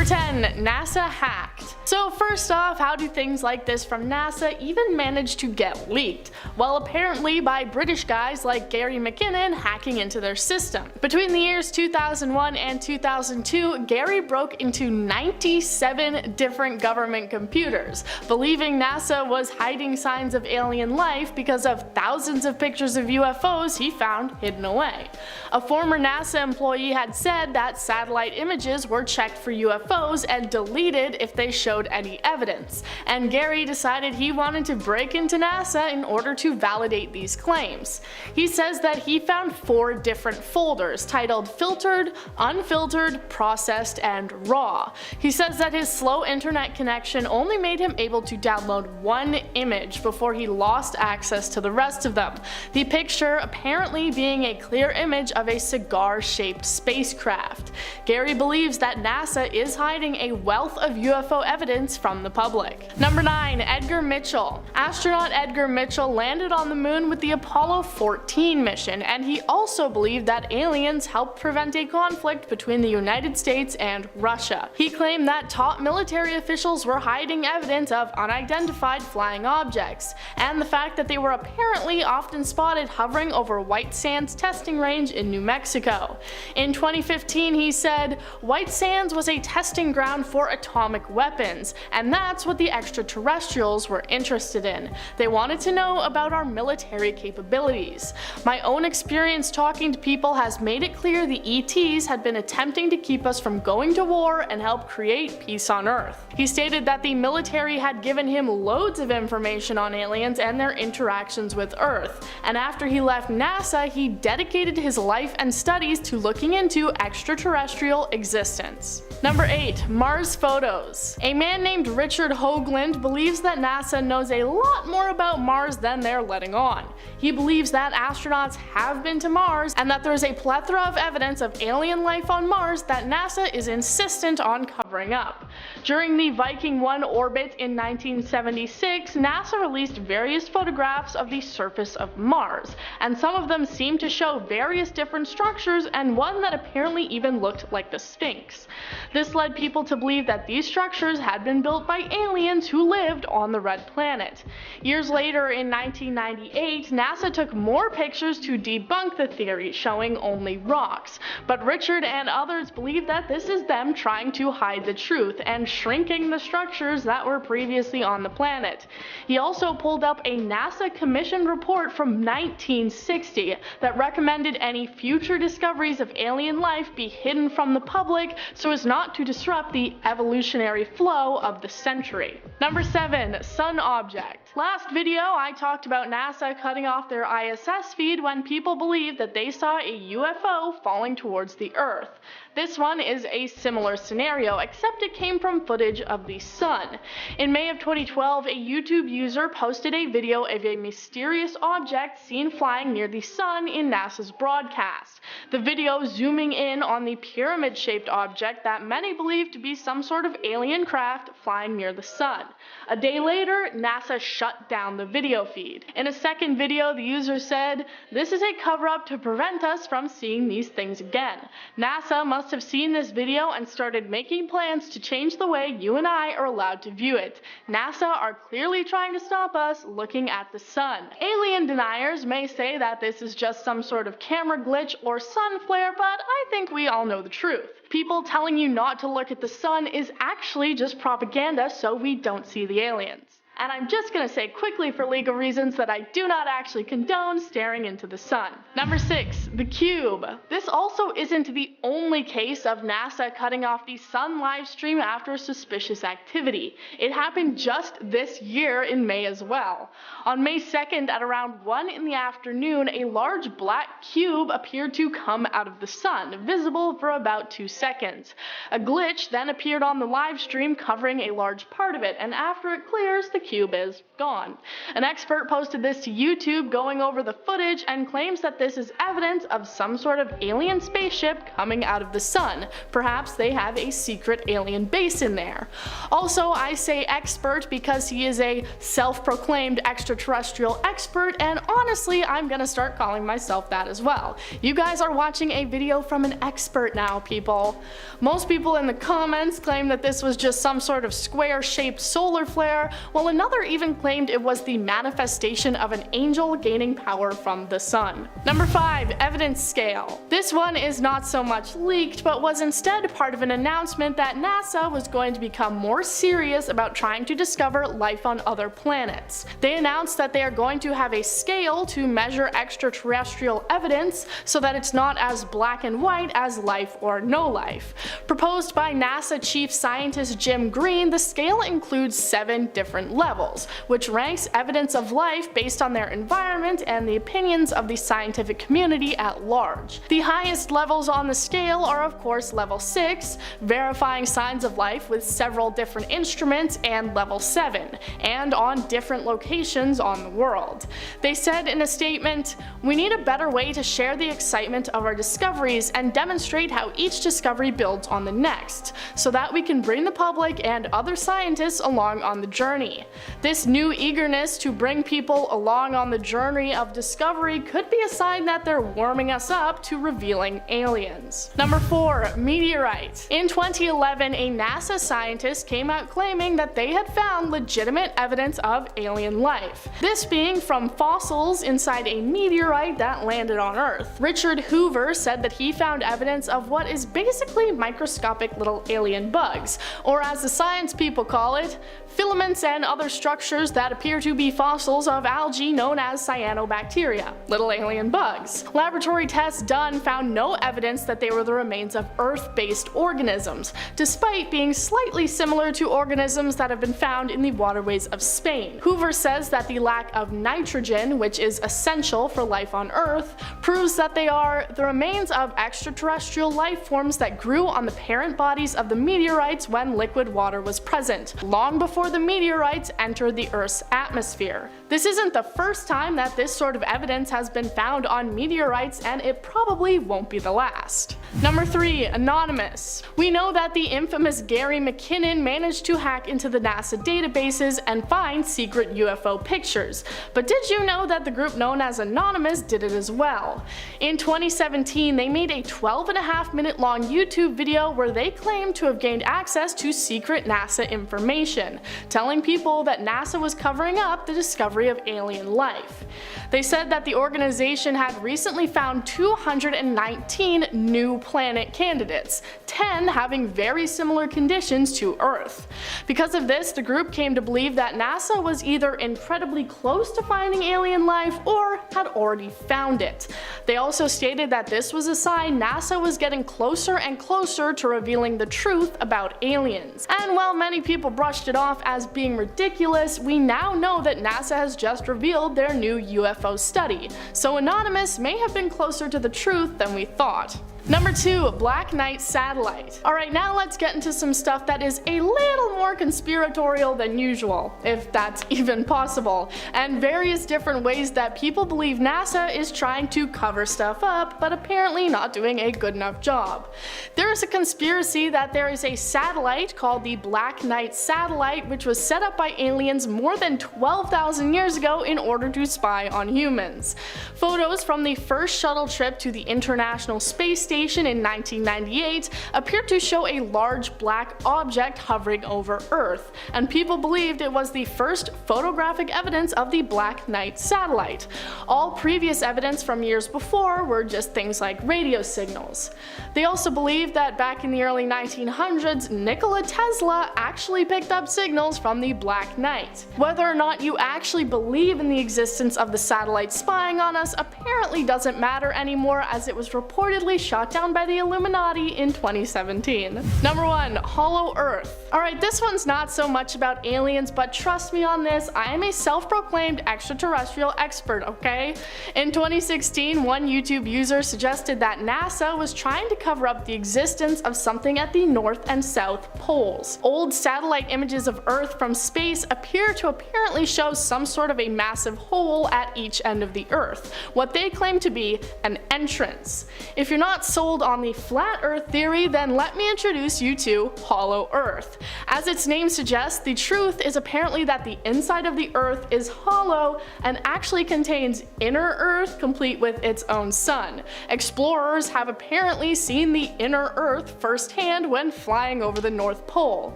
Number 10. NASA hacked. So first off, how do things like this from NASA even manage to get leaked? Well, apparently by British guys like Gary McKinnon hacking into their system. Between the years 2001 and 2002, Gary broke into 97 different government computers, believing NASA was hiding signs of alien life because of thousands of pictures of UFOs he found hidden away. A former NASA employee had said that satellite images were checked for UFOs and deleted if they showed any evidence, and Gary decided he wanted to break into NASA in order to validate these claims. He says that he found 4 different folders titled Filtered, Unfiltered, Processed, and Raw. He says that his slow internet connection only made him able to download 1 image before he lost access to the rest of them, the picture apparently being a clear image of a cigar-shaped spacecraft. Gary believes that NASA is hiding a wealth of UFO evidence from the public. Number 9. Edgar Mitchell. Astronaut Edgar Mitchell landed on the moon with the Apollo 14 mission, and he also believed that aliens helped prevent a conflict between the United States and Russia. He claimed that top military officials were hiding evidence of unidentified flying objects, and the fact that they were apparently often spotted hovering over White Sands testing range in New Mexico. In 2015, he said, "White Sands was a testing ground for atomic weapons, and that's what the extraterrestrials were interested in. They wanted to know about our military capabilities. My own experience talking to people has made it clear the ETs had been attempting to keep us from going to war and help create peace on Earth." He stated that the military had given him loads of information on aliens and their interactions with Earth, and after he left NASA, he dedicated his life and studies to looking into extraterrestrial existence. Number 8. Mars photos. A man named Richard Hoagland believes that NASA knows a lot more about Mars than they're letting on. He believes that astronauts have been to Mars and that there is a plethora of evidence of alien life on Mars that NASA is insistent on covering up. During the Viking 1 orbit in 1976, NASA released various photographs of the surface of Mars, and some of them seemed to show various different structures and one that apparently even looked like the Sphinx. This led people to believe that these structures had been built by aliens who lived on the Red Planet. Years later, in 1998, NASA took more pictures to debunk the theory, showing only rocks, but Richard and others believe that this is them trying to hide the truth and shrinking the structures that were previously on the planet. He also pulled up a NASA commissioned report from 1960 that recommended any future discoveries of alien life be hidden from the public so as not to disrupt the evolutionary flow of the century. Number 7. Sun object. Last video I talked about NASA cutting off their ISS feed when people believed that they saw a UFO falling towards the Earth. This one is a similar scenario, except it came from footage of the sun. In May of 2012, a YouTube user posted a video of a mysterious object seen flying near the sun in NASA's broadcast. The video zooming in on the pyramid-shaped object that many believe to be some sort of alien craft flying near the sun. A day later, NASA shut down the video feed. In a second video, the user said, "This is a cover-up to prevent us from seeing these things again. NASA must have seen this video and started making plans to change the way you and I are allowed to view it. NASA are clearly trying to stop us looking at the sun." Alien deniers may say that this is just some sort of camera glitch or sun flare, but I think we all know the truth. People telling you not to look at the sun is actually just propaganda so we don't see the aliens. And I'm just gonna say quickly for legal reasons that I do not actually condone staring into the sun. Number 6. The Cube. This also isn't the only case of NASA cutting off the sun live stream after suspicious activity. It happened just this year in May as well. On May 2nd at around 1 in the afternoon, a large black cube appeared to come out of the sun, visible for about 2 seconds. A glitch then appeared on the live stream covering a large part of it, and after it clears, the cube is gone. An expert posted this to YouTube going over the footage and claims that this is evidence of some sort of alien spaceship coming out of the sun. Perhaps they have a secret alien base in there. Also, I say expert because he is a self-proclaimed extraterrestrial expert, and honestly, I'm gonna start calling myself that as well. You guys are watching a video from an expert now, people. Most people in the comments claim that this was just some sort of square-shaped solar flare, while another even claimed it was the manifestation of an angel gaining power from the sun. Number 5. Evidence scale. This one is not so much leaked, but was instead part of an announcement that NASA was going to become more serious about trying to discover life on other planets. They announced that they are going to have a scale to measure extraterrestrial evidence so that it's not as black and white as life or no life. Proposed by NASA Chief Scientist Jim Green, the scale includes 7 different levels, which ranks evidence of life based on their environment and the opinions of the scientific community at large. The highest levels on the scale are of course level 6, verifying signs of life with several different instruments, and level 7, and on different locations on the world. They said in a statement, "We need a better way to share the excitement of our discoveries and demonstrate how each discovery builds on the next, so that we can bring the public and other scientists along on the journey. This new eagerness to bring people along on the journey of discovery could be a sign that they're warming us up to revealing aliens." Number 4. Meteorite. In 2011, a NASA scientist came out claiming that they had found legitimate evidence of alien life, this being from fossils inside a meteorite that landed on Earth. Richard Hoover said that he found evidence of what is basically microscopic little alien bugs, or as the science people call it, filaments and other structures that appear to be fossils of algae known as cyanobacteria, little alien bugs. Laboratory tests done found no evidence that they were the remains of Earth-based organisms, despite being slightly similar to organisms that have been found in the waterways of Spain. Hoover says that the lack of nitrogen, which is essential for life on Earth, proves that they are the remains of extraterrestrial life forms that grew on the parent bodies of the meteorites when liquid water was present, long before the meteorites entered the Earth's atmosphere. This isn't the first time that this sort of evidence has been found on meteorites, and it probably won't be the last. Number 3. Anonymous. We know that the infamous Gary McKinnon managed to hack into the NASA databases and find secret UFO pictures, but did you know that the group known as Anonymous did it as well? In 2017, they made a 12.5-minute long YouTube video where they claimed to have gained access to secret NASA information, telling people that NASA was covering up the discovery of alien life. They said that the organization had recently found 219 new planet candidates, 10 having very similar conditions to Earth. Because of this, the group came to believe that NASA was either incredibly close to finding alien life or had already found it. They also stated that this was a sign NASA was getting closer and closer to revealing the truth about aliens. And while many people brushed it off as being ridiculous, we now know that NASA has just revealed their new UFO study, so Anonymous may have been closer to the truth than we thought. Number 2. Black Knight Satellite. Alright, now let's get into some stuff that is a little more conspiratorial than usual, if that's even possible, and various different ways that people believe NASA is trying to cover stuff up, but apparently not doing a good enough job. There is a conspiracy that there is a satellite called the Black Knight Satellite, which was set up by aliens more than 12,000 years ago in order to spy on humans. Photos from the first shuttle trip to the International Space Station in 1998 appeared to show a large black object hovering over Earth, and people believed it was the first photographic evidence of the Black Knight satellite. All previous evidence from years before were just things like radio signals. They also believed that back in the early 1900s, Nikola Tesla actually picked up signals from the Black Knight. Whether or not you actually believe in the existence of the satellite spying on us apparently doesn't matter anymore, as it was reportedly shot brought down by the Illuminati in 2017. Number 1. Hollow Earth. Alright, this one's not so much about aliens, but trust me on this, I am a self-proclaimed extraterrestrial expert, okay? In 2016, one YouTube user suggested that NASA was trying to cover up the existence of something at the North and South poles. Old satellite images of Earth from space appear to apparently show some sort of a massive hole at each end of the Earth, what they claim to be an entrance. If you're not sold on the flat Earth theory, then let me introduce you to Hollow Earth. As its name suggests, the truth is apparently that the inside of the Earth is hollow and actually contains inner Earth complete with its own sun. Explorers have apparently seen the inner Earth firsthand when flying over the North Pole.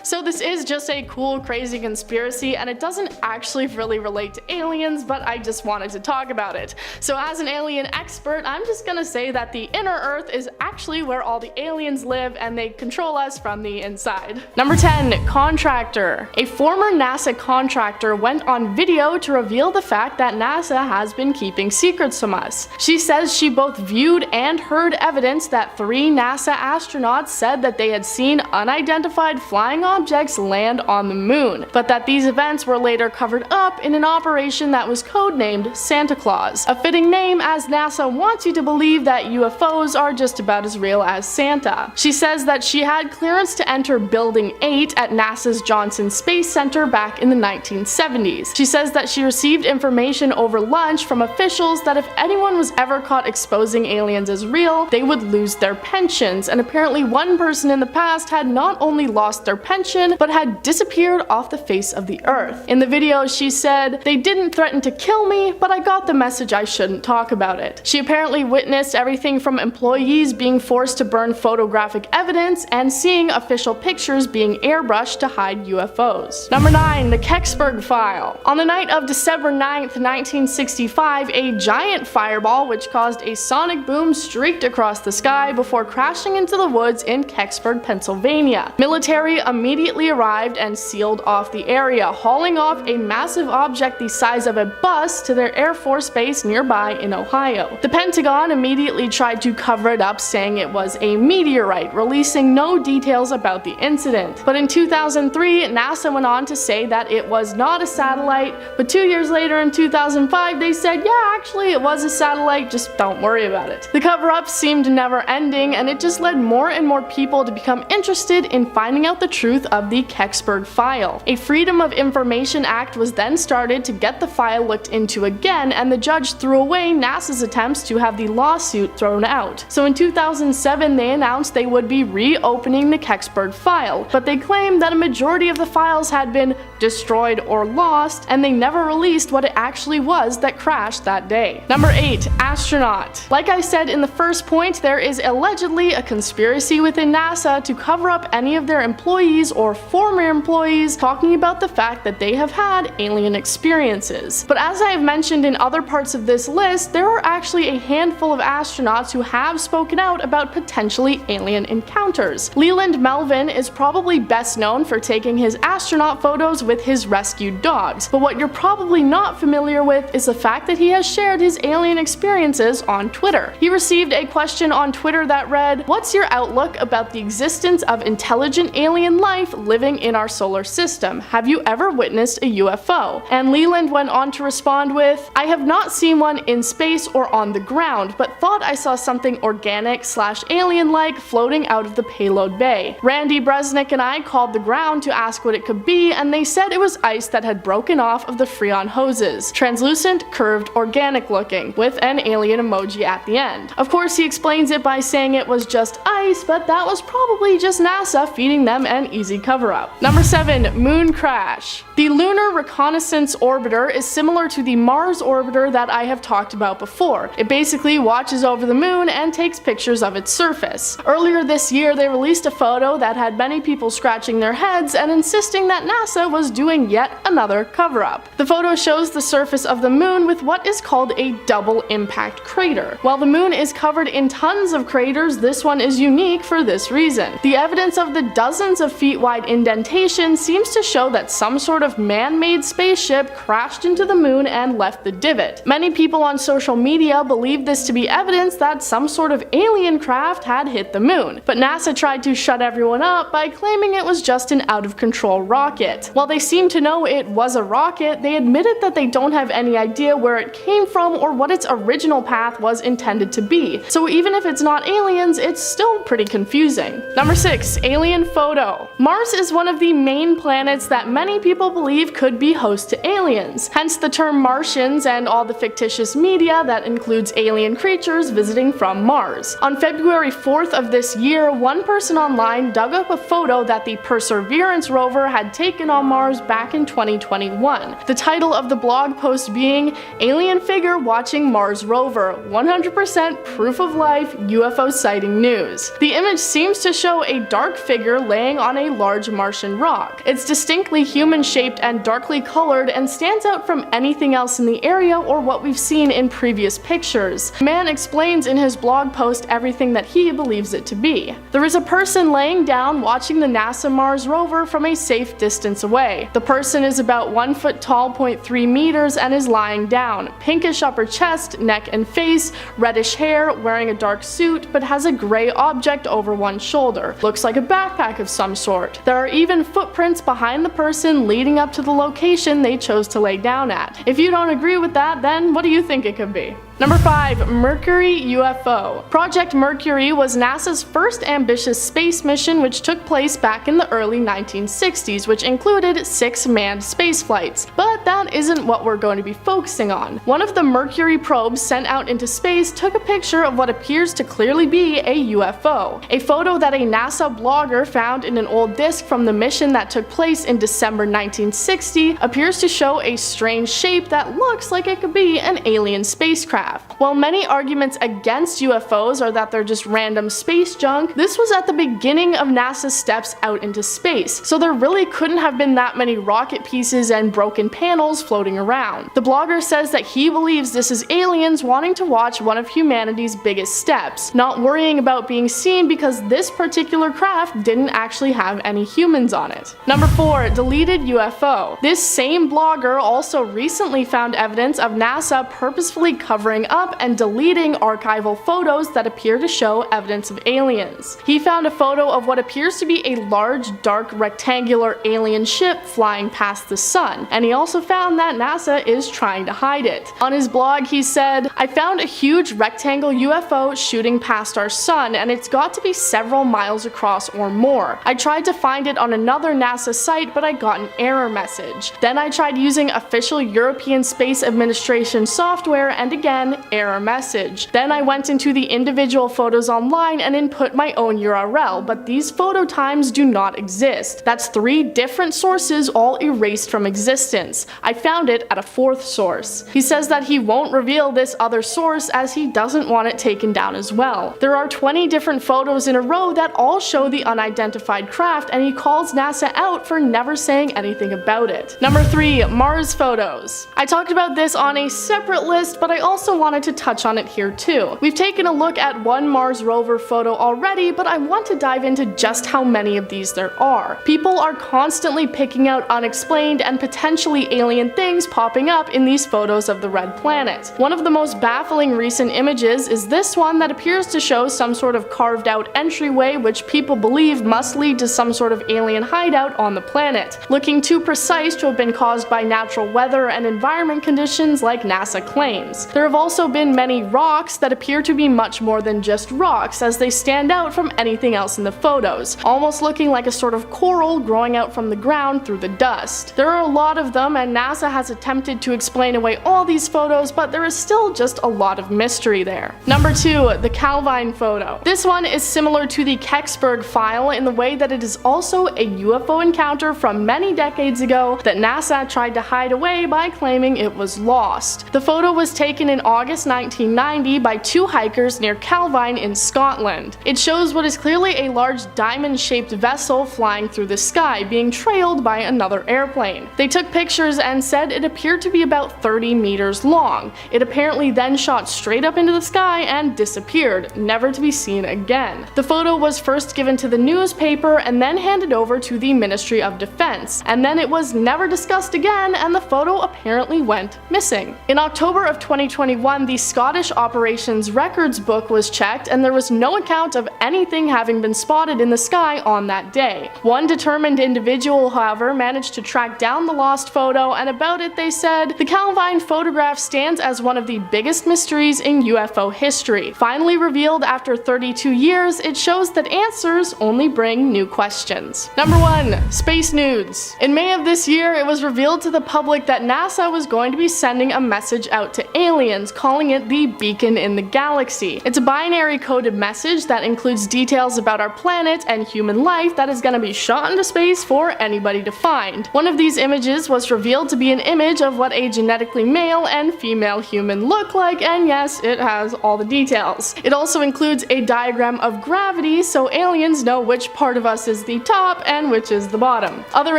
So this is just a cool, crazy conspiracy, and it doesn't actually really relate to aliens, but I just wanted to talk about it. So as an alien expert, I'm just gonna say that the inner Earth is actually where all the aliens live and they control us from the inside. Number 10. Contractor. A former NASA contractor went on video to reveal the fact that NASA has been keeping secrets from us. She says she both viewed and heard evidence that 3 NASA astronauts said that they had seen unidentified flying objects land on the moon, but that these events were later covered up in an operation that was codenamed Santa Claus, a fitting name as NASA wants you to believe that UFOs are just about as real as Santa. She says that she had clearance to enter Building 8 at NASA's Johnson Space Center back in the 1970s. She says that she received information over lunch from officials that if anyone was ever caught exposing aliens as real, they would lose their pensions, and apparently one person in the past had not only lost their pension, but had disappeared off the face of the earth. In the video, she said, "They didn't threaten to kill me, but I got the message I shouldn't talk about it." She apparently witnessed everything from employees being forced to burn photographic evidence and seeing official pictures being airbrushed to hide UFOs. Number 9. The Kecksburg File. On the night of December 9th, 1965, a giant fireball which caused a sonic boom streaked across the sky before crashing into the woods in Kecksburg, Pennsylvania. Military immediately arrived and sealed off the area, hauling off a massive object the size of a bus to their Air Force base nearby in Ohio. The Pentagon immediately tried to cover it up, saying it was a meteorite, releasing no details about the incident. But in 2003, NASA went on to say that it was not a satellite, but 2 years later in 2005, they said, yeah, actually it was a satellite, just don't worry about it. The cover-up seemed never ending, and it just led more and more people to become interested in finding out the truth of the Kecksburg File. A Freedom of Information Act was then started to get the file looked into again, and the judge threw away NASA's attempts to have the lawsuit thrown out. So in 2007, they announced they would be reopening the Kecksburg File, but they claimed that a majority of the files had been destroyed or lost, and they never released what it actually was that crashed that day. Number 8. Astronaut. Like I said in the first point, there is allegedly a conspiracy within NASA to cover up any of their employees or former employees talking about the fact that they have had alien experiences. But as I have mentioned in other parts of this list, there are actually a handful of astronauts who have spoken out about potentially alien encounters. Leland Melvin is probably best known for taking his astronaut photos with his rescued dogs, but what you're probably not familiar with is the fact that he has shared his alien experiences on Twitter. He received a question on Twitter that read, "What's your outlook about the existence of intelligent alien life living in our solar system? Have you ever witnessed a UFO?" And Leland went on to respond with, "I have not seen one in space or on the ground, but thought I saw something organic/alien-like floating out of the payload bay. Randy Bresnick and I called the ground to ask what it could be, and they said it was ice that had broken off of the Freon hoses. Translucent, curved, organic looking, with an alien emoji at the end. Of course, he explains it by saying it was just ice, but that was probably just NASA feeding them an easy cover-up. Number 7. Moon crash. The Lunar Reconnaissance Orbiter is similar to the Mars Orbiter that I have talked about before. It basically watches over the moon and takes pictures of its surface. Earlier this year, they released a photo that had many people scratching their heads and insisting that NASA was doing yet another cover-up. The photo shows the surface of the moon with what is called a double impact crater. While the moon is covered in tons of craters, this one is unique for this reason. The evidence of the dozens of feet wide indentation seems to show that some sort of man-made spaceship crashed into the moon and left the divot. Many people on social media believe this to be evidence that some sort sort of alien craft had hit the moon, but NASA tried to shut everyone up by claiming it was just an out-of-control rocket. While they seemed to know it was a rocket, they admitted that they don't have any idea where it came from or what its original path was intended to be, so even if it's not aliens, it's still pretty confusing. Number 6. Alien photo. Mars is one of the main planets that many people believe could be host to aliens, hence the term Martians and all the fictitious media that includes alien creatures visiting from Mars. On February 4th of this year, one person online dug up a photo that the Perseverance rover had taken on Mars back in 2021. The title of the blog post being "Alien Figure Watching Mars Rover, 100% Proof of Life UFO Sighting News." The image seems to show a dark figure laying on a large Martian rock. It's distinctly human-shaped and darkly colored and stands out from anything else in the area or what we've seen in previous pictures. The man explains in his blog post everything that he believes it to be. There is a person laying down watching the NASA Mars rover from a safe distance away. The person is about 1 foot tall, 0.3 meters, and is lying down. Pinkish upper chest, neck and face, reddish hair, wearing a dark suit, but has a gray object over one shoulder. Looks like a backpack of some sort. There are even footprints behind the person leading up to the location they chose to lay down at. If you don't agree with that, then what do you think it could be? Number 5. Mercury UFO. Project Mercury was NASA's first ambitious space mission, which took place back in the early 1960s, which included 6 manned space flights. But that isn't what we're going to be focusing on. One of the Mercury probes sent out into space took a picture of what appears to clearly be a UFO. A photo that a NASA blogger found in an old disk from the mission that took place in December 1960 appears to show a strange shape that looks like it could be an alien spacecraft. While many arguments against UFOs are that they're just random space junk, this was at the beginning of NASA's steps out into space, so there really couldn't have been that many rocket pieces and broken panels floating around. The blogger says that he believes this is aliens wanting to watch one of humanity's biggest steps, not worrying about being seen because this particular craft didn't actually have any humans on it. Number 4. Deleted UFO. This same blogger also recently found evidence of NASA purposefully covering up and deleting archival photos that appear to show evidence of aliens. He found a photo of what appears to be a large, dark, rectangular alien ship flying past the sun, and he also found that NASA is trying to hide it. On his blog, he said, "I found a huge rectangle UFO shooting past our sun, and it's got to be several miles across or more. I tried to find it on another NASA site, but I got an error message. Then I tried using official European Space Administration software, and again, error message. Then I went into the individual photos online and input my own URL, but these photo times do not exist. That's 3 different sources all erased from existence. I found it at a 4th source." He says that he won't reveal this other source as he doesn't want it taken down as well. There are 20 different photos in a row that all show the unidentified craft, and he calls NASA out for never saying anything about it. Number 3. Mars photos. I talked about this on a separate list, but I also wanted to touch on it here too. We've taken a look at one Mars rover photo already, but I want to dive into just how many of these there are. People are constantly picking out unexplained and potentially alien things popping up in these photos of the red planet. One of the most baffling recent images is this one that appears to show some sort of carved out entryway which people believe must lead to some sort of alien hideout on the planet, looking too precise to have been caused by natural weather and environment conditions like NASA claims. There have also been many rocks that appear to be much more than just rocks, as they stand out from anything else in the photos, almost looking like a sort of coral growing out from the ground through the dust. There are a lot of them, and NASA has attempted to explain away all these photos, but there is still just a lot of mystery there. Number 2. The Calvine photo. This one is similar to the Kecksburg file in the way that it is also a UFO encounter from many decades ago that NASA tried to hide away by claiming it was lost. The photo was taken in August 1990 by 2 hikers near Calvine in Scotland. It shows what is clearly a large diamond-shaped vessel flying through the sky, being trailed by another airplane. They took pictures and said it appeared to be about 30 meters long. It apparently then shot straight up into the sky and disappeared, never to be seen again. The photo was first given to the newspaper and then handed over to the Ministry of Defense, and then it was never discussed again, and the photo apparently went missing. In October of 2021, 2021, the Scottish Operations Records book was checked and there was no account of anything having been spotted in the sky on that day. One determined individual, however, managed to track down the lost photo, and about it they said, "The Calvine photograph stands as one of the biggest mysteries in UFO history. Finally revealed after 32 years, it shows that answers only bring new questions." Number 1. Space nudes. In May of this year, it was revealed to the public that NASA was going to be sending a message out to aliens, calling it the Beacon in the Galaxy. It's a binary coded message that includes details about our planet and human life that is going to be shot into space for anybody to find. One of these images was revealed to be an image of what a genetically male and female human look like, and yes, it has all the details. It also includes a diagram of gravity so aliens know which part of us is the top and which is the bottom. Other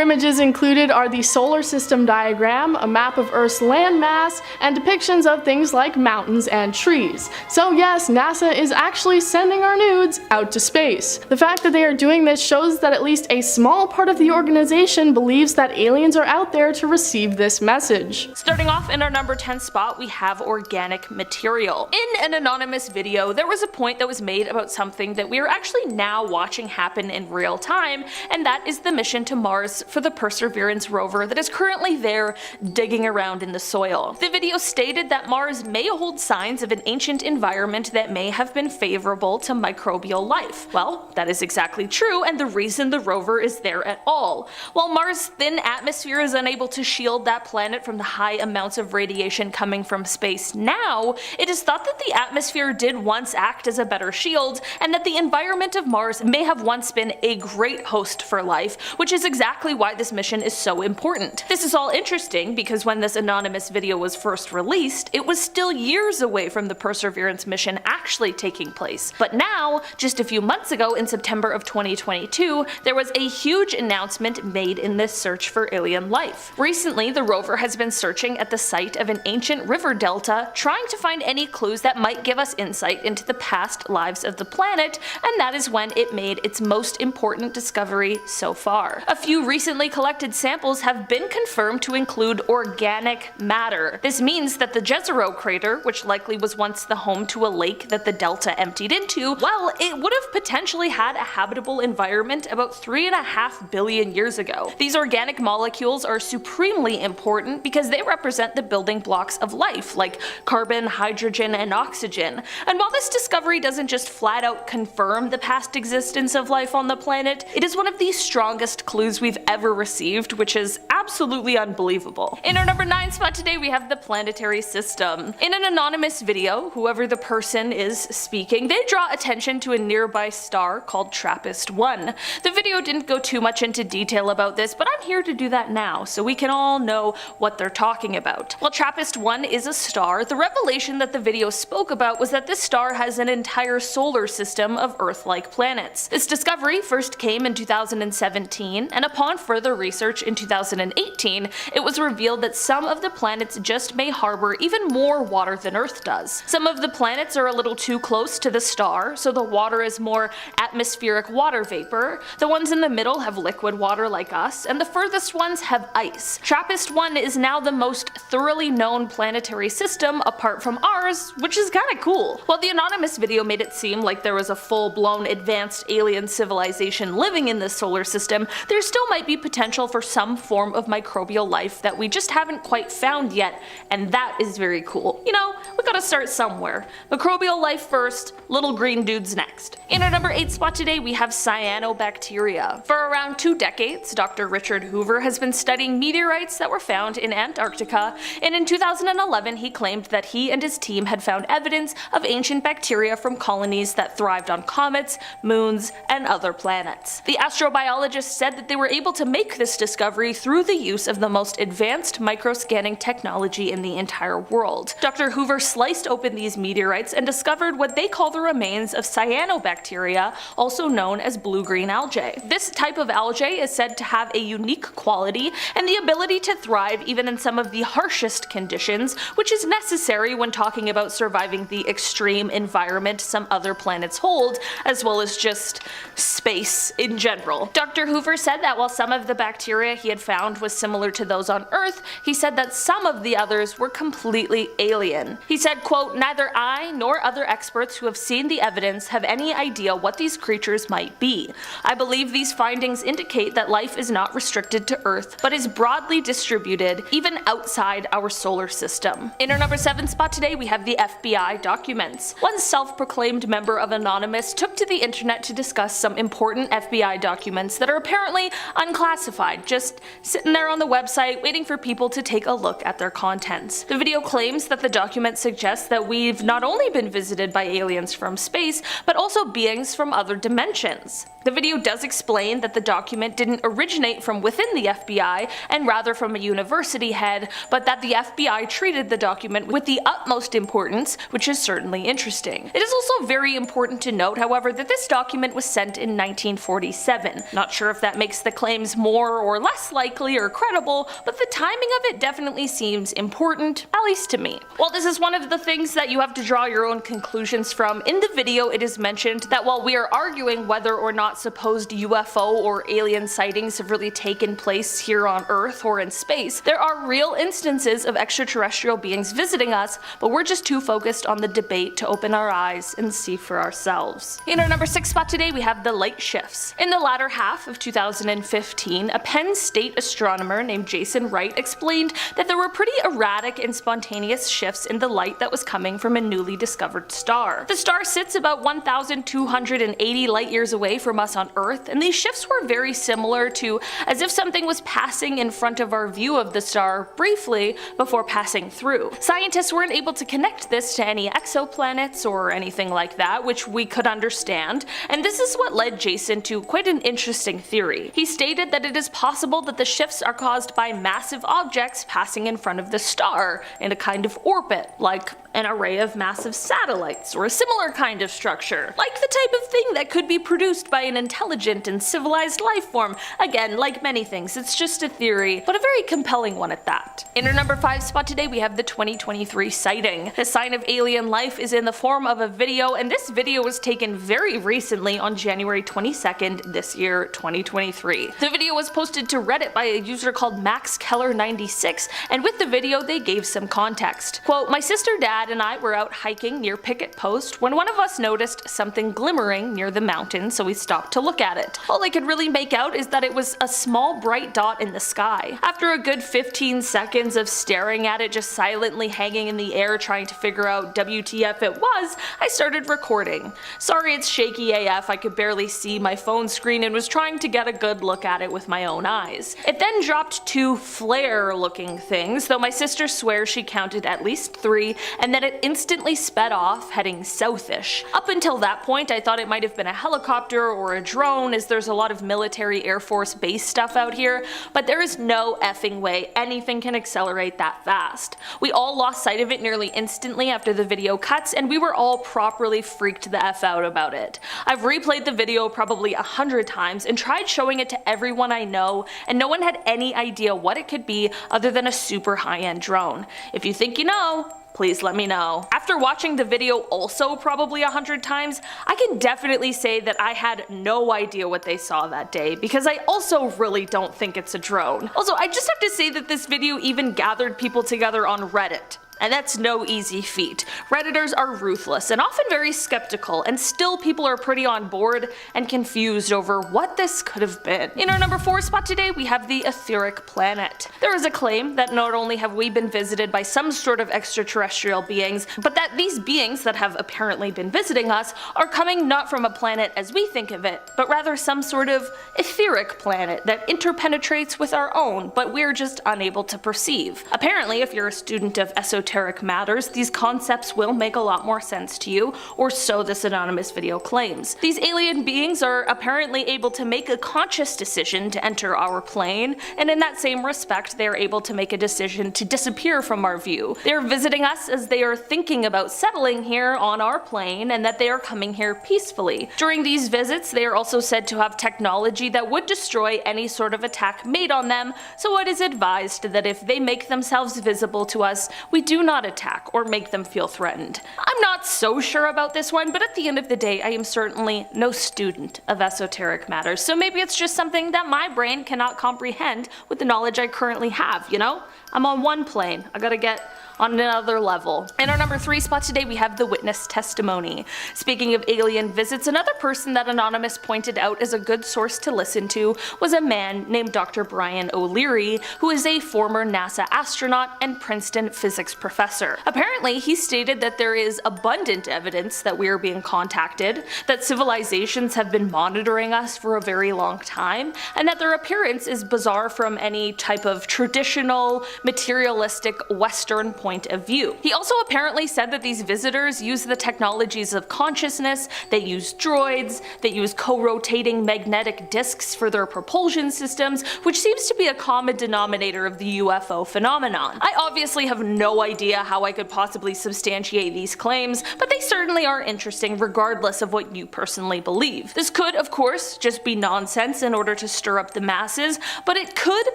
images included are the solar system diagram, a map of Earth's landmass, and depictions of things like mountains and trees. So yes, NASA is actually sending our nudes out to space. The fact that they are doing this shows that at least a small part of the organization believes that aliens are out there to receive this message. Starting off in our number 10 spot, we have organic material. In an anonymous video, there was a point that was made about something that we are actually now watching happen in real time, and that is the mission to Mars for the Perseverance rover that is currently there digging around in the soil. The video stated that Mars may hold signs of an ancient environment that may have been favorable to microbial life. Well, that is exactly true, and the reason the rover is there at all. While Mars' thin atmosphere is unable to shield that planet from the high amounts of radiation coming from space now, it is thought that the atmosphere did once act as a better shield, and that the environment of Mars may have once been a great host for life, which is exactly why this mission is so important. This is all interesting because when this anonymous video was first released, it was still years away from the Perseverance mission actually taking place. But now, just a few months ago in September of 2022, there was a huge announcement made in this search for alien life. Recently, the rover has been searching at the site of an ancient river delta, trying to find any clues that might give us insight into the past lives of the planet, and that is when it made its most important discovery so far. A few recently collected samples have been confirmed to include organic matter. This means that the Jezero crater, which likely was once the home to a lake that the delta emptied into, well, it would have potentially had a habitable environment about 3.5 billion years ago. These organic molecules are supremely important because they represent the building blocks of life, like carbon, hydrogen, and oxygen. And while this discovery doesn't just flat out confirm the past existence of life on the planet, it is one of the strongest clues we've ever received, which is absolutely unbelievable. In our number 9 spot today, we have the planetary system. In an anonymous video, whoever the person is speaking, they draw attention to a nearby star called TRAPPIST-1. The video didn't go too much into detail about this, but I'm here to do that now, so we can all know what they're talking about. While TRAPPIST-1 is a star, the revelation that the video spoke about was that this star has an entire solar system of Earth-like planets. This discovery first came in 2017, and upon further research in 2018, it was revealed that some of the planets just may harbor even more water than Earth does. Some of the planets are a little too close to the star, so the water is more atmospheric water vapor. The ones in the middle have liquid water like us, and the furthest ones have ice. TRAPPIST-1 is now the most thoroughly known planetary system apart from ours, which is kinda cool. While the anonymous video made it seem like there was a full-blown advanced alien civilization living in this solar system, there still might be potential for some form of microbial life that we just haven't quite found yet, and that is very cool. You know, we gotta start somewhere. Microbial life first, little green dudes next. In our number 8 spot today, we have cyanobacteria. For around 2 decades, Dr. Richard Hoover has been studying meteorites that were found in Antarctica, and in 2011 he claimed that he and his team had found evidence of ancient bacteria from colonies that thrived on comets, moons, and other planets. The astrobiologist said that they were able to make this discovery through the use of the most advanced microscanning technology in the entire world. Dr. Hoover sliced open these meteorites and discovered what they call the remains of cyanobacteria, also known as blue-green algae. This type of algae is said to have a unique quality and the ability to thrive even in some of the harshest conditions, which is necessary when talking about surviving the extreme environment some other planets hold, as well as just space in general. Dr. Hoover said that while some of the bacteria he had found was similar to those on Earth, he said that some of the others were completely alien. He said, quote, "Neither I nor other experts who have seen the evidence have any idea what these creatures might be. I believe these findings indicate that life is not restricted to Earth, but is broadly distributed even outside our solar system." In our number 7 spot today, we have the FBI documents. One self-proclaimed member of Anonymous took to the internet to discuss some important FBI documents that are apparently unclassified, just sitting there on the website waiting for people to take a look at their contents. The video claims that the document suggests that we've not only been visited by aliens from space, but also beings from other dimensions. The video does explain that the document didn't originate from within the FBI and rather from a university head, but that the FBI treated the document with the utmost importance, which is certainly interesting. It is also very important to note, however, that this document was sent in 1947. Not sure if that makes the claims more or less likely or credible, but the timing of it definitely seems important, at least to me. While this is one of the things that you have to draw your own conclusions from, in the video it is mentioned that while we are arguing whether or not supposed UFO or alien sightings have really taken place here on Earth or in space, there are real instances of extraterrestrial beings visiting us, but we're just too focused on the debate to open our eyes and see for ourselves. In our number 6 spot today, we have the light shifts. In the latter half of 2015, a Penn State astronomer named Jason Wright explained that there were pretty erratic and spontaneous shifts in the light that was coming from a newly discovered star. The star sits about 1,280 light years away from us on Earth, and these shifts were very similar to as if something was passing in front of our view of the star briefly before passing through. Scientists weren't able to connect this to any exoplanets or anything like that, which we could understand, and this is what led Jason to quite an interesting theory. He stated that it is possible that the shifts are caused by massive objects passing in front of the star in a kind of orbit, like an array of massive satellites or a similar kind of structure, like the type of thing that could be produced by an intelligent and civilized life form. Again, like many things, it's just a theory, but a very compelling one at that. In our number 5 spot today, we have the 2023 sighting. The sign of alien life is in the form of a video, and this video was taken very recently on January 22nd this year, 2023. The video was posted to Reddit by a user called MaxKeller96, and with the video they gave some context. Quote, "My sister, dad, and I were out hiking near Picket Post when one of us noticed something glimmering near the mountain, so we stopped to look at it. All I could really make out is that it was a small bright dot in the sky. After a good 15 seconds of staring at it just silently hanging in the air trying to figure out WTF it was, I started recording. Sorry it's shaky AF, I could barely see my phone screen and was trying to get a good look at it with my own eyes. It then dropped 2 flare looking things, though my sister swears she counted at least 3, and then it instantly sped off, heading southish. Up until that point I thought it might have been a helicopter or a drone, as there's a lot of military Air Force base stuff out here, but there is no effing way anything can accelerate that fast. We all lost sight of it nearly instantly after the video cuts, and we were all properly freaked the F out about it. I've replayed the video probably 100 times and tried showing it to everyone I know, and no one had any idea what it could be other than a super high-end drone. If you think you know, please let me know. After watching the video also probably 100 times, I can definitely say that I had no idea what they saw that day, because I also really don't think it's a drone. Also, I just have to say that this video even gathered people together on Reddit. And that's no easy feat. Redditors are ruthless and often very skeptical, and still people are pretty on board and confused over what this could have been. In our number 4 spot today, we have the etheric planet. There is a claim that not only have we been visited by some sort of extraterrestrial beings, but that these beings that have apparently been visiting us are coming not from a planet as we think of it, but rather some sort of etheric planet that interpenetrates with our own, but we're just unable to perceive. Apparently, if you're a student of esoteric matters, these concepts will make a lot more sense to you, or so this anonymous video claims. These alien beings are apparently able to make a conscious decision to enter our plane, and in that same respect they are able to make a decision to disappear from our view. They are visiting us as they are thinking about settling here on our plane, and that they are coming here peacefully. During these visits they are also said to have technology that would destroy any sort of attack made on them, so it is advised that if they make themselves visible to us, we do do not attack or make them feel threatened. I'm not so sure about this one, but at the end of the day, I am certainly no student of esoteric matters, so maybe it's just something that my brain cannot comprehend with the knowledge I currently have, you know? I'm on one plane, I gotta get on another level. In our number 3 spot today, we have the witness testimony. Speaking of alien visits, another person that Anonymous pointed out as a good source to listen to was a man named Dr. Brian O'Leary, who is a former NASA astronaut and Princeton physics professor. Apparently, he stated that there is abundant evidence that we are being contacted, that civilizations have been monitoring us for a very long time, and that their appearance is bizarre from any type of traditional, materialistic Western point of view. He also apparently said that these visitors use the technologies of consciousness, they use droids, they use co-rotating magnetic discs for their propulsion systems, which seems to be a common denominator of the UFO phenomenon. I obviously have no idea how I could possibly substantiate these claims, but they certainly are interesting regardless of what you personally believe. This could, of course, just be nonsense in order to stir up the masses, but it could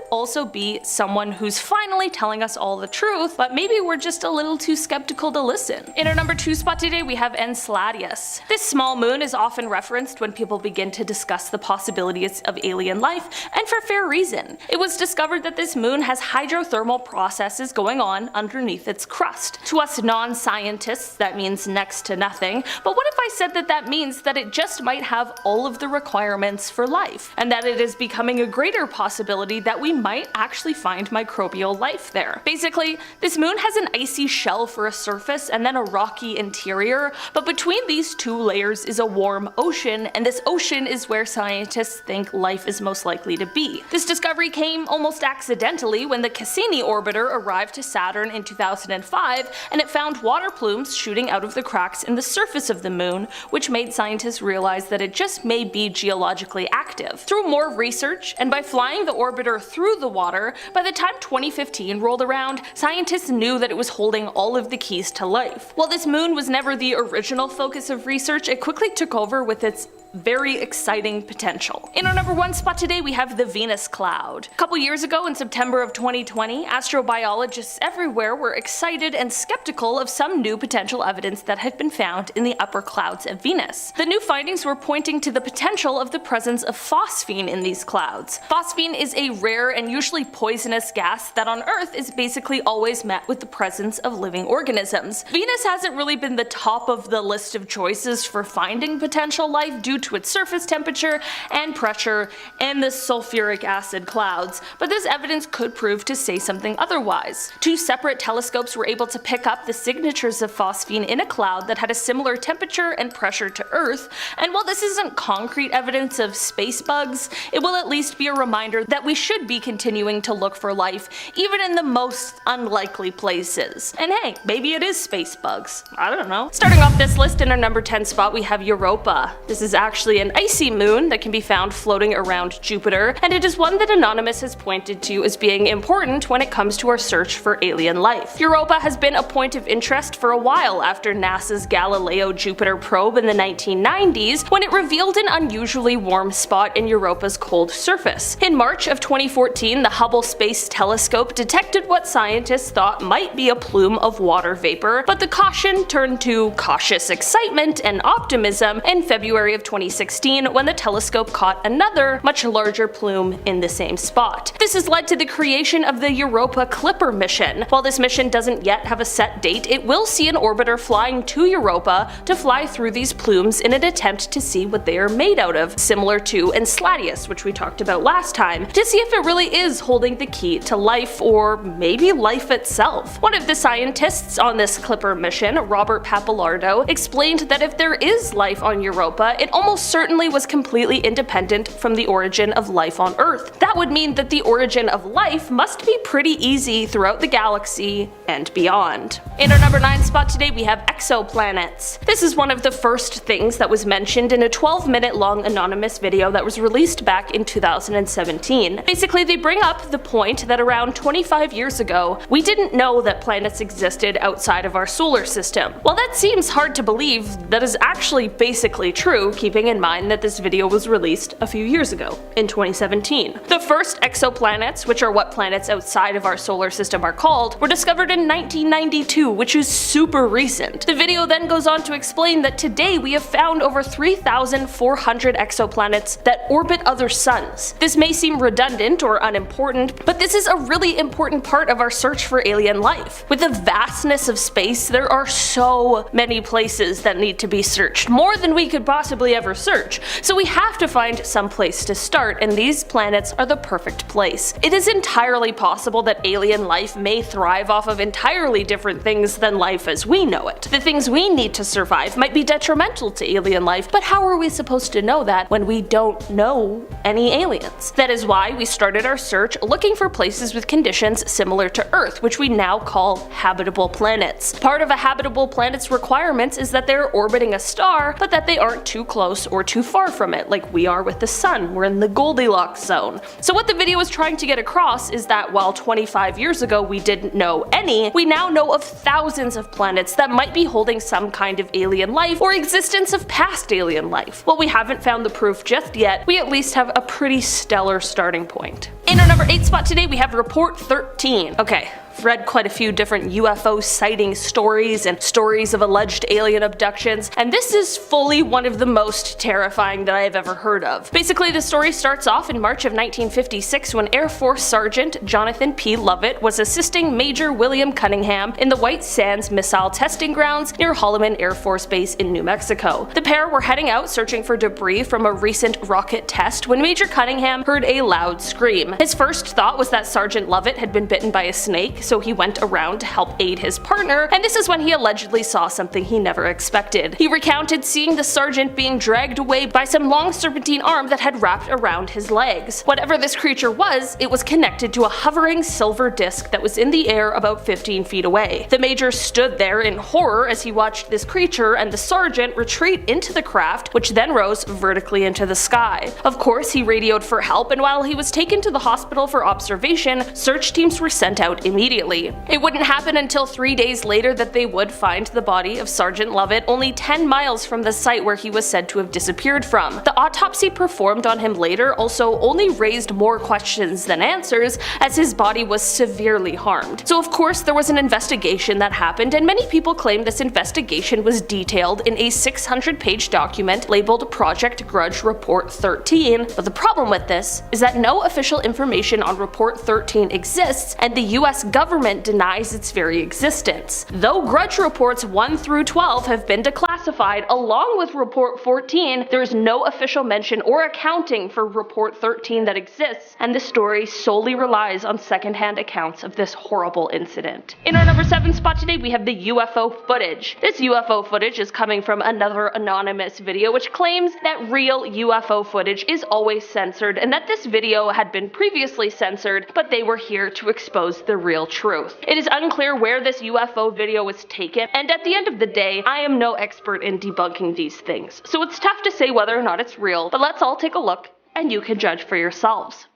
also be someone who's finally telling us all the truth, but maybe we're just a little too skeptical to listen. In our number 2 spot today, we have Enceladus. This small moon is often referenced when people begin to discuss the possibilities of alien life, and for fair reason. It was discovered that this moon has hydrothermal processes going on underneath its crust. To us non-scientists, that means next to nothing, but what if I said that that means that it just might have all of the requirements for life, and that it is becoming a greater possibility that we might actually find microbial life there. Basically, this moon has an icy shell for a surface and then a rocky interior, but between these two layers is a warm ocean, and this ocean is where scientists think life is most likely to be. This discovery came almost accidentally when the Cassini orbiter arrived to Saturn in 2005, and it found water plumes shooting out of the cracks in the surface of the moon, which made scientists realize that it just may be geologically active. Through more research, and by flying the orbiter through the water, by the time 2015 rolled around, scientists knew that it was holding all of the keys to life. While this moon was never the original focus of research, it quickly took over with its very exciting potential. In our number 1 spot today, we have the Venus cloud. A couple years ago in September of 2020, astrobiologists everywhere were excited and skeptical of some new potential evidence that had been found in the upper clouds of Venus. The new findings were pointing to the potential of the presence of phosphine in these clouds. Phosphine is a rare and usually poisonous gas that on Earth is basically always met with the presence of living organisms. Venus hasn't really been the top of the list of choices for finding potential life due to its surface temperature and pressure and the sulfuric acid clouds, but this evidence could prove to say something otherwise. 2 separate telescopes were able to pick up the signatures of phosphine in a cloud that had a similar temperature and pressure to Earth, and while this isn't concrete evidence of space bugs, it will at least be a reminder that we should be continuing to look for life even in the most unlikely places. And hey, maybe it is space bugs. I don't know. Starting off this list in our number 10 spot, we have Europa. This is actually an icy moon that can be found floating around Jupiter, and it is one that Anonymous has pointed to as being important when it comes to our search for alien life. Europa has been a point of interest for a while after NASA's Galileo Jupiter probe in the 1990s, when it revealed an unusually warm spot in Europa's cold surface. In March of 2014, the Hubble Space Telescope detected what scientists thought might be a plume of water vapor, but the caution turned to cautious excitement and optimism in February of 2016 when the telescope caught another, much larger plume in the same spot. This has led to the creation of the Europa Clipper mission. While this mission doesn't yet have a set date, it will see an orbiter flying to Europa to fly through these plumes in an attempt to see what they are made out of, similar to Enceladus, which we talked about last time, to see if it really is holding the key to life, or maybe life itself. One of the scientists on this Clipper mission, Robert Pappalardo, explained that if there is life on Europa, it almost certainly was completely independent from the origin of life on Earth. That would mean that the origin of life must be pretty easy throughout the galaxy and beyond. In our number 9 spot today, we have exoplanets. This is one of the first things that was mentioned in a 12-minute long anonymous video that was released back in 2017. Basically, they bring up the point that around 25 years ago, we didn't know that planets existed outside of our solar system. While that seems hard to believe, that is actually basically true, keep keeping in mind that this video was released a few years ago, in 2017. The first exoplanets, which are what planets outside of our solar system are called, were discovered in 1992, which is super recent. The video then goes on to explain that today we have found over 3,400 exoplanets that orbit other suns. This may seem redundant or unimportant, but this is a really important part of our search for alien life. With the vastness of space, there are so many places that need to be searched, more than we could possibly ever search. So we have to find some place to start, and these planets are the perfect place. It is entirely possible that alien life may thrive off of entirely different things than life as we know it. The things we need to survive might be detrimental to alien life, but how are we supposed to know that when we don't know any aliens? That is why we started our search looking for places with conditions similar to Earth, which we now call habitable planets. Part of a habitable planet's requirements is that they're orbiting a star, but that they aren't too close or too far from it, like we are with the sun. We're in the Goldilocks zone. So what the video is trying to get across is that while 25 years ago we didn't know any, we now know of thousands of planets that might be holding some kind of alien life or existence of past alien life. While we haven't found the proof just yet, we at least have a pretty stellar starting point. In our number 8 spot today we have Report 13. Okay. I've read quite a few different UFO sighting stories and stories of alleged alien abductions, and this is fully one of the most terrifying that I have ever heard of. Basically, the story starts off in March of 1956 when Air Force Sergeant Jonathan P. Lovett was assisting Major William Cunningham in the White Sands Missile Testing Grounds near Holloman Air Force Base in New Mexico. The pair were heading out searching for debris from a recent rocket test when Major Cunningham heard a loud scream. His first thought was that Sergeant Lovett had been bitten by a snake, so he went around to help aid his partner, and this is when he allegedly saw something he never expected. He recounted seeing the sergeant being dragged away by some long serpentine arm that had wrapped around his legs. Whatever this creature was, it was connected to a hovering silver disc that was in the air about 15 feet away. The major stood there in horror as he watched this creature and the sergeant retreat into the craft, which then rose vertically into the sky. Of course, he radioed for help, and while he was taken to the hospital for observation, search teams were sent out immediately. It wouldn't happen until 3 days later that they would find the body of Sergeant Lovett only 10 miles from the site where he was said to have disappeared from. The autopsy performed on him later also only raised more questions than answers, as his body was severely harmed. So of course there was an investigation that happened, and many people claim this investigation was detailed in a 600-page document labeled Project Grudge Report 13, but the problem with this is that no official information on Report 13 exists, and the US government denies its very existence. Though Grudge Reports 1 through 12 have been declassified along with Report 14, there is no official mention or accounting for Report 13 that exists, and the story solely relies on secondhand accounts of this horrible incident. In our number 7 spot today we have the UFO footage. This UFO footage is coming from another anonymous video which claims that real UFO footage is always censored and that this video had been previously censored, but they were here to expose the real truth. It is unclear where this UFO video was taken, and at the end of the day, I am no expert in debunking these things, so it's tough to say whether or not it's real, but let's all take a look and you can judge for yourselves.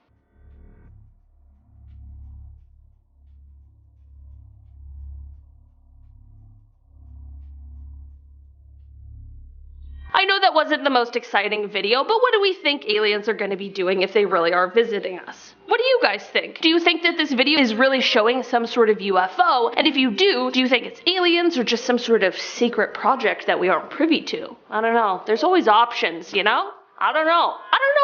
I know that wasn't the most exciting video, but what do we think aliens are going to be doing if they really are visiting us? What do you guys think? Do you think that this video is really showing some sort of UFO? And if you do you think it's aliens or just some sort of secret project that we aren't privy to? I don't know. There's always options, you know? I don't know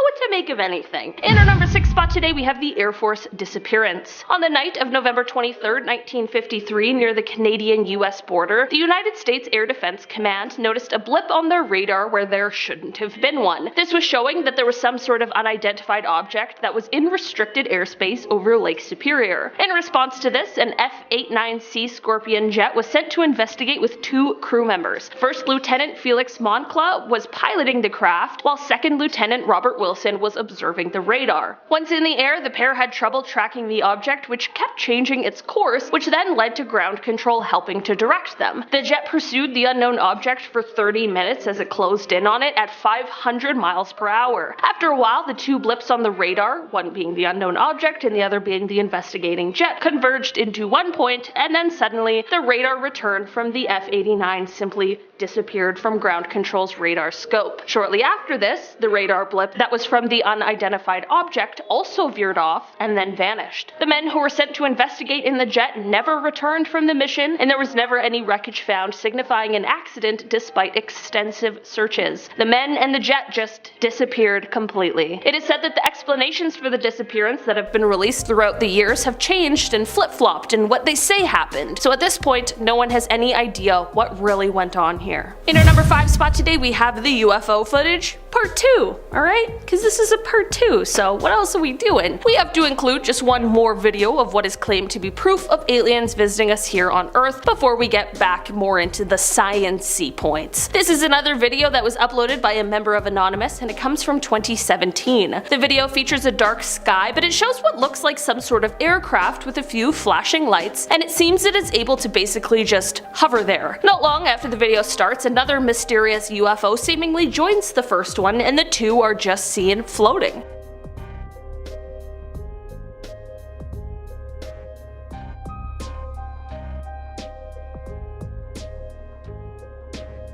what to make of anything. In our number 6 spot today, we have the Air Force disappearance. On the night of November 23rd, 1953, near the Canadian-US border, the United States Air Defense Command noticed a blip on their radar where there shouldn't have been one. This was showing that there was some sort of unidentified object that was in restricted airspace over Lake Superior. In response to this, an F-89C Scorpion jet was sent to investigate with 2 crew members. First Lieutenant Felix Moncla was piloting the craft, while Second Lieutenant Robert Wilson was observing the radar. When Once in the air, the pair had trouble tracking the object, which kept changing its course, which then led to ground control helping to direct them. The jet pursued the unknown object for 30 minutes as it closed in on it at 500 miles per hour. After a while, the two blips on the radar, one being the unknown object and the other being the investigating jet, converged into one point, and then suddenly the radar returned from the F-89 simply disappeared from ground control's radar scope. Shortly after this, the radar blip that was from the unidentified object also veered off and then vanished. The men who were sent to investigate in the jet never returned from the mission, and there was never any wreckage found signifying an accident despite extensive searches. The men and the jet just disappeared completely. It is said that the explanations for the disappearance that have been released throughout the years have changed and flip-flopped in what they say happened. So at this point, no one has any idea what really went on here. In our number 5 spot today, we have the UFO footage. Part 2, alright? Because this is a part 2, so what else are we doing? We have to include just one more video of what is claimed to be proof of aliens visiting us here on Earth before we get back more into the science-y points. This is another video that was uploaded by a member of Anonymous, and it comes from 2017. The video features a dark sky, but it shows what looks like some sort of aircraft with a few flashing lights, and it seems it is able to basically just hover there. Not long after the video starts, another mysterious UFO seemingly joins the first one, and the two are just seen floating.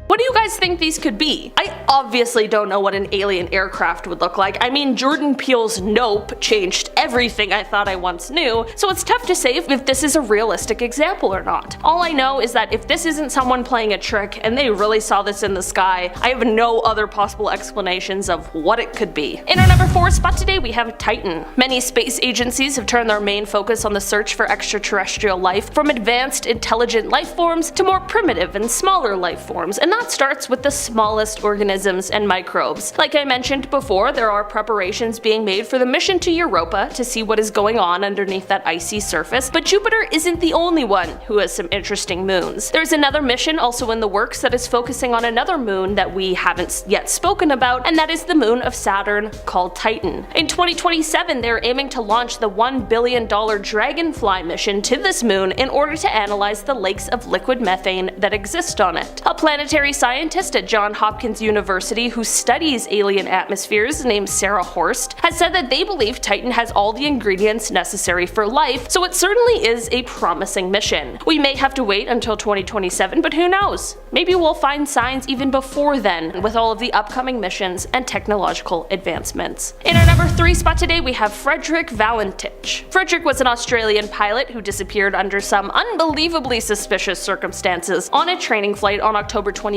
What do you guys think these could be? I obviously don't know what an alien aircraft would look like. I mean, Jordan Peele's Nope changed everything I thought I once knew, so it's tough to say if this is a realistic example or not. All I know is that if this isn't someone playing a trick and they really saw this in the sky, I have no other possible explanations of what it could be. In our number 4 spot today, we have Titan. Many space agencies have turned their main focus on the search for extraterrestrial life, from advanced intelligent life forms to more primitive and smaller life forms, and that starts with the smallest organisms and microbes. Like I mentioned before, there are preparations being made for the mission to Europa to see what is going on underneath that icy surface, but Jupiter isn't the only one who has some interesting moons. There's another mission also in the works that is focusing on another moon that we haven't yet spoken about, and that is the moon of Saturn called Titan. In 2027, they're aiming to launch the $1 billion Dragonfly mission to this moon in order to analyze the lakes of liquid methane that exist on it. A planetary scientist at Johns Hopkins University who studies alien atmospheres named Sarah Horst has said that they believe Titan has all the ingredients necessary for life, so it certainly is a promising mission. We may have to wait until 2027, but who knows? Maybe we'll find signs even before then with all of the upcoming missions and technological advancements. In our number 3 spot today, we have Frederick Valentich. Frederick was an Australian pilot who disappeared under some unbelievably suspicious circumstances on a training flight on October 21st,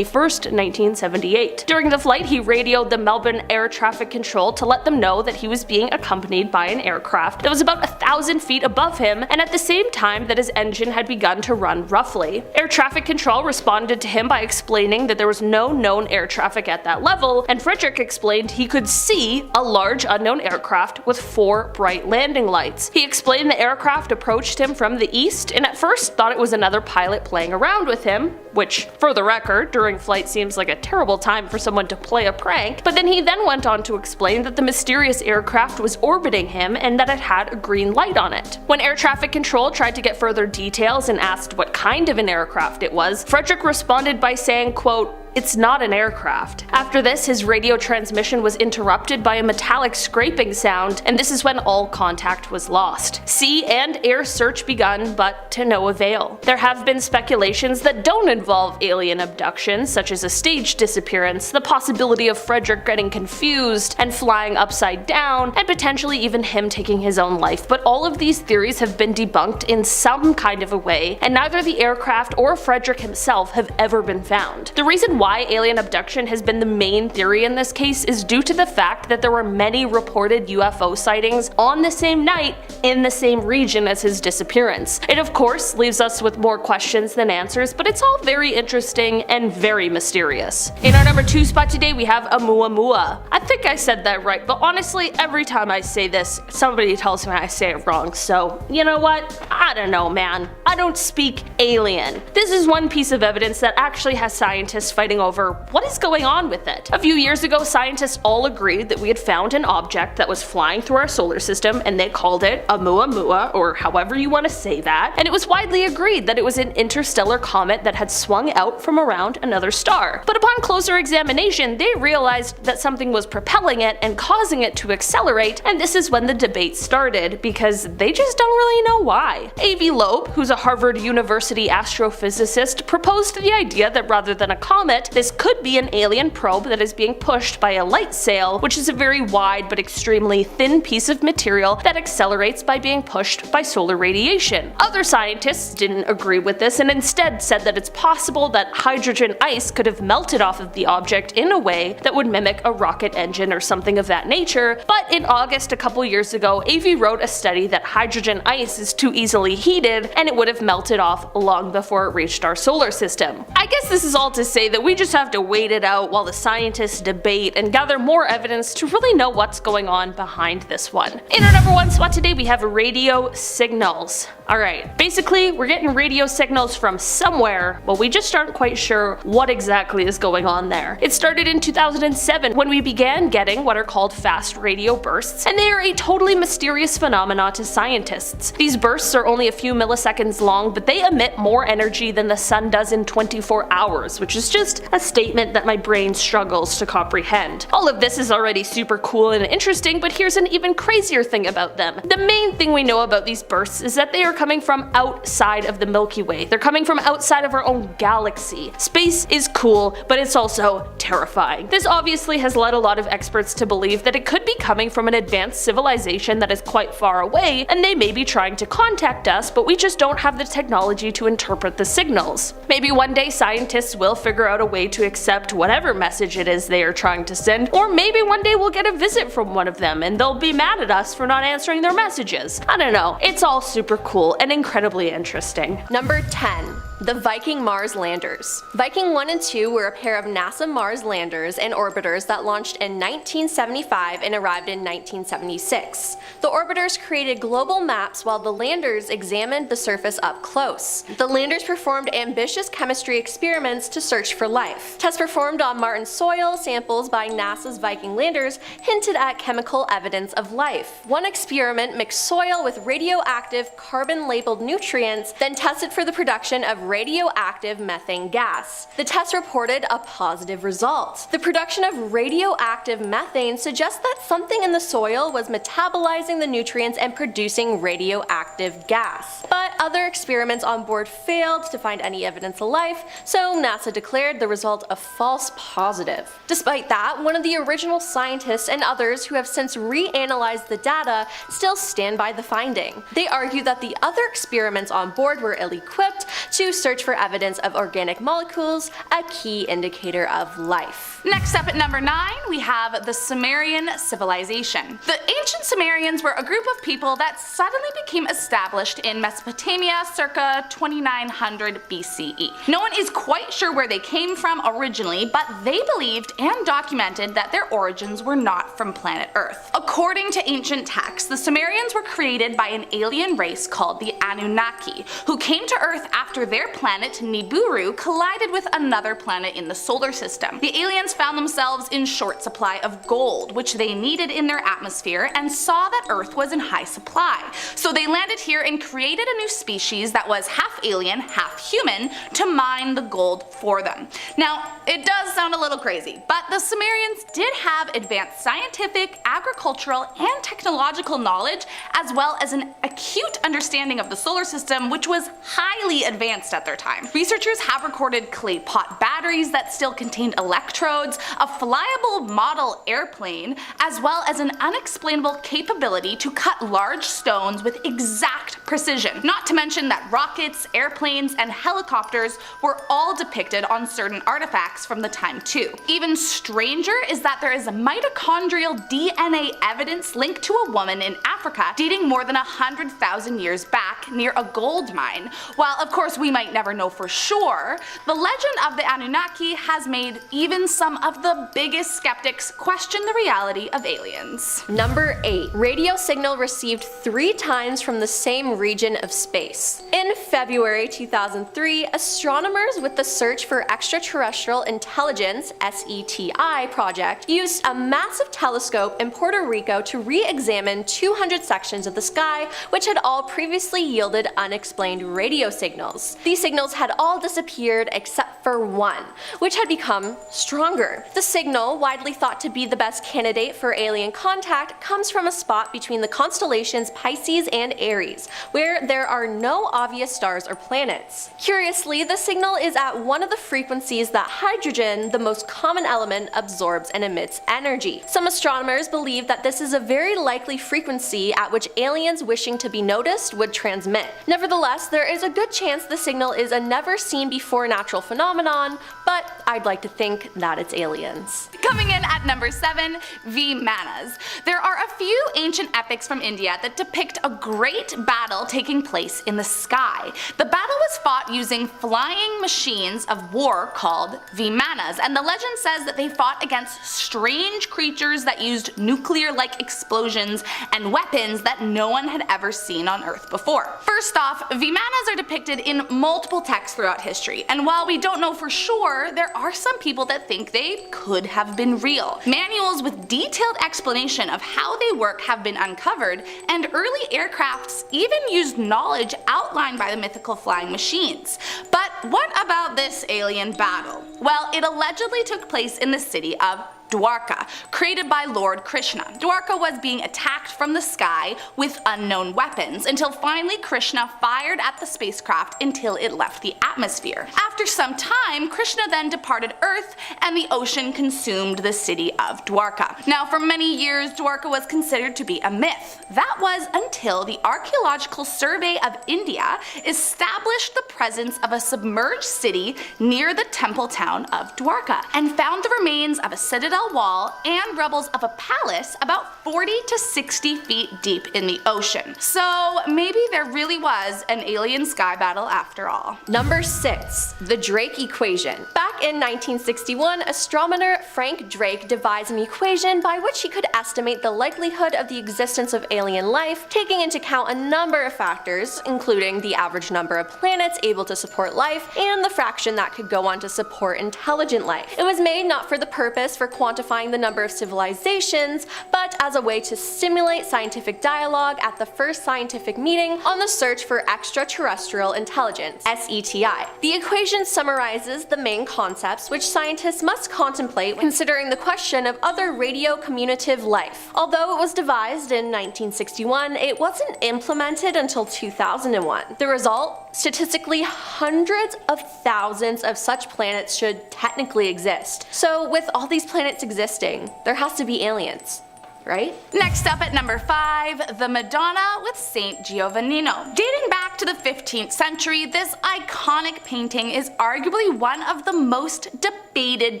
1978. During the flight, he radioed the Melbourne Air Traffic Control to let them know that he was being accompanied by an aircraft that was about 1,000 feet above him, and at the same time that his engine had begun to run roughly. Air Traffic Control responded to him by explaining that there was no known air traffic at that level, and Frederick explained he could see a large unknown aircraft with 4 bright landing lights. He explained the aircraft approached him from the east, and at first thought it was another pilot playing around with him, which, for the record, during flight seems like a terrible time for someone to play a prank, but then he went on to explain that the mysterious aircraft was orbiting him and that it had a green light on it. When Air Traffic Control tried to get further details and asked what kind of an aircraft it was, Frederick responded by saying, quote, "It's not an aircraft." After this, his radio transmission was interrupted by a metallic scraping sound, and this is when all contact was lost. Sea and air search begun, but to no avail. There have been speculations that don't involve alien abduction, such as a staged disappearance, the possibility of Frederick getting confused and flying upside down, and potentially even him taking his own life, but all of these theories have been debunked in some kind of a way, and neither the aircraft or Frederick himself have ever been found. The reason why alien abduction has been the main theory in this case is due to the fact that there were many reported UFO sightings on the same night in the same region as his disappearance. It of course leaves us with more questions than answers, but it's all very interesting and very mysterious. In our number 2 spot today, we have Oumuamua. I think I said that right, but honestly, every time I say this, somebody tells me I say it wrong, so you know what? I don't know, man. I don't speak alien. This is one piece of evidence that actually has scientists fighting fighting over what is going on with it. A few years ago, scientists all agreed that we had found an object that was flying through our solar system, and they called it Oumuamua, or however you want to say that, and it was widely agreed that it was an interstellar comet that had swung out from around another star. But upon closer examination, they realized that something was propelling it and causing it to accelerate, and this is when the debate started, because they just don't really know why. Avi Loeb, who's a Harvard University astrophysicist, proposed the idea that rather than a comet, this could be an alien probe that is being pushed by a light sail, which is a very wide but extremely thin piece of material that accelerates by being pushed by solar radiation. Other scientists didn't agree with this and instead said that it's possible that hydrogen ice could have melted off of the object in a way that would mimic a rocket engine or something of that nature, but in August a couple years ago, Avi wrote a study that hydrogen ice is too easily heated and it would have melted off long before it reached our solar system. I guess this is all to say that we just have to wait it out while the scientists debate and gather more evidence to really know what's going on behind this one. In our number one spot today, we have radio signals. Alright, basically we're getting radio signals from somewhere, but we just aren't quite sure what exactly is going on there. It started in 2007 when we began getting what are called fast radio bursts, and they are a totally mysterious phenomena to scientists. These bursts are only a few milliseconds long, but they emit more energy than the sun does in 24 hours, which is just a statement that my brain struggles to comprehend. All of this is already super cool and interesting, but here's an even crazier thing about them. The main thing we know about these bursts is that they are coming from outside of the Milky Way. They're coming from outside of our own galaxy. Space is cool, but it's also terrifying. This obviously has led a lot of experts to believe that it could be coming from an advanced civilization that is quite far away, and they may be trying to contact us, but we just don't have the technology to interpret the signals. Maybe one day scientists will figure out a way to accept whatever message it is they are trying to send, or maybe one day we'll get a visit from one of them and they'll be mad at us for not answering their messages. I don't know, it's all super cool and incredibly interesting. Number 10. The Viking Mars landers. Viking 1 and 2 were a pair of NASA Mars landers and orbiters that launched in 1975 and arrived in 1976. The orbiters created global maps while the landers examined the surface up close. The landers performed ambitious chemistry experiments to search for life. Tests performed on Martian soil samples by NASA's Viking landers hinted at chemical evidence of life. One experiment mixed soil with radioactive carbon-labeled nutrients, then tested for the production of radioactive methane gas. The test reported a positive result. The production of radioactive methane suggests that something in the soil was metabolizing the nutrients and producing radioactive gas. But other experiments on board failed to find any evidence of life, so NASA declared the result a false positive. Despite that, one of the original scientists and others who have since reanalyzed the data still stand by the finding. They argue that the other experiments on board were ill-equipped to search for evidence of organic molecules, a key indicator of life. Next up at number 9, we have the Sumerian civilization. The ancient Sumerians were a group of people that suddenly became established in Mesopotamia circa 2900 BCE. No one is quite sure where they came from originally, but they believed and documented that their origins were not from planet Earth. According to ancient texts, the Sumerians were created by an alien race called the Anunnaki, who came to Earth after their planet Nibiru collided with another planet in the solar system. The aliens found themselves in short supply of gold, which they needed in their atmosphere, and saw that Earth was in high supply. So they landed here and created a new species that was half alien, half human, to mine the gold for them. Now, it does sound a little crazy, but the Sumerians did have advanced scientific, agricultural, and technological knowledge, as well as an acute understanding of the solar system, which was highly advanced at their time. Researchers have recorded clay pot batteries that still contained electrodes, a flyable model airplane, as well as an unexplainable capability to cut large stones with exact precision. Not to mention that rockets, airplanes, and helicopters were all depicted on certain artifacts from the time too. Even stranger is that there is mitochondrial DNA evidence linked to a woman in Africa dating more than 100,000 years back near a gold mine. While of course we we might never know for sure, the legend of the Anunnaki has made even some of the biggest skeptics question the reality of aliens. Number 8. Radio signal received 3 times from the same region of space. In February 2003, astronomers with the Search for Extraterrestrial Intelligence (SETI) project used a massive telescope in Puerto Rico to re-examine 200 sections of the sky which had all previously yielded unexplained radio signals. These signals had all disappeared except for one, which had become stronger. The signal, widely thought to be the best candidate for alien contact, comes from a spot between the constellations Pisces and Aries, where there are no obvious stars or planets. Curiously, the signal is at one of the frequencies that hydrogen, the most common element, absorbs and emits energy. Some astronomers believe that this is a very likely frequency at which aliens wishing to be noticed would transmit. Nevertheless, there is a good chance the signal is a never-seen-before natural phenomenon, but I'd like to think that it's aliens. Coming in at number 7, Vimanas. There are a few ancient epics from India that depict a great battle taking place in the sky. The battle was fought using flying machines of war called Vimanas, and the legend says that they fought against strange creatures that used nuclear-like explosions and weapons that no one had ever seen on Earth before. First off, Vimanas are depicted in multiple texts throughout history, and while we don't know for sure, there are some people that think they could have been real. Manuals with detailed explanation of how they work have been uncovered, and early aircrafts even used knowledge outlined by the mythical flying machines. But what about this alien battle? Well, it allegedly took place in the city of Dwarka, created by Lord Krishna. Dwarka was being attacked from the sky with unknown weapons until finally Krishna fired at the spacecraft until it left the atmosphere. After some time, Krishna then departed Earth and the ocean consumed the city of Dwarka. Now, for many years, Dwarka was considered to be a myth. That was until the Archaeological Survey of India established the presence of a submerged city near the temple town of Dwarka and found the remains of a citadel wall and rubbles of a palace about 40 to 60 feet deep in the ocean. So maybe there really was an alien sky battle after all. Number 6. The Drake Equation. Back in 1961, astronomer Frank Drake devised an equation by which he could estimate the likelihood of the existence of alien life, taking into account a number of factors, including the average number of planets able to support life and the fraction that could go on to support intelligent life. It was made not for the purpose for quantifying the number of civilizations, but as a way to stimulate scientific dialogue at the first scientific meeting on the search for extraterrestrial intelligence, SETI. The equation summarizes the main concepts which scientists must contemplate when considering the question of other radio-communicative life. Although it was devised in 1961, it wasn't implemented until 2001. The result? Statistically, hundreds of thousands of such planets should technically exist. So with all these planets existing, there has to be aliens, right? Next up at number 5, the Madonna with Saint Giovannino. Dating back to the 15th century, this iconic painting is arguably one of the most debated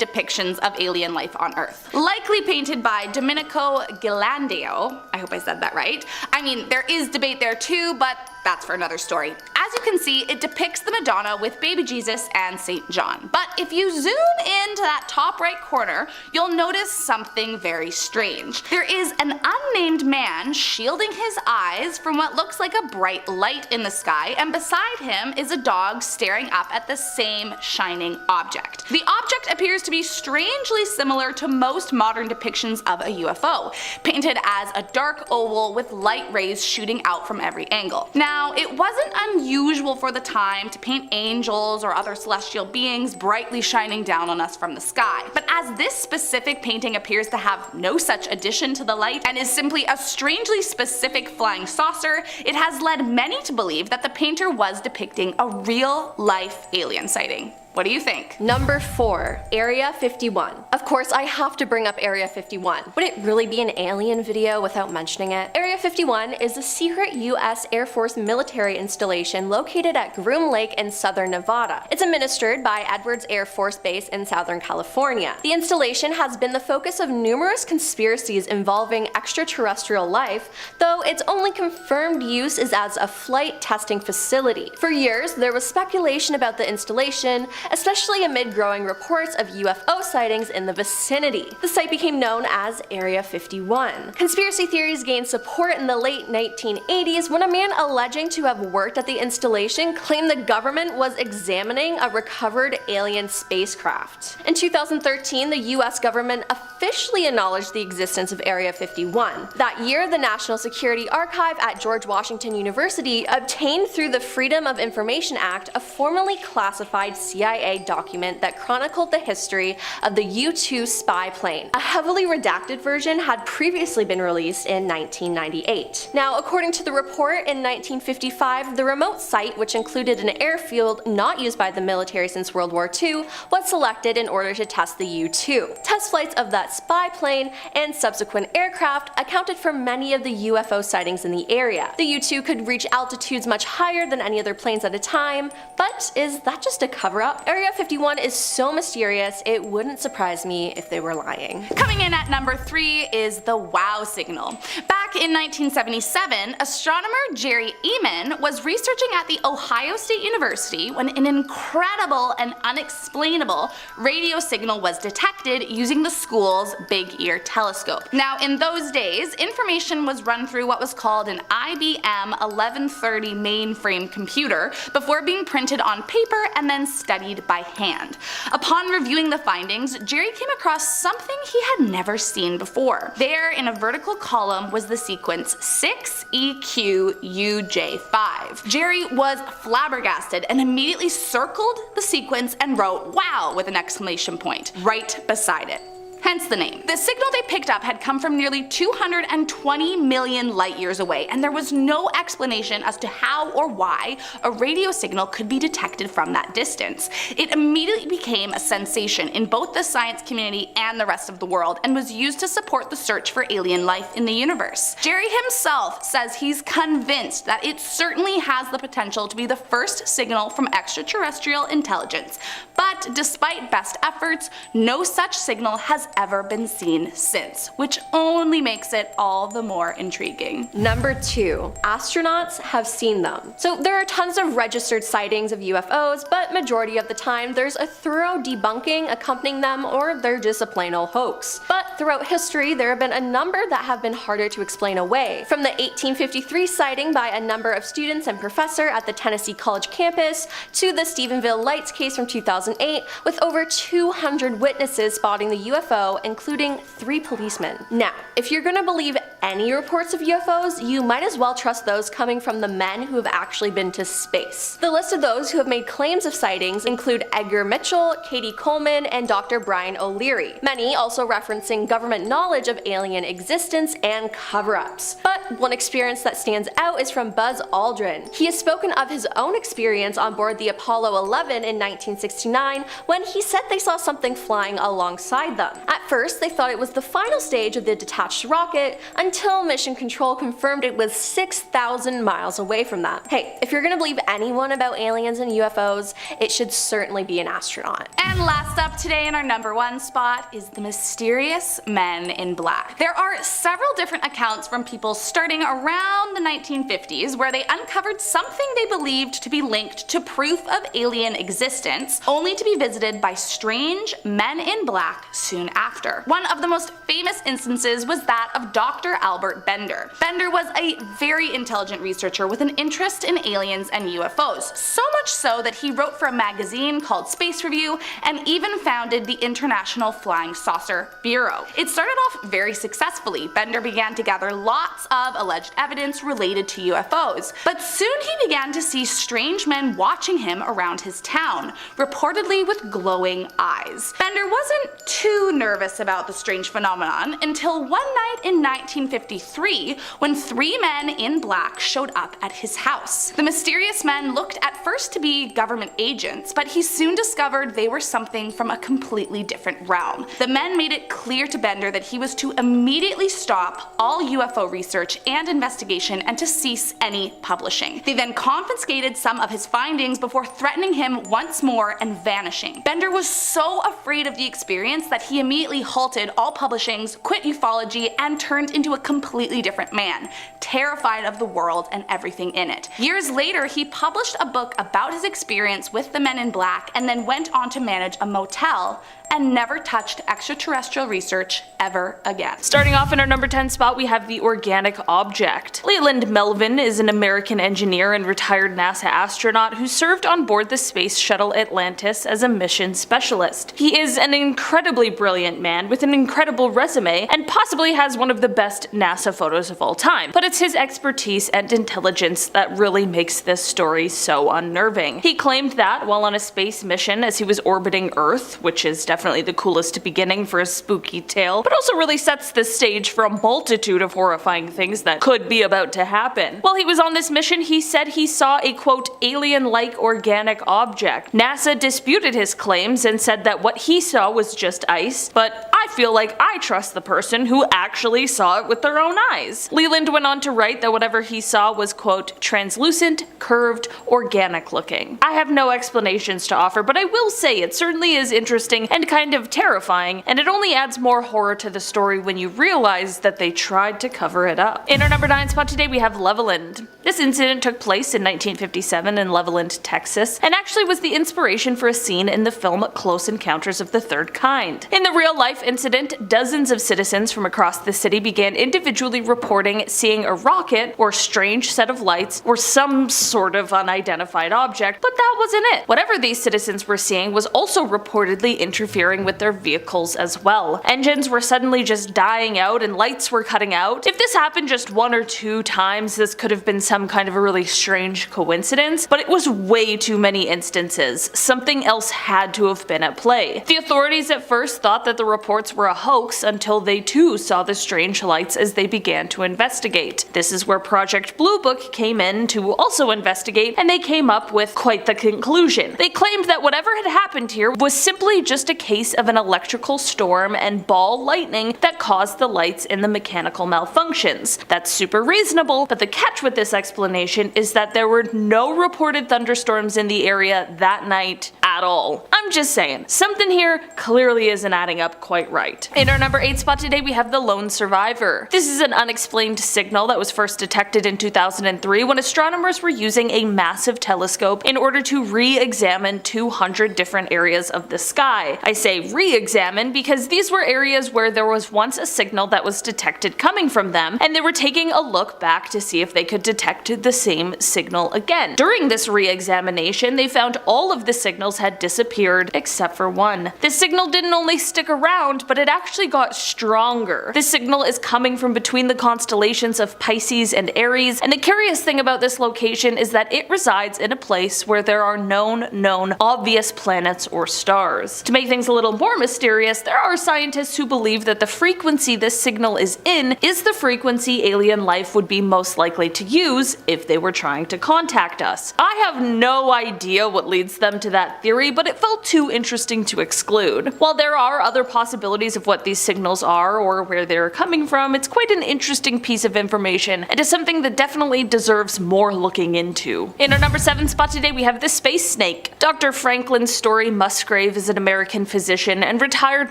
depictions of alien life on Earth. Likely painted by Domenico Ghirlandaio, I hope I said that right. I mean, there is debate there too, but that's for another story. As you can see, it depicts the Madonna with baby Jesus and St. John. But if you zoom into that top right corner, you'll notice something very strange. There is an unnamed man shielding his eyes from what looks like a bright light in the sky, and beside him is a dog staring up at the same shining object. The object appears to be strangely similar to most modern depictions of a UFO, painted as a dark oval with light rays shooting out from every angle. Now, it wasn't unusual for the time to paint angels or other celestial beings brightly shining down on us from the sky. But as this specific painting appears to have no such addition to the light and is simply a strangely specific flying saucer, it has led many to believe that the painter was depicting a real-life alien sighting. What do you think? Number 4, Area 51. Of course, I have to bring up Area 51. Would it really be an alien video without mentioning it? Area 51 is a secret US Air Force military installation located at Groom Lake in southern Nevada. It's administered by Edwards Air Force Base in Southern California. The installation has been the focus of numerous conspiracies involving extraterrestrial life, though its only confirmed use is as a flight testing facility. For years, there was speculation about the installation, especially amid growing reports of UFO sightings in the vicinity. The site became known as Area 51. Conspiracy theories gained support in the late 1980s when a man alleging to have worked at the installation claimed the government was examining a recovered alien spacecraft. In 2013, the US government officially acknowledged the existence of Area 51. That year, the National Security Archive at George Washington University obtained through the Freedom of Information Act a formally classified CIA document that chronicled the history of the U-2 spy plane. A heavily redacted version had previously been released in 1998. Now, according to the report, in 1955, the remote site, which included an airfield not used by the military since World War II, was selected in order to test the U-2. Test flights of that spy plane and subsequent aircraft accounted for many of the UFO sightings in the area. The U-2 could reach altitudes much higher than any other planes at a time, but is that just a cover-up? Area 51 is so mysterious, it wouldn't surprise me if they were lying. Coming in at number 3 is the WOW signal. Back in 1977, astronomer Jerry Eman was researching at the Ohio State University when an incredible and unexplainable radio signal was detected using the school's Big Ear telescope. Now, in those days, information was run through what was called an IBM 1130 mainframe computer before being printed on paper and then studied by hand. Upon reviewing the findings, Jerry came across something he had never seen before. There, in a vertical column, was the sequence 6EQUJ5. Jerry was flabbergasted and immediately circled the sequence and wrote "wow" with an exclamation point right beside it. Hence the name. The signal they picked up had come from nearly 220 million light years away, and there was no explanation as to how or why a radio signal could be detected from that distance. It immediately became a sensation in both the science community and the rest of the world, and was used to support the search for alien life in the universe. Jerry himself says he's convinced that it certainly has the potential to be the first signal from extraterrestrial intelligence, but despite best efforts, no such signal has ever been seen since, which only makes it all the more intriguing. Number 2. Astronauts have seen them. So there are tons of registered sightings of UFOs, but majority of the time there's a thorough debunking accompanying them, or they're just a plain old hoax. But throughout history, there have been a number that have been harder to explain away. From the 1853 sighting by a number of students and professor at the Tennessee College campus, to the Stephenville Lights case from 2008, with over 200 witnesses spotting the UFO, including 3 policemen. Now, if you're gonna believe any reports of UFOs, you might as well trust those coming from the men who have actually been to space. The list of those who have made claims of sightings include Edgar Mitchell, Katie Coleman, and Dr. Brian O'Leary, many also referencing government knowledge of alien existence and cover-ups. But one experience that stands out is from Buzz Aldrin. He has spoken of his own experience on board the Apollo 11 in 1969 when he said they saw something flying alongside them. At first, they thought it was the final stage of the detached rocket until Mission Control confirmed it was 6,000 miles away from them. Hey, if you're gonna believe anyone about aliens and UFOs, it should certainly be an astronaut. And last up today in our number 1 spot is the mysterious men in black. There are several different accounts from people starting around the 1950s where they uncovered something they believed to be linked to proof of alien existence, only to be visited by strange men in black soon after. One of the most famous instances was that of Dr. Albert Bender. Bender was a very intelligent researcher with an interest in aliens and UFOs, so much so that he wrote for a magazine called Space Review and even founded the International Flying Saucer Bureau. It started off very successfully. Bender began to gather lots of alleged evidence related to UFOs, but soon he began to see strange men watching him around his town, reportedly with glowing eyes. Bender wasn't too nervous about the strange phenomenon until one night in 1953 when 3 men in black showed up at his house. The mysterious men looked at first to be government agents, but he soon discovered they were something from a completely different realm. The men made it clear to Bender that he was to immediately stop all UFO research and investigation and to cease any publishing. They then confiscated some of his findings before threatening him once more and vanishing. Bender was so afraid of the experience that he immediately halted all publishings, quit ufology, and turned into a completely different man, terrified of the world and everything in it. Years later, he published a book about his experience with the men in black and then went on to manage a motel and never touched extraterrestrial research ever again. Starting off in our number 10 spot, we have the organic object. Leland Melvin is an American engineer and retired NASA astronaut who served on board the space shuttle Atlantis as a mission specialist. He is an incredibly brilliant man with an incredible resume and possibly has one of the best NASA photos of all time, but it's his expertise and intelligence that really makes this story so unnerving. He claimed that while on a space mission as he was orbiting Earth, which is definitely the coolest beginning for a spooky tale, but also really sets the stage for a multitude of horrifying things that could be about to happen. While he was on this mission, he said he saw a quote alien-like organic object. NASA disputed his claims and said that what he saw was just ice, but I feel like I trust the person who actually saw it with their own eyes. Leland went on to write that whatever he saw was quote translucent, curved, organic looking. I have no explanations to offer, but I will say it certainly is interesting and kind of terrifying, and it only adds more horror to the story when you realize that they tried to cover it up. In our number 9 spot today, we have Leveland. This incident took place in 1957 in Leveland, Texas, and actually was the inspiration for a scene in the film Close Encounters of the Third Kind. In the real-life incident, dozens of citizens from across the city began individually reporting seeing a rocket or strange set of lights or some sort of unidentified object, but that wasn't it. Whatever these citizens were seeing was also reportedly interfering with their vehicles as well. Engines were suddenly just dying out and lights were cutting out. If this happened just 1 or 2 times, this could have been some kind of a really strange coincidence, but it was way too many instances. Something else had to have been at play. The authorities at first thought that the reports were a hoax until they too saw the strange lights as they began to investigate. This is where Project Blue Book came in to also investigate, and they came up with quite the conclusion. They claimed that whatever had happened here was simply just a case of an electrical storm and ball lightning that caused the lights in the mechanical malfunctions. That's super reasonable, but the catch with this explanation is that there were no reported thunderstorms in the area that night at all. I'm just saying, something here clearly isn't adding up quite right. In our number 8 spot today, we have the lone survivor. This is an unexplained signal that was first detected in 2003 when astronomers were using a massive telescope in order to re-examine 200 different areas of the sky. I say re-examine because these were areas where there was once a signal that was detected coming from them, and they were taking a look back to see if they could detect the same signal again. During this re-examination, they found all of the signals had disappeared except for one. This signal didn't only stick around, but it actually got stronger. This signal is coming from between the constellations of Pisces and Aries, and the curious thing about this location is that it resides in a place where there are known obvious planets or stars. To make things a little more mysterious, there are scientists who believe that the frequency this signal is in is the frequency alien life would be most likely to use if they were trying to contact us. I have no idea what leads them to that theory, but it felt too interesting to exclude. While there are other possibilities of what these signals are or where they're coming from, it's quite an interesting piece of information and is something that definitely deserves more looking into. In our number 7 spot today, we have the space snake. Dr. Franklin Story Musgrave is an American physician and retired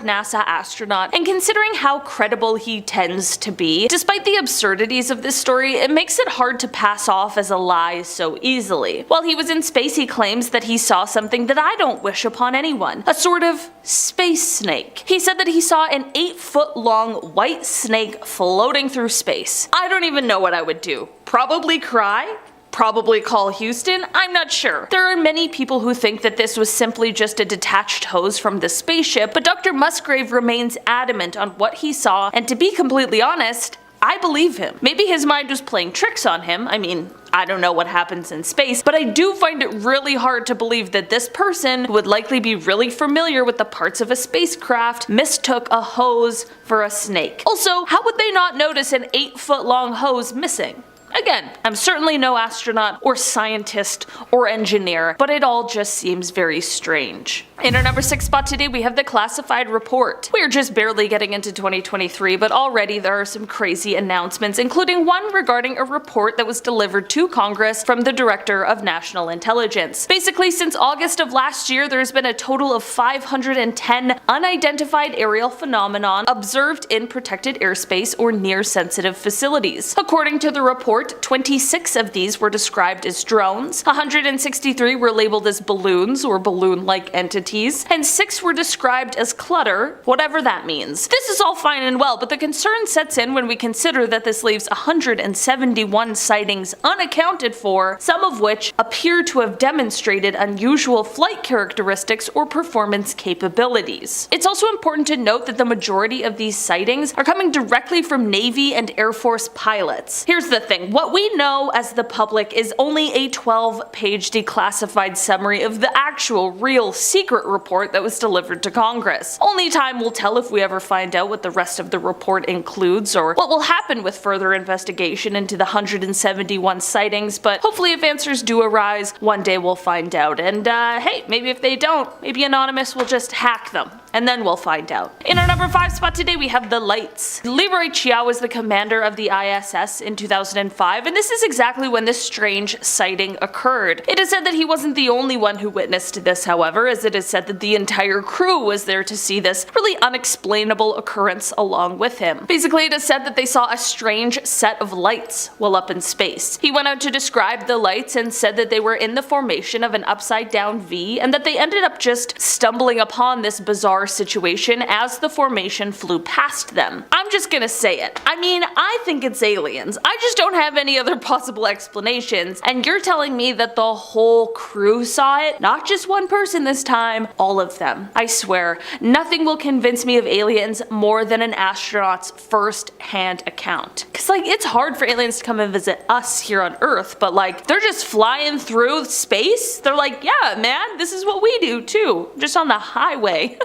NASA astronaut, and considering how credible he tends to be, despite the absurdities of this story, it makes it hard to pass off as a lie so easily. While he was in space, he claims that he saw something that I don't wish upon anyone, a sort of space snake. He said that he saw an 8-foot-long white snake floating through space. I don't even know what I would do. Probably cry? Probably call Houston? I'm not sure. There are many people who think that this was simply just a detached hose from the spaceship, but Dr. Musgrave remains adamant on what he saw, and to be completely honest, I believe him. Maybe his mind was playing tricks on him. I mean, I don't know what happens in space, but I do find it really hard to believe that this person, who would likely be really familiar with the parts of a spacecraft, mistook a hose for a snake. Also, how would they not notice an 8-foot-long hose missing? Again, I'm certainly no astronaut or scientist or engineer, but it all just seems very strange. In our number 6 spot today, we have the classified report. We're just barely getting into 2023, but already there are some crazy announcements, including one regarding a report that was delivered to Congress from the Director of National Intelligence. Basically, since August of last year, there's been a total of 510 unidentified aerial phenomenon observed in protected airspace or near sensitive facilities. According to the report, 26 of these were described as drones, 163 were labeled as balloons or balloon-like entities, and 6 were described as clutter, whatever that means. This is all fine and well, but the concern sets in when we consider that this leaves 171 sightings unaccounted for, some of which appear to have demonstrated unusual flight characteristics or performance capabilities. It's also important to note that the majority of these sightings are coming directly from Navy and Air Force pilots. Here's the thing. What we know as the public is only a 12-page declassified summary of the actual, real, secret report that was delivered to Congress. Only time will tell if we ever find out what the rest of the report includes or what will happen with further investigation into the 171 sightings, but hopefully if answers do arise, one day we'll find out. And hey, maybe if they don't, maybe Anonymous will just hack them. And then we'll find out. In our number 5 spot today, we have the lights. Leroy Chiao was the commander of the ISS in 2005, and this is exactly when this strange sighting occurred. It is said that he wasn't the only one who witnessed this, however, as it is said that the entire crew was there to see this really unexplainable occurrence along with him. Basically, it is said that they saw a strange set of lights while up in space. He went out to describe the lights and said that they were in the formation of an upside-down V, and that they ended up just stumbling upon this bizarre situation as the formation flew past them. I'm just gonna say it. I mean, I think it's aliens. I just don't have any other possible explanations, and you're telling me that the whole crew saw it? Not just one person this time, all of them. I swear, nothing will convince me of aliens more than an astronaut's first-hand account. Cause like, it's hard for aliens to come and visit us here on Earth, but like, they're just flying through space? They're like, yeah man, this is what we do too, just on the highway.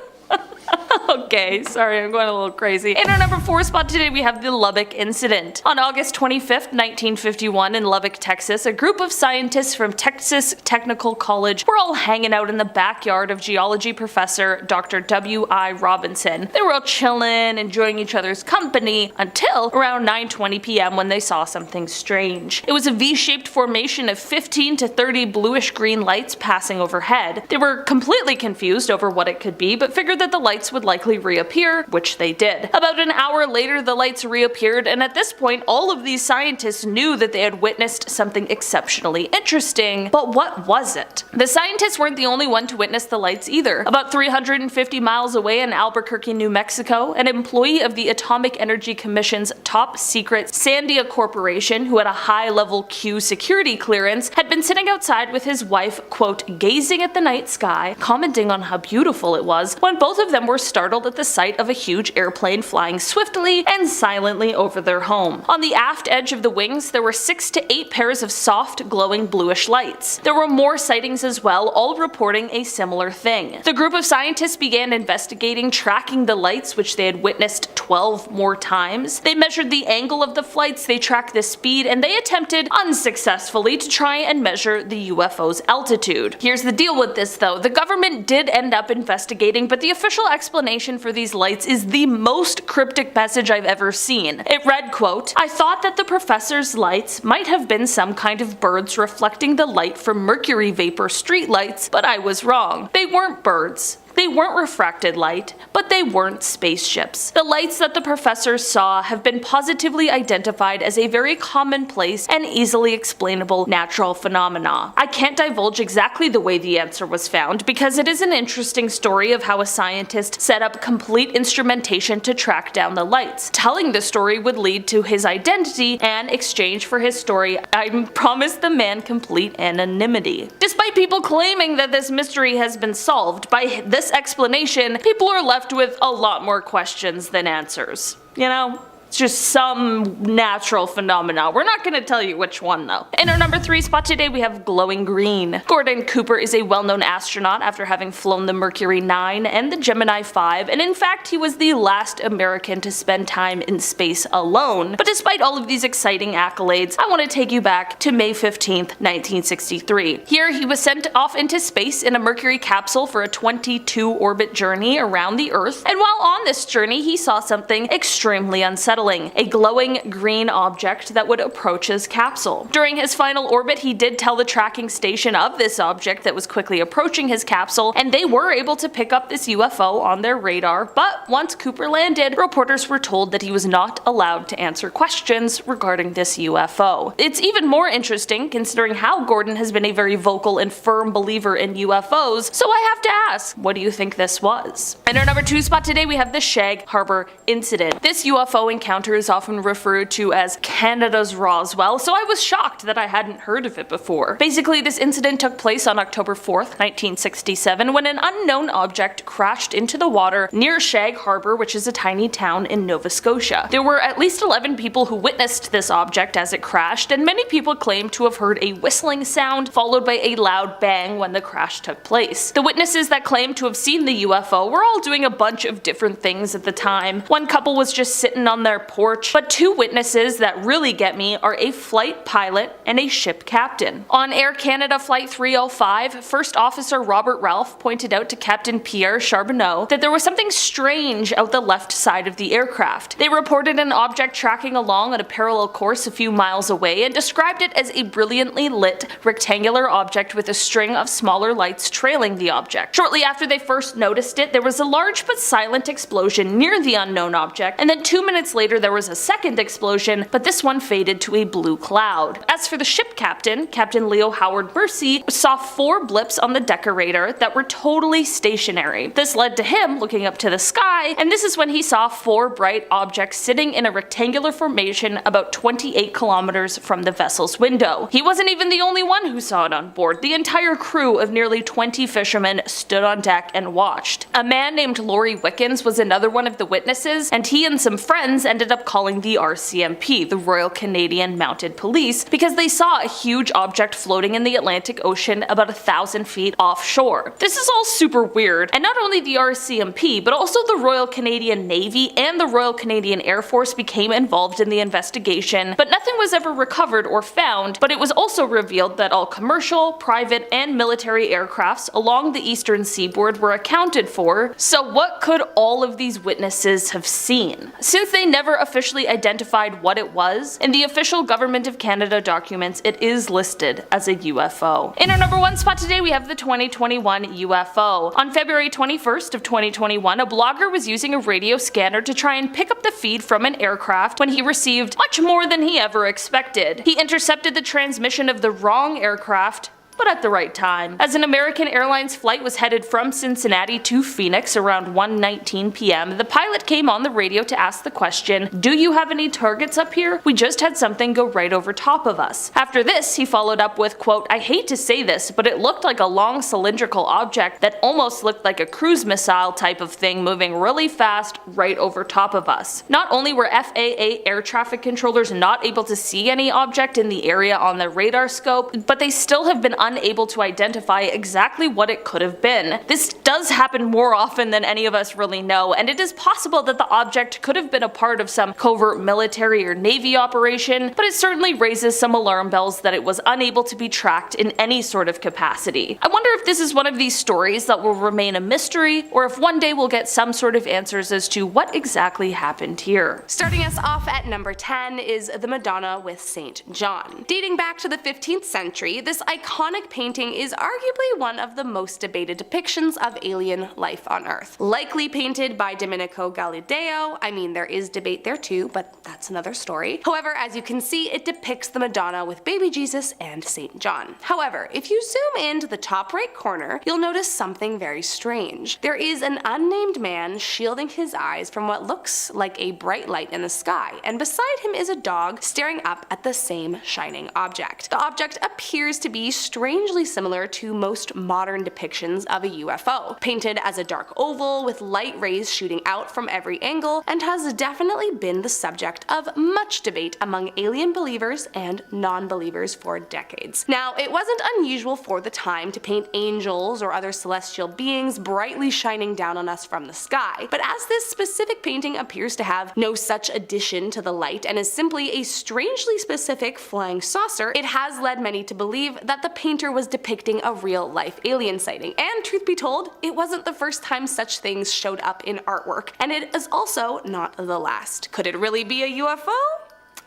Okay, sorry, I'm going a little crazy. In our number 4 spot today, we have the Lubbock incident. On August 25th, 1951 in Lubbock, Texas, a group of scientists from Texas Technical College were all hanging out in the backyard of geology professor Dr. W.I. Robinson. They were all chilling, enjoying each other's company, until around 9:20 p.m. when they saw something strange. It was a V-shaped formation of 15 to 30 bluish-green lights passing overhead. They were completely confused over what it could be, but figured that the lights would likely reappear, which they did. About an hour later, the lights reappeared, and at this point, all of these scientists knew that they had witnessed something exceptionally interesting. But what was it? The scientists weren't the only one to witness the lights either. About 350 miles away in Albuquerque, New Mexico, an employee of the Atomic Energy Commission's top secret Sandia Corporation, who had a high-level Q security clearance, had been sitting outside with his wife, quote, gazing at the night sky, commenting on how beautiful it was, when both of them were startled at the sight of a huge airplane flying swiftly and silently over their home. On the aft edge of the wings, there were 6 to 8 pairs of soft, glowing bluish lights. There were more sightings as well, all reporting a similar thing. The group of scientists began investigating, tracking the lights, which they had witnessed 12 more times. They measured the angle of the flights, they tracked the speed, and they attempted, unsuccessfully, to try and measure the UFO's altitude. Here's the deal with this though, the government did end up investigating, but the official explanation for these lights is the most cryptic message I've ever seen. It read, quote, I thought that the professor's lights might have been some kind of birds reflecting the light from mercury vapor streetlights, but I was wrong. They weren't birds. They weren't refracted light, but they weren't spaceships. The lights that the professors saw have been positively identified as a very commonplace and easily explainable natural phenomena. I can't divulge exactly the way the answer was found because it is an interesting story of how a scientist set up complete instrumentation to track down the lights. Telling the story would lead to his identity, and in exchange for his story, I promised the man complete anonymity. Despite people claiming that this mystery has been solved, by this explanation, people are left with a lot more questions than answers. You know? It's just some natural phenomena. We're not gonna tell you which one though. In our number 3 spot today we have glowing green. Gordon Cooper is a well-known astronaut after having flown the Mercury 9 and the Gemini 5, and in fact he was the last American to spend time in space alone. But despite all of these exciting accolades, I want to take you back to May 15th, 1963. Here he was sent off into space in a Mercury capsule for a 22-orbit journey around the Earth, and while on this journey he saw something extremely unsettling, a glowing green object that would approach his capsule. During his final orbit he did tell the tracking station of this object that was quickly approaching his capsule, and they were able to pick up this UFO on their radar, but once Cooper landed, reporters were told that he was not allowed to answer questions regarding this UFO. It's even more interesting considering how Gordon has been a very vocal and firm believer in UFOs, so I have to ask, what do you think this was? In our number 2 spot today we have the Shag Harbor incident. This UFO encounter is often referred to as Canada's Roswell, so I was shocked that I hadn't heard of it before. Basically, this incident took place on October 4th, 1967, when an unknown object crashed into the water near Shag Harbor, which is a tiny town in Nova Scotia. There were at least 11 people who witnessed this object as it crashed, and many people claim to have heard a whistling sound followed by a loud bang when the crash took place. The witnesses that claimed to have seen the UFO were all doing a bunch of different things at the time. One couple was just sitting on their porch, but 2 witnesses that really get me are a flight pilot and a ship captain. On Air Canada Flight 305, First Officer Robert Ralph pointed out to Captain Pierre Charbonneau that there was something strange out the left side of the aircraft. They reported an object tracking along on a parallel course a few miles away and described it as a brilliantly lit rectangular object with a string of smaller lights trailing the object. Shortly after they first noticed it, there was a large but silent explosion near the unknown object, and then 2 minutes later there was a second explosion, but this one faded to a blue cloud. As for the ship captain, Captain Leo Howard Mercy saw 4 blips on the decorator that were totally stationary. This led to him looking up to the sky, and this is when he saw 4 bright objects sitting in a rectangular formation about 28 kilometers from the vessel's window. He wasn't even the only one who saw it on board. The entire crew of nearly 20 fishermen stood on deck and watched. A man named Laurie Wickens was another one of the witnesses, and he and some friends ended up calling the RCMP, the Royal Canadian Mounted Police, because they saw a huge object floating in the Atlantic Ocean about 1,000 feet offshore. This is all super weird, and not only the RCMP, but also the Royal Canadian Navy and the Royal Canadian Air Force became involved in the investigation, but nothing was ever recovered or found. But it was also revealed that all commercial, private, and military aircrafts along the eastern seaboard were accounted for. So what could all of these witnesses have seen? Since they never officially identified what it was, in the official Government of Canada documents it is listed as a UFO. In our number 1 spot today we have the 2021 UFO. On February 21st of 2021, a blogger was using a radio scanner to try and pick up the feed from an aircraft when he received much more than he ever expected. He intercepted the transmission of the wrong aircraft, but at the right time. As an American Airlines flight was headed from Cincinnati to Phoenix around 1:19 p.m., the pilot came on the radio to ask the question, "Do you have any targets up here? We just had something go right over top of us." After this, he followed up with, quote, "I hate to say this, but it looked like a long cylindrical object that almost looked like a cruise missile type of thing moving really fast right over top of us." Not only were FAA air traffic controllers not able to see any object in the area on their radar scope, but they still have been unable to identify exactly what it could have been. This does happen more often than any of us really know, and it is possible that the object could have been a part of some covert military or navy operation, but it certainly raises some alarm bells that it was unable to be tracked in any sort of capacity. I wonder if this is one of these stories that will remain a mystery, or if one day we'll get some sort of answers as to what exactly happened here. Starting us off at number 10 is the Madonna with St. John. Dating back to the 15th century, this iconic painting is arguably one of the most debated depictions of alien life on Earth. Likely painted by Domenico Galileo. I mean, there is debate there too, but that's another story. However, as you can see, it depicts the Madonna with baby Jesus and St. John. However, if you zoom into the top right corner, you'll notice something very strange. There is an unnamed man shielding his eyes from what looks like a bright light in the sky, and beside him is a dog staring up at the same shining object. The object appears to be strange strangely similar to most modern depictions of a UFO, painted as a dark oval with light rays shooting out from every angle, and has definitely been the subject of much debate among alien believers and non-believers for decades. Now, it wasn't unusual for the time to paint angels or other celestial beings brightly shining down on us from the sky, but as this specific painting appears to have no such addition to the light and is simply a strangely specific flying saucer, it has led many to believe that the painter was depicting a real-life alien sighting. And truth be told, it wasn't the first time such things showed up in artwork, and it is also not the last. Could it really be a UFO?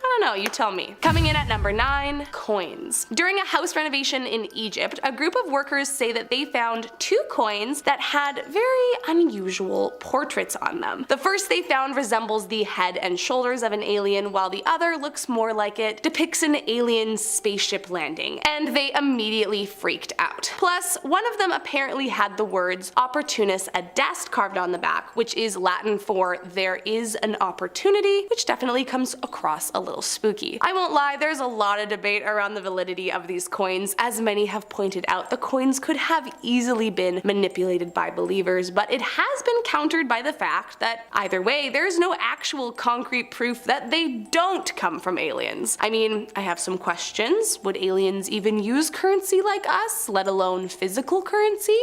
I don't know, you tell me. Coming in at number 9, coins. During a house renovation in Egypt, a group of workers say that they found 2 coins that had very unusual portraits on them. The first they found resembles the head and shoulders of an alien, while the other looks more like it depicts an alien spaceship landing, and they immediately freaked out. Plus, one of them apparently had the words opportunus adest carved on the back, which is Latin for there is an opportunity, which definitely comes across a little spooky. I won't lie, there's a lot of debate around the validity of these coins. As many have pointed out, the coins could have easily been manipulated by believers, but it has been countered by the fact that either way, there's no actual concrete proof that they don't come from aliens. I mean, I have some questions. Would aliens even use currency like us, let alone physical currency?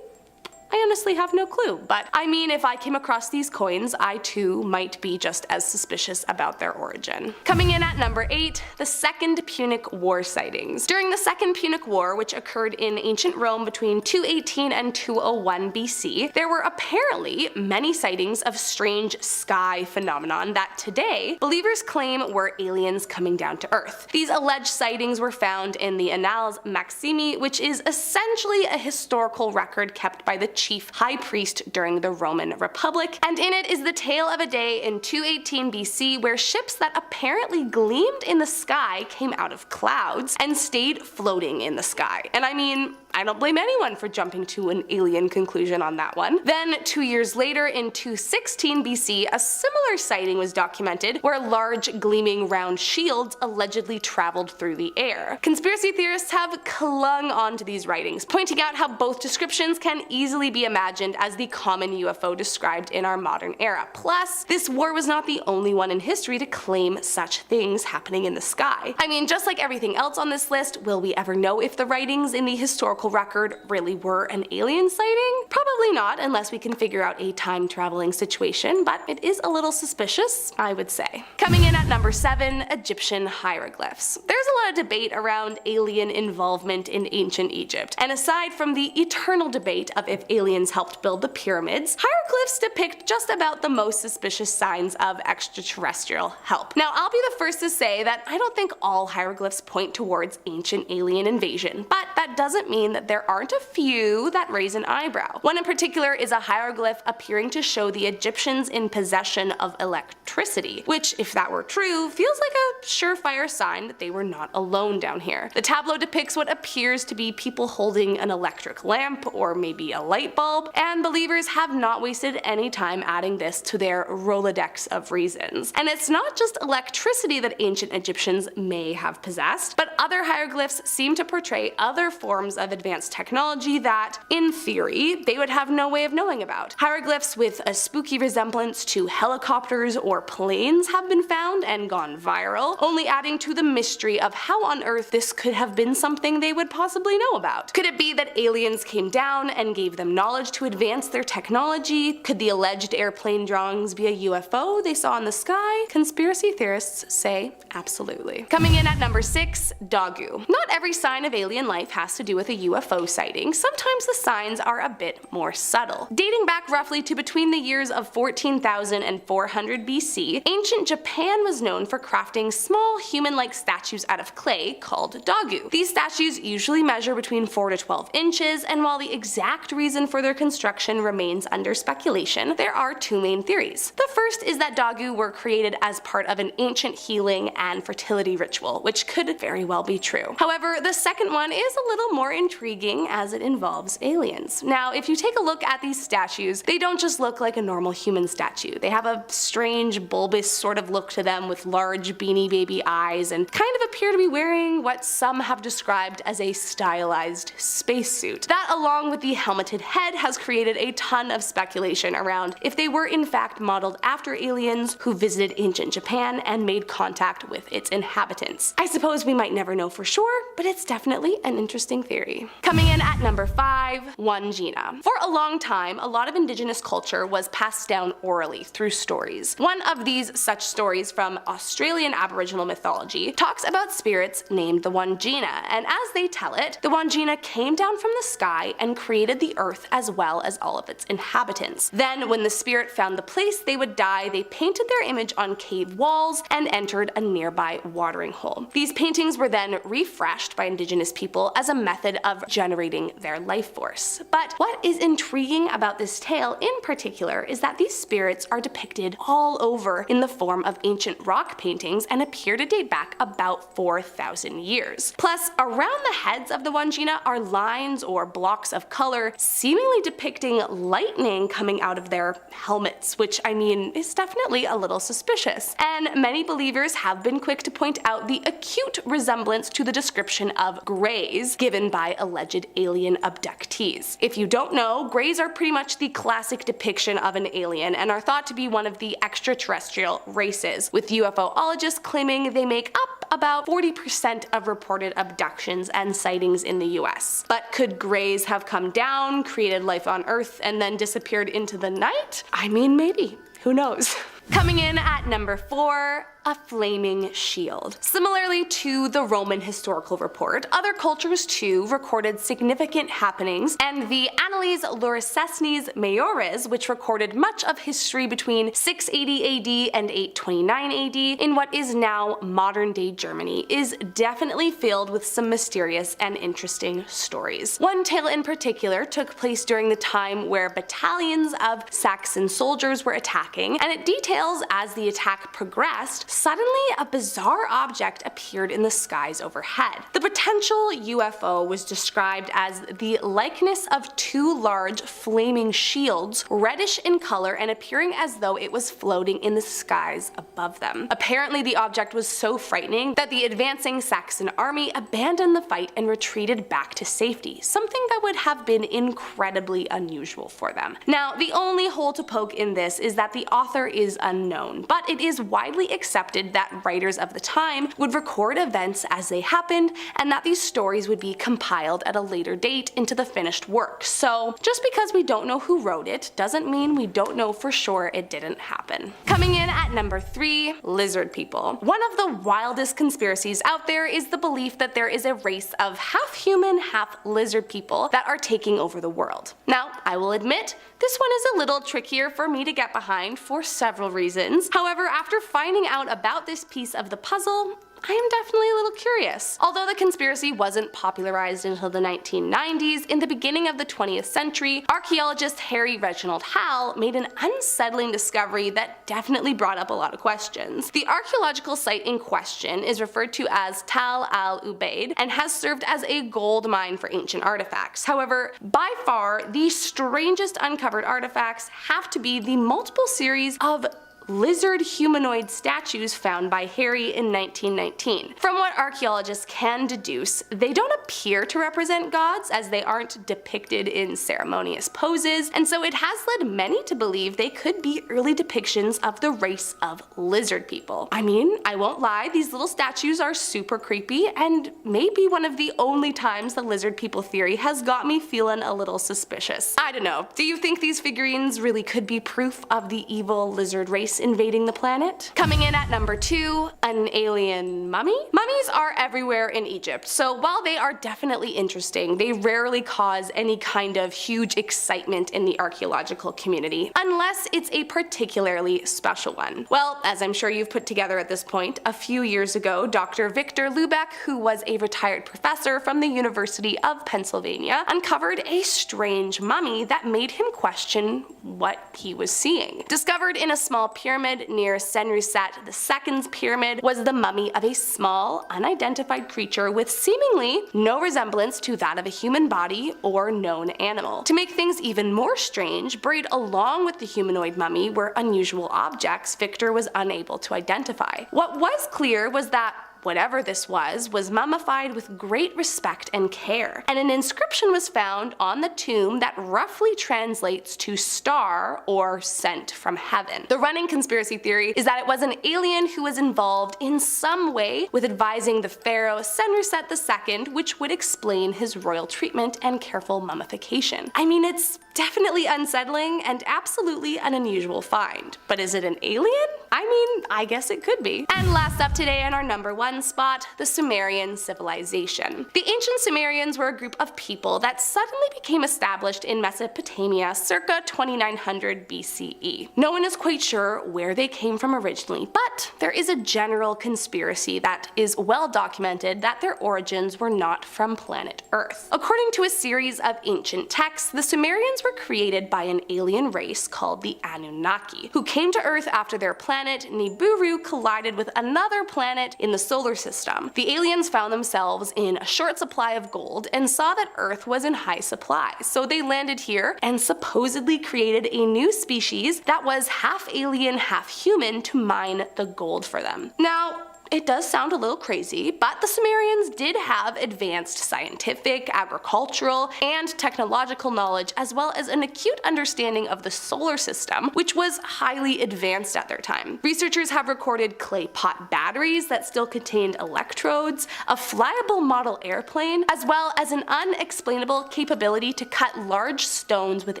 I honestly have no clue, but I mean, if I came across these coins, I too might be just as suspicious about their origin. Coming in at number 8, the Second Punic War sightings. During the Second Punic War, which occurred in ancient Rome between 218 and 201 BC, there were apparently many sightings of strange sky phenomenon that today believers claim were aliens coming down to Earth. These alleged sightings were found in the Annales Maximi, which is essentially a historical record kept by the chief high priest during the Roman Republic, and in it is the tale of a day in 218 BC where ships that apparently gleamed in the sky came out of clouds and stayed floating in the sky. And I mean, I don't blame anyone for jumping to an alien conclusion on that one. Then 2 years later, in 216 BC, a similar sighting was documented where large gleaming round shields allegedly traveled through the air. Conspiracy theorists have clung on to these writings, pointing out how both descriptions can easily be imagined as the common UFO described in our modern era. Plus, this war was not the only one in history to claim such things happening in the sky. I mean, just like everything else on this list, will we ever know if the writings in the historical record really were an alien sighting? Probably not, unless we can figure out a time traveling situation, but it is a little suspicious, I would say. Coming in at number 7, Egyptian hieroglyphs. There's a lot of debate around alien involvement in ancient Egypt, and aside from the eternal debate of if aliens helped build the pyramids, hieroglyphs depict just about the most suspicious signs of extraterrestrial help. Now, I'll be the first to say that I don't think all hieroglyphs point towards ancient alien invasion, but that doesn't mean that there aren't a few that raise an eyebrow. One in particular is a hieroglyph appearing to show the Egyptians in possession of electricity, which, if that were true, feels like a surefire sign that they were not alone down here. The tableau depicts what appears to be people holding an electric lamp or maybe a light bulb, and believers have not wasted any time adding this to their Rolodex of reasons. And it's not just electricity that ancient Egyptians may have possessed, but other hieroglyphs seem to portray other forms of advanced technology that, in theory, they would have no way of knowing about. Hieroglyphs with a spooky resemblance to helicopters or planes have been found and gone viral, only adding to the mystery of how on earth this could have been something they would possibly know about. Could it be that aliens came down and gave them knowledge to advance their technology? Could the alleged airplane drawings be a UFO they saw in the sky? Conspiracy theorists say absolutely. Coming in at number 6, Dagu. Not every sign of alien life has to do with a UFO sighting. Sometimes the signs are a bit more subtle. Dating back roughly to between the years of 14,000 and 400 BC, ancient Japan was known for crafting small human-like statues out of clay called dagu. These statues usually measure between 4 to 12 inches, and while the exact reason for their construction remains under speculation, there are 2 main theories. The first is that dagu were created as part of an ancient healing and fertility ritual, which could very well be true. However, the second one is a little more intriguing intriguing as it involves aliens. Now, if you take a look at these statues, they don't just look like a normal human statue. They have a strange, bulbous sort of look to them with large beanie baby eyes and kind of appear to be wearing what some have described as a stylized spacesuit. That, along with the helmeted head, has created a ton of speculation around if they were in fact modeled after aliens who visited ancient Japan and made contact with its inhabitants. I suppose we might never know for sure, but it's definitely an interesting theory. Coming in at number 5, Wandjina. For a long time, a lot of indigenous culture was passed down orally through stories. One of these such stories from Australian Aboriginal mythology talks about spirits named the Wandjina, and as they tell it, the Wandjina came down from the sky and created the earth as well as all of its inhabitants. Then, when the spirit found the place they would die, they painted their image on cave walls and entered a nearby watering hole. These paintings were then refreshed by indigenous people as a method of generating their life force. But what is intriguing about this tale in particular is that these spirits are depicted all over in the form of ancient rock paintings and appear to date back about 4,000 years. Plus, around the heads of the Wandjina are lines or blocks of color seemingly depicting lightning coming out of their helmets, which I mean is definitely a little suspicious. And many believers have been quick to point out the acute resemblance to the description of greys given by alleged alien abductees. If you don't know, greys are pretty much the classic depiction of an alien and are thought to be one of the extraterrestrial races, with UFOologists claiming they make up about 40% of reported abductions and sightings in the US. But could greys have come down, created life on Earth, and then disappeared into the night? I mean, maybe. Who knows? Coming in at number 4, a flaming shield. Similarly to the Roman historical report, other cultures too recorded significant happenings, and the Annales Lauricenses Maiores, which recorded much of history between 680 AD and 829 AD in what is now modern-day Germany, is definitely filled with some mysterious and interesting stories. One tale in particular took place during the time where battalions of Saxon soldiers were attacking, and it details as the attack progressed, suddenly a bizarre object appeared in the skies overhead. The potential UFO was described as the likeness of 2 large flaming shields, reddish in color and appearing as though it was floating in the skies above them. Apparently the object was so frightening that the advancing Saxon army abandoned the fight and retreated back to safety, something that would have been incredibly unusual for them. Now, the only hole to poke in this is that the author is unknown, but it is widely accepted that writers of the time would record events as they happened, and that these stories would be compiled at a later date into the finished work. So just because we don't know who wrote it doesn't mean we don't know for sure it didn't happen. Coming in at number 3, lizard people. One of the wildest conspiracies out there is the belief that there is a race of half human, half lizard people that are taking over the world. Now, I will admit, this one is a little trickier for me to get behind for several reasons. However, after finding out about this piece of the puzzle, I am definitely a little curious. Although the conspiracy wasn't popularized until the 1990s, in the beginning of the 20th century, archaeologist Harry Reginald Hall made an unsettling discovery that definitely brought up a lot of questions. The archaeological site in question is referred to as Tal al-Ubaid and has served as a gold mine for ancient artifacts. However, by far, the strangest uncovered artifacts have to be the multiple series of lizard humanoid statues found by Harry in 1919. From what archaeologists can deduce, they don't appear to represent gods as they aren't depicted in ceremonious poses, and so it has led many to believe they could be early depictions of the race of lizard people. I mean, I won't lie, these little statues are super creepy, and maybe one of the only times the lizard people theory has got me feeling a little suspicious. I don't know, do you think these figurines really could be proof of the evil lizard race invading the planet? Coming in at number 2, an alien mummy? Mummies are everywhere in Egypt, so while they are definitely interesting, they rarely cause any kind of huge excitement in the archaeological community, unless it's a particularly special one. Well, as I'm sure you've put together at this point, a few years ago, Dr. Victor Lubeck, who was a retired professor from the University of Pennsylvania, uncovered a strange mummy that made him question what he was seeing. Discovered in a small pyramid pyramid near Senusret II's pyramid was the mummy of a small, unidentified creature with seemingly no resemblance to that of a human body or known animal. To make things even more strange, buried along with the humanoid mummy were unusual objects Victor was unable to identify. What was clear was that whatever this was mummified with great respect and care, and an inscription was found on the tomb that roughly translates to star or sent from heaven. The running conspiracy theory is that it was an alien who was involved in some way with advising the pharaoh Senusret II, which would explain his royal treatment and careful mummification. I mean, it's definitely unsettling and absolutely an unusual find, but is it an alien? I mean, I guess it could be. And last up today on our number 1 spot, the Sumerian civilization. The ancient Sumerians were a group of people that suddenly became established in Mesopotamia circa 2900 BCE. No one is quite sure where they came from originally, but there is a general conspiracy that is well documented that their origins were not from planet Earth. According to a series of ancient texts, the Sumerians were created by an alien race called the Anunnaki, who came to Earth after their planet Nibiru collided with another planet in the solar system. The aliens found themselves in a short supply of gold and saw that Earth was in high supply, so they landed here and supposedly created a new species that was half alien, half human to mine the gold for them. Now, it does sound a little crazy, but the Sumerians did have advanced scientific, agricultural, and technological knowledge, as well as an acute understanding of the solar system, which was highly advanced at their time. Researchers have recorded clay pot batteries that still contained electrodes, a flyable model airplane, as well as an unexplainable capability to cut large stones with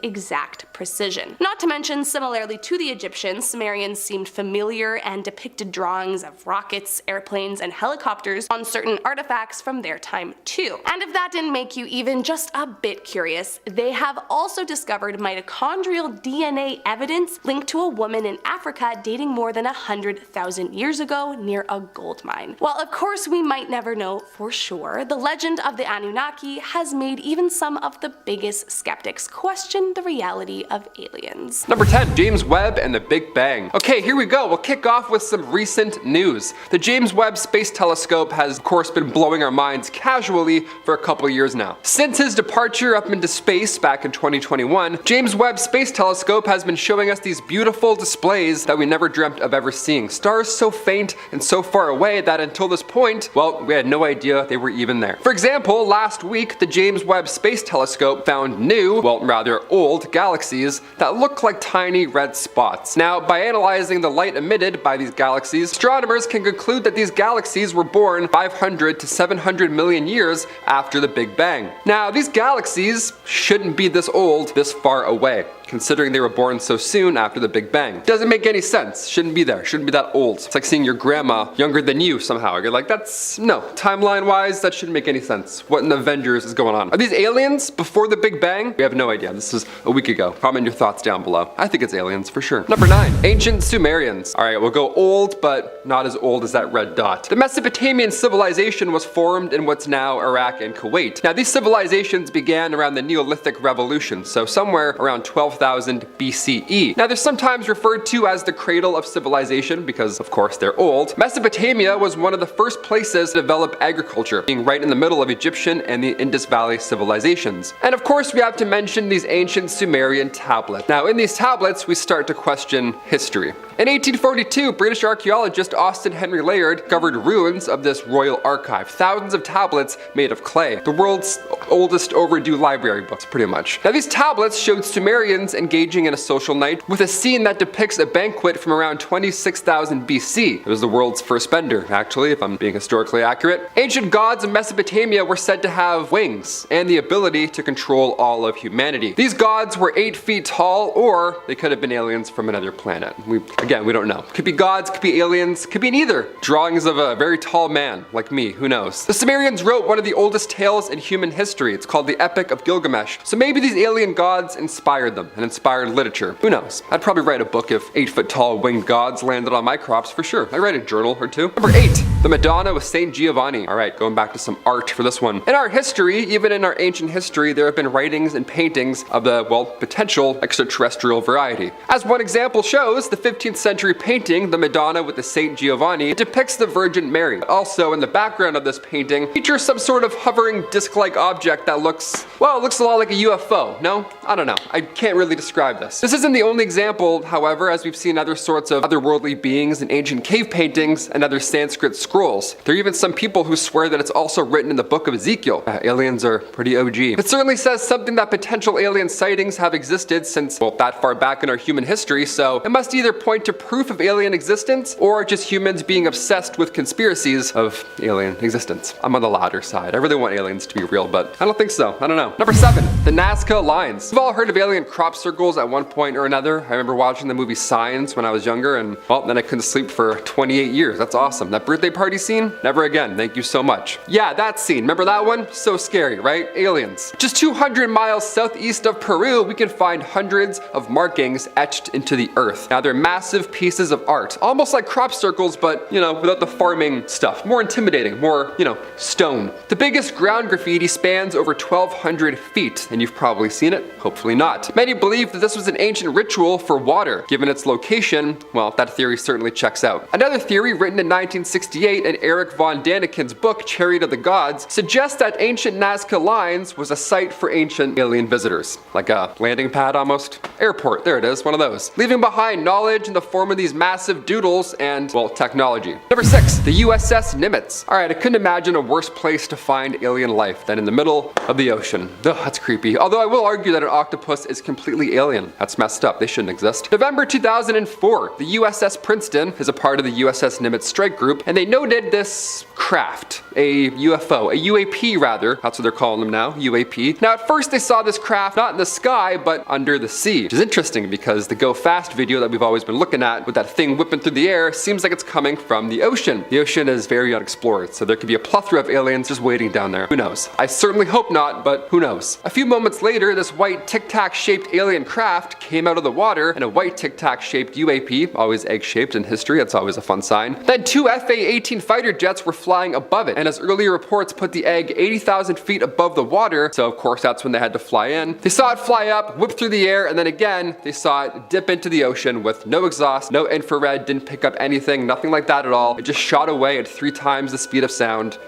exact precision. Not to mention, similarly to the Egyptians, Sumerians seemed familiar and depicted drawings of rockets, airplanes, and helicopters on certain artifacts from their time too. And if that didn't make you even just a bit curious, they have also discovered mitochondrial DNA evidence linked to a woman in Africa dating more than 100,000 years ago near a gold mine. While of course we might never know for sure, the legend of the Anunnaki has made even some of the biggest skeptics question the reality of aliens. Number 10, James Webb and the Big Bang. Okay, here we go. We'll kick off with some recent news. The James Webb Space Telescope has of course been blowing our minds casually for a couple years now. Since his departure up into space back in 2021, James Webb Space Telescope has been showing us these beautiful displays that we never dreamt of ever seeing. Stars so faint and so far away that until this point, well, we had no idea they were even there. For example, last week the James Webb Space Telescope found new, well rather old, galaxies that look like tiny red spots. Now, by analyzing the light emitted by these galaxies, astronomers can conclude that these galaxies were born 500 to 700 million years after the Big Bang. Now, these galaxies shouldn't be this old, this far away, considering they were born so soon after the Big Bang. Doesn't make any sense. Shouldn't be there. Shouldn't be that old. It's like seeing your grandma younger than you somehow. You're like, that's, no. Timeline-wise, that shouldn't make any sense. What in the Avengers is going on? Are these aliens before the Big Bang? We have no idea. This is a week ago. Comment your thoughts down below. I think it's aliens for sure. Number 9, ancient Sumerians. Alright, we'll go old, but not as old as that red dot. The Mesopotamian civilization was formed in what's now Iraq and Kuwait. Now, these civilizations began around the Neolithic Revolution, so somewhere around 12,000 BCE. Now, they're sometimes referred to as the cradle of civilization because, of course, they're old. Mesopotamia was one of the first places to develop agriculture, being right in the middle of Egyptian and the Indus Valley civilizations. And of course, we have to mention these ancient Sumerian tablets. Now, in these tablets, we start to question history. In 1842, British archaeologist Austin Henry Layard discovered ruins of this royal archive. Thousands of tablets made of clay. The world's oldest overdue library books, pretty much. Now, these tablets showed Sumerians engaging in a social night with a scene that depicts a banquet from around 26,000 BC. It was the world's first bender, actually, if I'm being historically accurate. Ancient gods of Mesopotamia were said to have wings and the ability to control all of humanity. These gods were 8 feet tall, or they could have been aliens from another planet. Again, we don't know. Could be gods, could be aliens, could be neither. Drawings of a very tall man, like me, who knows. The Sumerians wrote one of the oldest tales in human history. It's called the Epic of Gilgamesh. So maybe these alien gods inspired them and inspired literature. Who knows? I'd probably write a book if 8 foot tall winged gods landed on my crops for sure. I'd write a journal or two. Number 8. The Madonna with Saint Giovanni. All right, going back to some art for this one. In art history, even in our ancient history, there have been writings and paintings of the, well, potential extraterrestrial variety. As one example shows, the 15th century painting, The Madonna with the Saint Giovanni, depicts the Virgin Mary. Also, in the background of this painting, features some sort of hovering disc-like object that looks, well, it looks a lot like a UFO. No? I don't know. I can't really describe this. This isn't the only example, however, as we've seen other sorts of otherworldly beings in ancient cave paintings and other Sanskrit scrolls. There are even some people who swear that it's also written in the book of Ezekiel. Aliens are pretty OG. It certainly says something that potential alien sightings have existed since, well, that far back in our human history, so it must either point to proof of alien existence or just humans being obsessed with conspiracies of alien existence. I'm on the latter side. I really want aliens to be real, but I don't think so. I don't know. Number 7, the Nazca Lines. We've all heard of alien crop circles at one point or another. I remember watching the movie Signs when I was younger, and well, then I couldn't sleep for 28 years. That's awesome. That birthday party scene? Never again. Thank you so much. Yeah, that scene. Remember that one? So scary, right? Aliens. Just 200 miles southeast of Peru, we can find hundreds of markings etched into the earth. Now, they're massive pieces of art, almost like crop circles, but, you know, without the farming stuff. More intimidating, more, you know, stone. The biggest ground graffiti spans over 1,200 feet, and you've probably seen it, hopefully not. Many believe that this was an ancient ritual for water. Given its location, well, that theory certainly checks out. Another theory written in 1968 in Eric von Daniken's book, Chariot of the Gods, suggests that ancient Nazca Lines was a site for ancient alien visitors. Like a landing pad almost. Airport, there it is, one of those. Leaving behind knowledge in the form of these massive doodles and, well, technology. Number 6, the USS Nimitz. Alright, I couldn't imagine a worse place to find alien life than in the middle of the ocean. Ugh, that's creepy. Although I will argue that an octopus is completely alien. That's messed up. They shouldn't exist. November 2004, the USS Princeton is a part of the USS Nimitz strike group, and they noted this craft, a UFO, a UAP rather. That's what they're calling them now, UAP. Now, at first they saw this craft not in the sky, but under the sea, which is interesting because the Go Fast video that we've always been looking at with that thing whipping through the air seems like it's coming from the ocean. The ocean is very unexplored, so there could be a plethora of aliens just waiting down there. Who knows? I certainly hope not, but who knows? A few moments later, this white tic-tac shaped alien craft came out of the water, and a white tic-tac shaped UAP, always egg-shaped in history, that's always a fun sign. Then 2 FA-18 fighter jets were flying above it, and as earlier reports put the egg 80,000 feet above the water, so of course that's when they had to fly in. They saw it fly up, whip through the air, and then again, they saw it dip into the ocean with no exhaust, no infrared, didn't pick up anything, nothing like that at all. It just shot away at 3 times the speed of sound,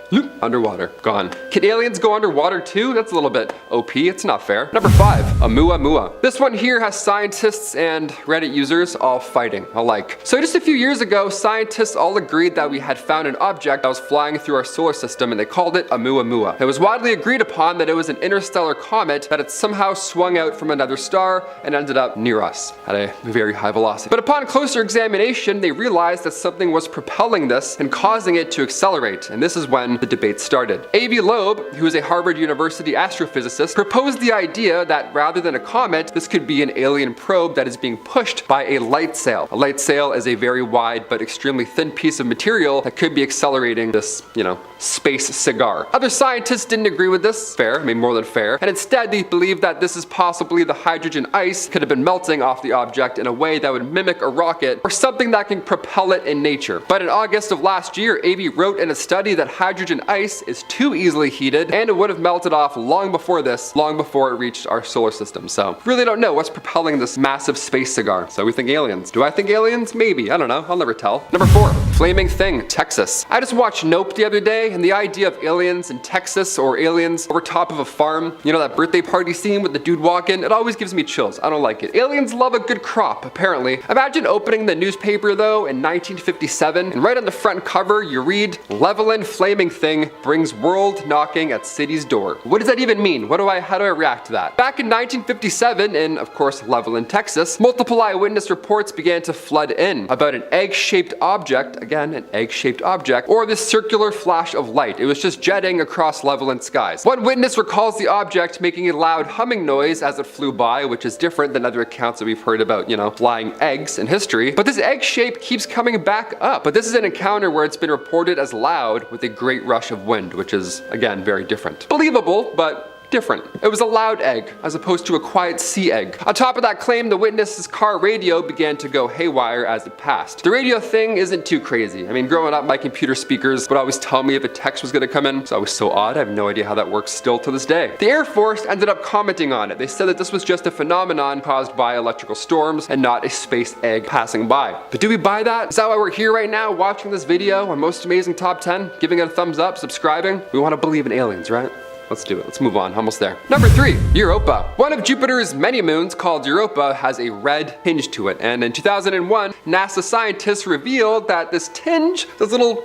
underwater, gone. Can aliens go underwater too? That's a little bit OP, it's not fair. Number 5, Oumuamua. This one here has scientists and Reddit users all fighting alike. So just a few years ago, scientists all agreed that we had found an object that was flying through our solar system, and they called it Oumuamua. It was widely agreed upon that it was an interstellar comet that had somehow swung out from another star and ended up near us at a very high velocity. But upon closer examination, they realized that something was propelling this and causing it to accelerate, and this is when the debate started. A.V. Loeb, who is a Harvard University astrophysicist, proposed the idea that rather than a comet, this could be an alien probe that is being pushed by a light sail. A light sail is a very wide but extremely thin piece of material that could be accelerating this, you know, space cigar. Other scientists didn't agree with this. Fair, I mean more than fair. And instead they believed that this is possibly the hydrogen ice could have been melting off the object in a way that would mimic a rocket or something that can propel it in nature. But in August of last year, A.V. wrote in a study that hydrogen ice is too easily heated and it would have melted off long before this, long before it reached our solar system. So really don't know what's propelling this massive space cigar. So we think aliens. Do I think aliens? Maybe. I don't know. I'll never tell. Number 4, Flaming Thing, Texas. I just watched Nope the other day, and the idea of aliens in Texas or aliens over top of a farm, you know, that birthday party scene with the dude walking, it always gives me chills. I don't like it. Aliens love a good crop, apparently. Imagine opening the newspaper though in 1957, and right on the front cover you read, Levelin Flaming Thing brings world knocking at city's door. What does that even mean? How do I react to that? Back in 1957 in, of course, Levelin, Texas, multiple eyewitness reports began to flood in about an egg-shaped object, again, an egg-shaped object, or this circular flash of light. It was just jetting across Levelin skies. One witness recalls the object making a loud humming noise as it flew by, which is different than other accounts that we've heard about, you know, flying eggs in history. But this egg shape keeps coming back up. But this is an encounter where it's been reported as loud with a great rush of wind, which is, again, very different. Believable, but different. It was a loud egg, as opposed to a quiet sea egg. On top of that claim, the witness's car radio began to go haywire as it passed. The radio thing isn't too crazy. I mean, growing up, my computer speakers would always tell me if a text was gonna come in. It's always so odd. I have no idea how that works still to this day. The Air Force ended up commenting on it. They said that this was just a phenomenon caused by electrical storms and not a space egg passing by. But do we buy that? Is that why we're here right now watching this video on Most Amazing Top 10? Giving it a thumbs up, subscribing? We want to believe in aliens, right? Let's do it. Let's move on. Almost there. Number 3, Europa. One of Jupiter's many moons, called Europa, has a red tinge to it. And in 2001, NASA scientists revealed that this tinge, this little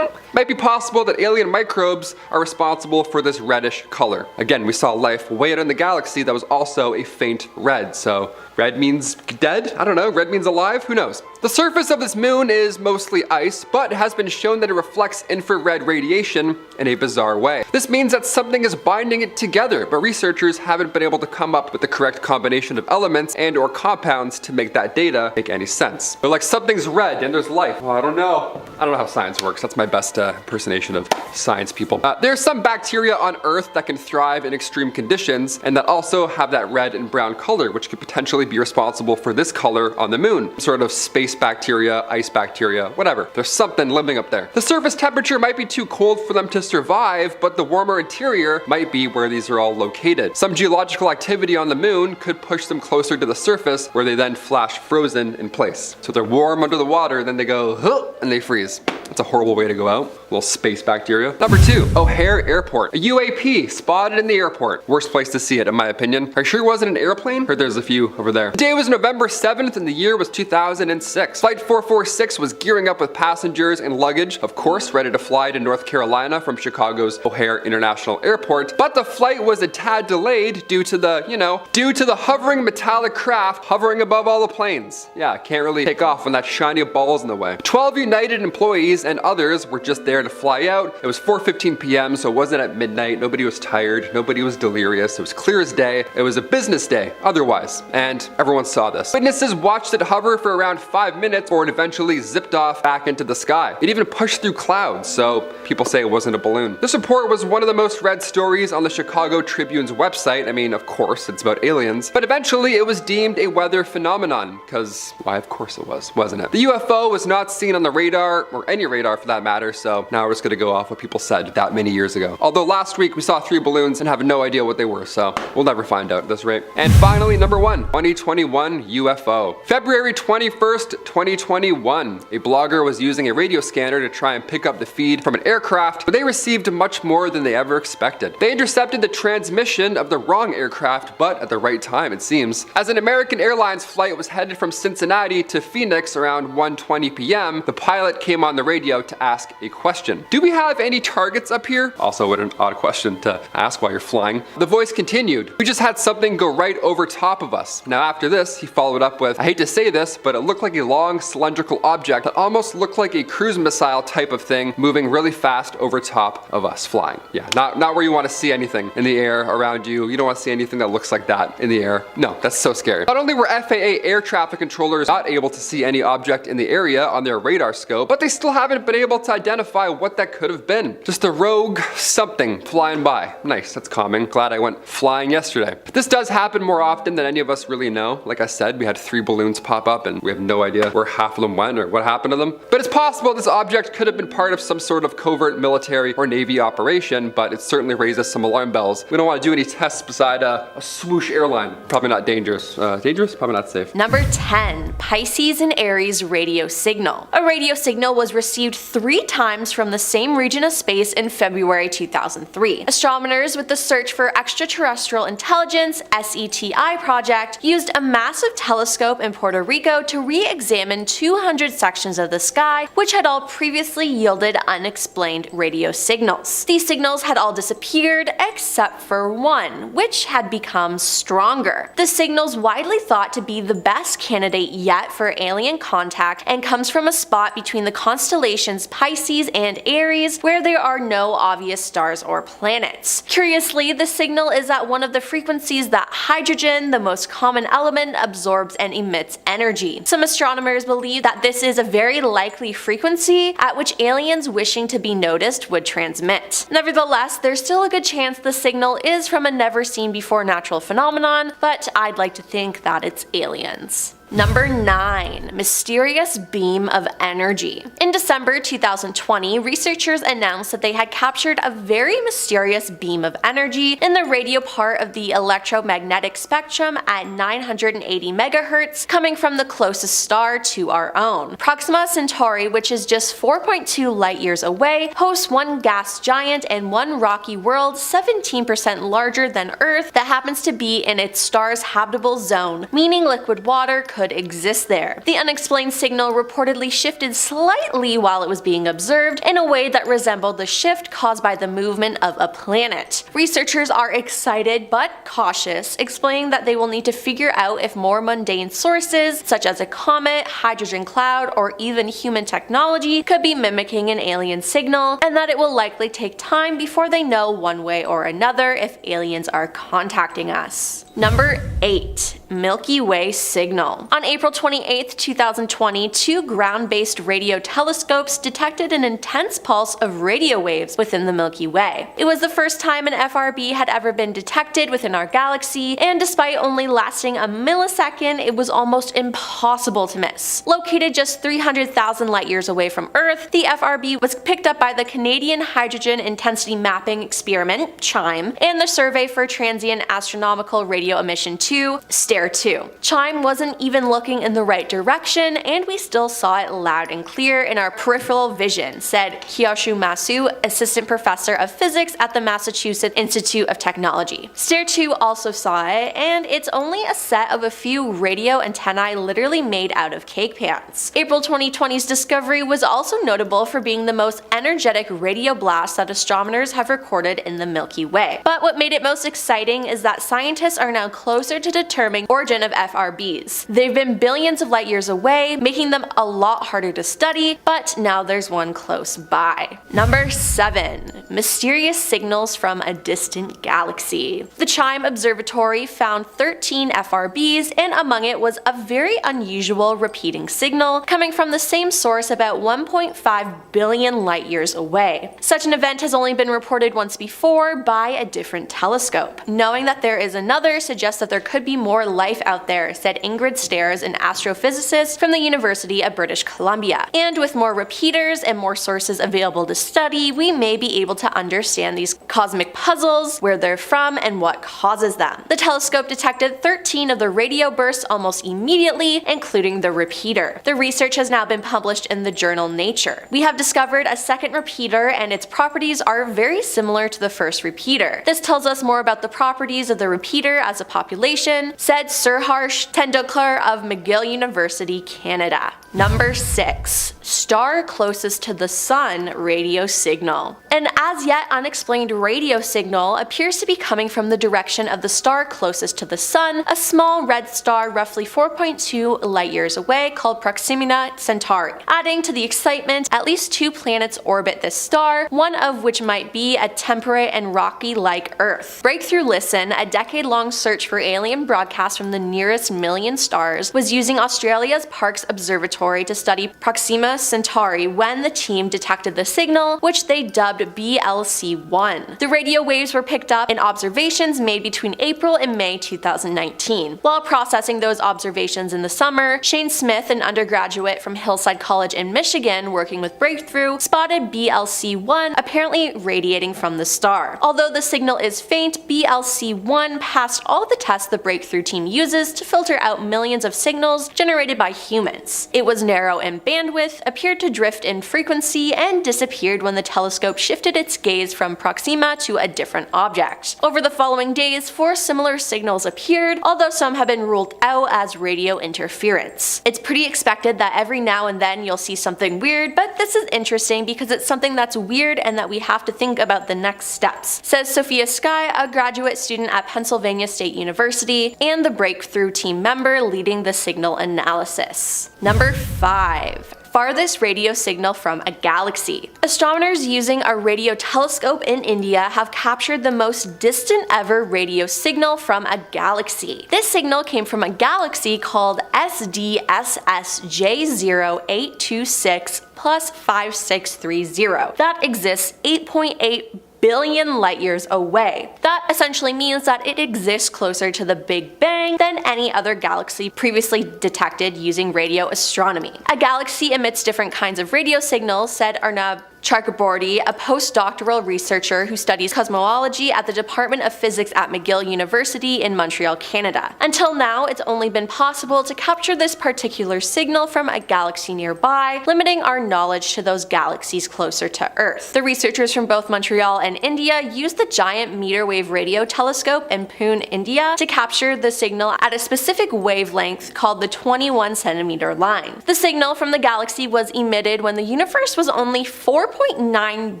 might be possible that alien microbes are responsible for this reddish color. Again, we saw life way out in the galaxy that was also a faint red, so red means dead? I don't know, red means alive? Who knows? The surface of this moon is mostly ice, but it has been shown that it reflects infrared radiation in a bizarre way. This means that something is binding it together, but researchers haven't been able to come up with the correct combination of elements and or compounds to make that data make any sense. They're like, something's red and there's life. Well, I don't know how science works. That's my best impersonation of science people. There's some bacteria on Earth that can thrive in extreme conditions and that also have that red and brown color, which could potentially be responsible for this color on the moon. Sort of space bacteria, ice bacteria, whatever. There's something living up there. The surface temperature might be too cold for them to survive, but the warmer interior might be where these are all located. Some geological activity on the moon could push them closer to the surface, where they then flash frozen in place. So they're warm under the water, then they go, huh, and they freeze. That's a horrible way to go out. Little space bacteria. Number 2, O'Hare Airport. A UAP spotted in the airport. Worst place to see it, in my opinion. Are you sure it wasn't an airplane? Heard there's a few over there. The day was November 7th and the year was 2006. Flight 446 was gearing up with passengers and luggage, of course, ready to fly to North Carolina from Chicago's O'Hare International Airport. But the flight was a tad delayed due to the hovering metallic craft hovering above all the planes. Yeah, can't really take off when that shiny ball's in the way. 12 United employees and others were just there to fly out. It was 4:15 p.m., so it wasn't at midnight. Nobody was tired. Nobody was delirious. It was clear as day. It was a business day, otherwise. And everyone saw this. Witnesses watched it hover for around 5 minutes before it eventually zipped off back into the sky. It even pushed through clouds, so people say it wasn't a balloon. This report was one of the most read stories on the Chicago Tribune's website. I mean, of course, it's about aliens. But eventually it was deemed a weather phenomenon, because, why, of course it was, wasn't it? The UFO was not seen on the radar, or any radar for that matter, so now we're just gonna go off what people said that many years ago. Although last week we saw 3 balloons and have no idea what they were, so we'll never find out at this rate. And finally, number 1, 2021 UFO. February 21st, 2021, a blogger was using a radio scanner to try and pick up the feed from an aircraft, but they received much more than they ever expected. They intercepted the transmission of the wrong aircraft, but at the right time, it seems. As an American Airlines flight was headed from Cincinnati to Phoenix around 1:20 p.m., the pilot came on the radio to ask a question. Do we have any targets up here? Also, what an odd question to ask while you're flying. The voice continued, we just had something go right over top of us. Now after this, he followed up with, I hate to say this, but it looked like a long cylindrical object that almost looked like a cruise missile type of thing moving really fast over top of us flying. Yeah, not where you want to see anything in the air around you. You don't want to see anything that looks like that in the air. No, that's so scary. Not only were FAA air traffic controllers not able to see any object in the area on their radar scope, but they still haven't been able to identify what that could have been. Just a rogue something flying by. Nice, that's calming. Glad I went flying yesterday. This does happen more often than any of us really know. Like I said, we had 3 balloons pop up and we have no idea where half of them went or what happened to them. But it's possible this object could have been part of some sort of covert military or Navy operation, but it certainly raises some alarm bells. We don't want to do any tests beside a swoosh airline. Probably not dangerous. Dangerous? Probably not safe. Number 10, Pisces and Aries radio signal. A radio signal was received 3 times from the same region of space in February 2003. Astronomers with the Search for Extraterrestrial Intelligence (SETI) project used a massive telescope in Puerto Rico to re-examine 200 sections of the sky, which had all previously yielded unexplained radio signals. These signals had all disappeared except for one, which had become stronger. The signal's widely thought to be the best candidate yet for alien contact and comes from a spot between the constellations Pisces and and Aries, where there are no obvious stars or planets. Curiously, the signal is at one of the frequencies that hydrogen, the most common element, absorbs and emits energy. Some astronomers believe that this is a very likely frequency at which aliens wishing to be noticed would transmit. Nevertheless, there's still a good chance the signal is from a never-seen-before natural phenomenon, but I'd like to think that it's aliens. Number 9. Mysterious beam of energy. In December 2020, researchers announced that they had captured a very mysterious beam of energy in the radio part of the electromagnetic spectrum at 980 MHz, coming from the closest star to our own. Proxima Centauri, which is just 4.2 light years away, hosts one gas giant and one rocky world 17% larger than Earth that happens to be in its star's habitable zone, meaning liquid water could exist there. The unexplained signal reportedly shifted slightly while it was being observed in a way that resembled the shift caused by the movement of a planet. Researchers are excited but cautious, explaining that they will need to figure out if more mundane sources, such as a comet, hydrogen cloud, or even human technology, could be mimicking an alien signal, and that it will likely take time before they know one way or another if aliens are contacting us. Number 8. Milky Way signal. On April 28, 2020, two ground-based radio telescopes detected an intense pulse of radio waves within the Milky Way. It was the first time an FRB had ever been detected within our galaxy, and despite only lasting a millisecond, it was almost impossible to miss. Located just 300,000 light years away from Earth, the FRB was picked up by the Canadian Hydrogen Intensity Mapping Experiment, CHIME, and the Survey for Transient Astronomical Radio Emission 2, STARE-2. CHIME wasn't even looking in the right direction, and we still saw it loud and clear in our peripheral vision, said Kyoshu Masu, assistant professor of physics at the Massachusetts Institute of Technology. STARE-2 also saw it, and it's only a set of a few radio antennae literally made out of cake pans. April 2020's discovery was also notable for being the most energetic radio blast that astronomers have recorded in the Milky Way. But what made it most exciting is that scientists are now closer to determining the origin of FRBs. They've been billions of light years away, making them a lot harder to study, but now there's one close by. Number 7. Mysterious signals from a distant galaxy. The CHIME Observatory found 13 FRBs, and among it was a very unusual repeating signal coming from the same source about 1.5 billion light years away. Such an event has only been reported once before by a different telescope. Knowing that there is another suggests that there could be more life out there, said Ingrid Stairs, an astrophysicist from the University of British Columbia. And with more repeaters and more sources available to study, we may be able to understand these cosmic puzzles, where they're from, and what causes them. The telescope detected 13 of the radio bursts almost immediately, including the repeater. The research has now been published in the journal Nature. We have discovered a second repeater, and its properties are very similar to the first repeater. This tells us more about the properties of the repeater as a population, said Sir Harsh Tendulkar of McGill University, Canada. Number 6. Star closest to the sun radio signal. An as yet unexplained radio signal appears to be coming from the direction of the star closest to the sun, a small red star roughly 4.2 light years away called Proxima Centauri. Adding to the excitement, at least 2 planets orbit this star, one of which might be a temperate and rocky like Earth. Breakthrough Listen, a decade-long search for alien broadcasts from the nearest million stars, was using Australia's Parkes Observatory to study Proxima Centauri when the team detected the signal, which they dubbed BLC-1. The radio waves were picked up in observations made between April and May 2019. While processing those observations in the summer, Shane Smith, an undergraduate from Hillside College in Michigan working with Breakthrough, spotted BLC-1 apparently radiating from the star. Although the signal is faint, BLC-1 passed all the tests the Breakthrough team uses to filter out millions of signals generated by humans. It was narrow in bandwidth, appeared to drift in frequency, and disappeared when the telescope shifted its gaze from Proxima to a different object. Over the following days, 4 similar signals appeared, although some have been ruled out as radio interference. It's pretty expected that every now and then you'll see something weird, but this is interesting because it's something that's weird and that we have to think about the next steps, says Sophia Sky, a graduate student at Pennsylvania State University and the Breakthrough team member leading the signal analysis. Number 5. farthest radio signal from a galaxy. Astronomers using a radio telescope in India have captured the most distant ever radio signal from a galaxy. This signal came from a galaxy called SDSS J0826 plus 5630 that exists 8.8 billion light years away. That essentially means that it exists closer to the Big Bang than any other galaxy previously detected using radio astronomy. A galaxy emits different kinds of radio signals, said Arnab Chakraborty, a postdoctoral researcher who studies cosmology at the Department of Physics at McGill University in Montreal, Canada. Until now, it's only been possible to capture this particular signal from a galaxy nearby, limiting our knowledge to those galaxies closer to Earth. The researchers from both Montreal and India used the giant meter wave radio telescope in Pune, India, to capture the signal at a specific wavelength called the 21 centimeter line. The signal from the galaxy was emitted when the universe was only 4.9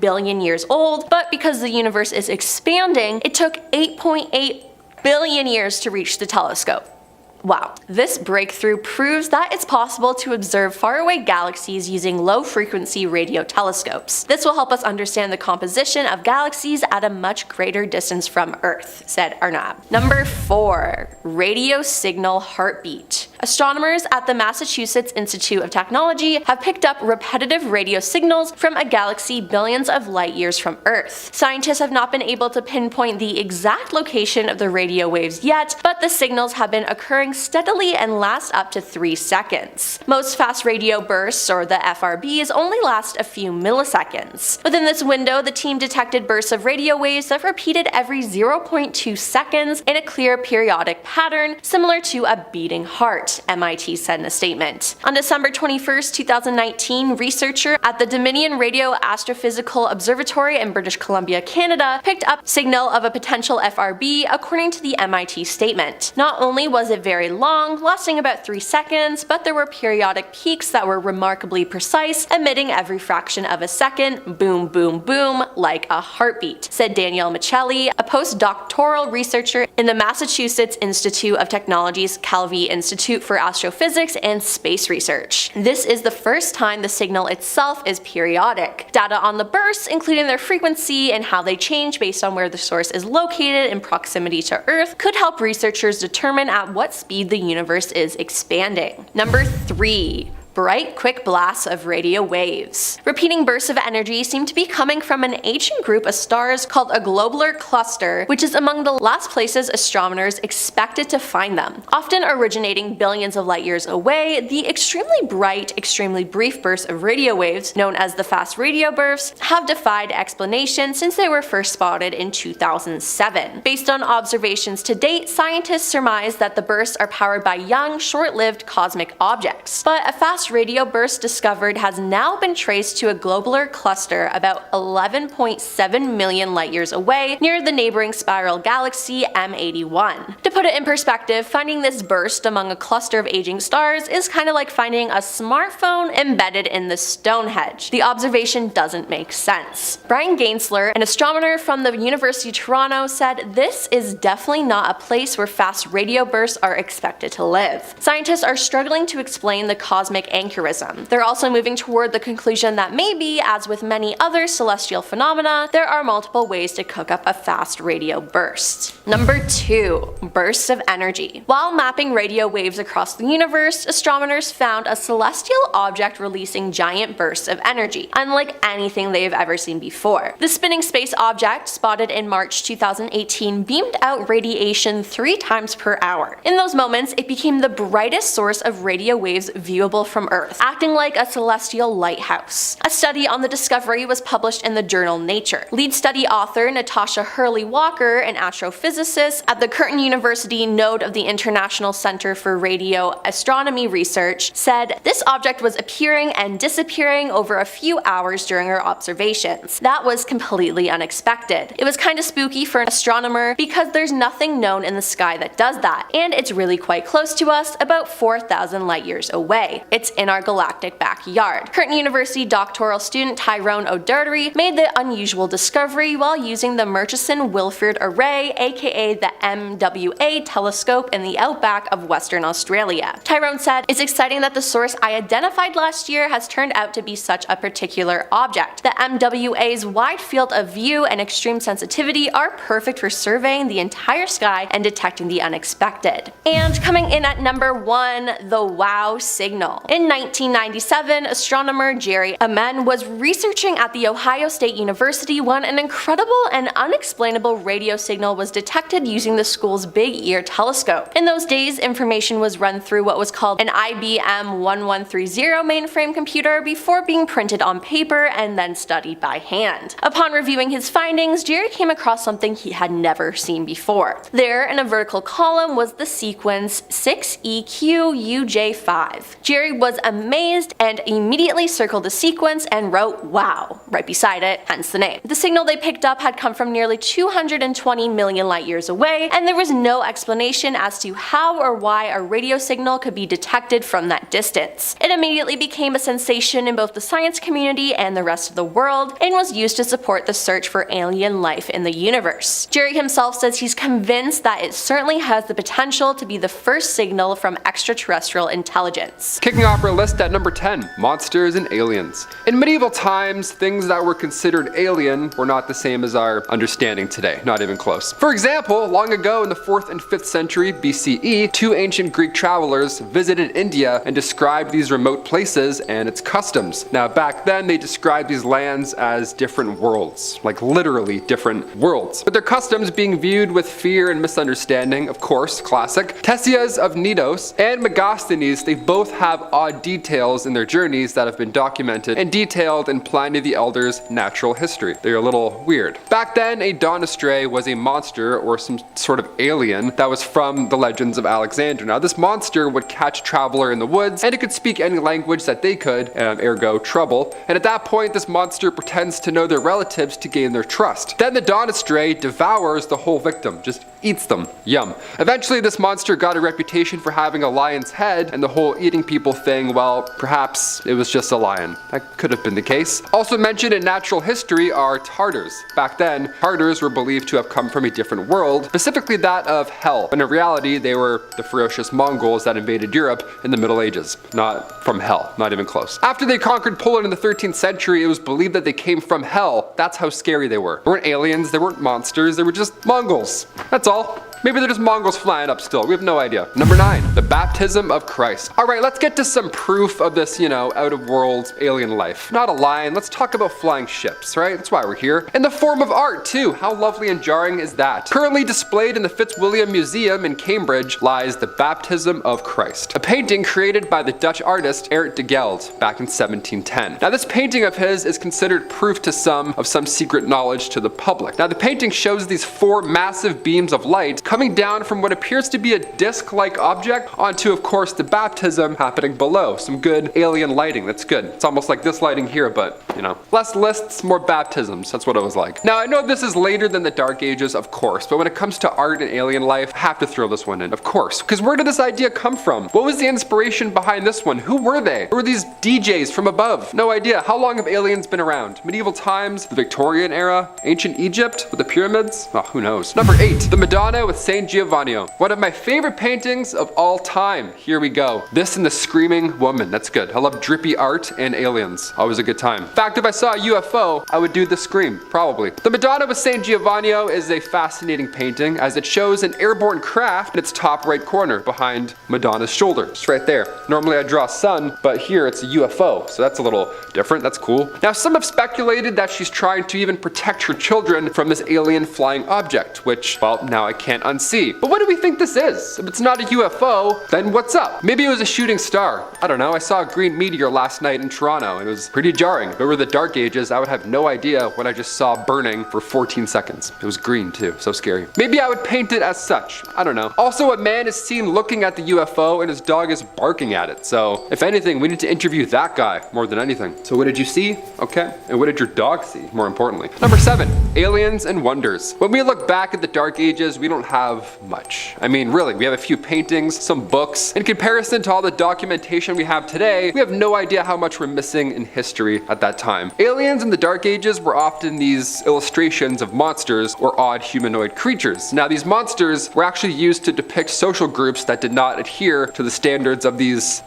billion years old, but because the universe is expanding, it took 8.8 billion years to reach the telescope. Wow. This breakthrough proves that it's possible to observe faraway galaxies using low-frequency radio telescopes. This will help us understand the composition of galaxies at a much greater distance from Earth, said Arnab. Number 4. Radio signal heartbeat. Astronomers at the Massachusetts Institute of Technology have picked up repetitive radio signals from a galaxy billions of light years from Earth. Scientists have not been able to pinpoint the exact location of the radio waves yet, but the signals have been occurring steadily and last up to 3 seconds. Most fast radio bursts, or the FRBs, only last a few milliseconds. Within this window, the team detected bursts of radio waves that repeated every 0.2 seconds in a clear periodic pattern similar to a beating heart, MIT said in a statement. On December 21, 2019, researcher at the Dominion Radio Astrophysical Observatory in British Columbia, Canada, picked up signal of a potential FRB according to the MIT statement. Not only was it very long, lasting about 3 seconds, but there were periodic peaks that were remarkably precise, emitting every fraction of a second, boom boom boom, like a heartbeat, said Danielle Michelli, a postdoctoral researcher in the Massachusetts Institute of Technology's Calvi Institute for Astrophysics and Space Research. This is the first time the signal itself is periodic. Data on the bursts, including their frequency and how they change based on where the source is located in proximity to Earth, could help researchers determine at what speed the universe is expanding. Number 3. Bright, quick blasts of radio waves. Repeating bursts of energy seem to be coming from an ancient group of stars called a globular cluster, which is among the last places astronomers expected to find them. Often originating billions of light years away, the extremely bright, extremely brief bursts of radio waves, known as the fast radio bursts, have defied explanation since they were first spotted in 2007. Based on observations to date, scientists surmise that the bursts are powered by young, short-lived cosmic objects. But a fast radio burst discovered has now been traced to a globular cluster about 11.7 million light years away near the neighboring spiral galaxy M81. To put it in perspective, finding this burst among a cluster of aging stars is kind of like finding a smartphone embedded in the Stonehenge. The observation doesn't make sense. Brian Gainsler, an astronomer from the University of Toronto, said this is definitely not a place where fast radio bursts are expected to live. Scientists are struggling to explain the cosmic anchurism. They're also moving toward the conclusion that maybe, as with many other celestial phenomena, there are multiple ways to cook up a fast radio burst. Number 2. Bursts of energy. While mapping radio waves across the universe, astronomers found a celestial object releasing giant bursts of energy, unlike anything they have ever seen before. The spinning space object, spotted in March 2018, beamed out radiation 3 times per hour. In those moments, it became the brightest source of radio waves viewable from Earth, acting like a celestial lighthouse. A study on the discovery was published in the journal Nature. Lead study author Natasha Hurley-Walker, an astrophysicist at the Curtin University node of the International Center for Radio Astronomy Research, said this object was appearing and disappearing over a few hours during her observations. That was completely unexpected. It was kinda spooky for an astronomer because there's nothing known in the sky that does that, and it's really quite close to us, about 4,000 light years away. It's sits in our galactic backyard. Curtin University doctoral student Tyrone O'Doherty made the unusual discovery while using the Murchison-Wilford Array, aka the MWA telescope in the outback of Western Australia. Tyrone said, "It's exciting that the source I identified last year has turned out to be such a particular object. The MWA's wide field of view and extreme sensitivity are perfect for surveying the entire sky and detecting the unexpected." And coming in at number 1, the WOW signal. In 1997, astronomer Jerry Amen was researching at The Ohio State University when an incredible and unexplainable radio signal was detected using the school's Big Ear telescope. In those days, information was run through what was called an IBM 1130 mainframe computer before being printed on paper and then studied by hand. Upon reviewing his findings, Jerry came across something he had never seen before. There, in a vertical column, was the sequence 6EQUJ5. Jerry was amazed and immediately circled the sequence and wrote "wow" right beside it, hence the name. The signal they picked up had come from nearly 220 million light years away, and there was no explanation as to how or why a radio signal could be detected from that distance. It immediately became a sensation in both the science community and the rest of the world, and was used to support the search for alien life in the universe. Jerry himself says he's convinced that it certainly has the potential to be the first signal from extraterrestrial intelligence. Kicking off our list at number 10, monsters and aliens. In medieval times, things that were considered alien were not the same as our understanding today, not even close. For example, long ago in the 4th and 5th century BCE, 2 ancient Greek travelers visited India and described these remote places and its customs. Now back then they described these lands as different worlds, like literally different worlds, with their customs being viewed with fear and misunderstanding, of course, classic. Ctesias of Knidos and Megasthenes, they both have odd details in their journeys that have been documented and detailed in Pliny the Elder's Natural History. They're a little weird. Back then, a Donastray was a monster or some sort of alien that was from the legends of Alexander. Now this monster would catch a traveler in the woods, and it could speak any language that they could, ergo trouble, and at that point this monster pretends to know their relatives to gain their trust. Then the Donastray devours the whole victim, just eats them. Yum. Eventually this monster got a reputation for having a lion's head, and the whole eating people thing, well, perhaps it was just a lion. That could have been the case. Also mentioned in natural history are Tartars. Back then, Tartars were believed to have come from a different world, specifically that of hell, when in reality they were the ferocious Mongols that invaded Europe in the Middle Ages. Not from hell, not even close. After they conquered Poland in the 13th century, it was believed that they came from hell. That's how scary they were. They weren't aliens, they weren't monsters, they were just Mongols. That's all. Maybe they're just Mongols flying up still. We have no idea. Number 9, the baptism of Christ. Alright, let's get to some proof of this, out of world alien life. Not a lion, let's talk about flying ships, right? That's why we're here. In the form of art too. How lovely and jarring is that? Currently displayed in the Fitzwilliam Museum in Cambridge lies the baptism of Christ. A painting created by the Dutch artist Erik de Geld back in 1710. Now this painting of his is considered proof to some of some secret knowledge to the public. Now the painting shows these 4 massive beams of light coming down from what appears to be a disc-like object onto, of course, the baptism happening below. Some good alien lighting, that's good. It's almost like this lighting here, but, less lists, more baptisms. That's what it was like. Now, I know this is later than the Dark Ages, of course, but when it comes to art and alien life, I have to throw this one in, of course. Because where did this idea come from? What was the inspiration behind this one? Who were they? Who were these DJs from above? No idea. How long have aliens been around? Medieval times? The Victorian era? Ancient Egypt? With the pyramids? Oh, who knows? Number 8, the Madonna with Saint Giovanni. One of my favorite paintings of all time. Here we go. This and the Screaming Woman. That's good. I love drippy art and aliens. Always a good time. In fact, if I saw a UFO, I would do the scream, probably. The Madonna with Saint Giovanni is a fascinating painting as it shows an airborne craft in its top right corner behind Madonna's shoulder. It's right there. Normally I draw a sun, but here it's a UFO, so that's a little different. That's cool. Now some have speculated that she's trying to even protect her children from this alien flying object, which, well, now I can't unsee. But what do we think this is? If it's not a UFO, then what's up? Maybe it was a shooting star. I don't know. I saw a green meteor last night in Toronto and it was pretty jarring. If it were the Dark Ages, I would have no idea what I just saw burning for 14 seconds. It was green too, so scary. Maybe I would paint it as such. I don't know. Also, a man is seen looking at the UFO and his dog is barking at it. So if anything, we need to interview that guy more than anything. So what did you see? Okay. And what did your dog see, more importantly? Number 7, aliens and wonders. When we look back at the Dark Ages, we don't have have much. I mean, really, we have a few paintings, some books. In comparison to all the documentation we have today, we have no idea how much we're missing in history at that time. Aliens in the Dark Ages were often these illustrations of monsters or odd humanoid creatures. Now, these monsters were actually used to depict social groups that did not adhere to the standards of these,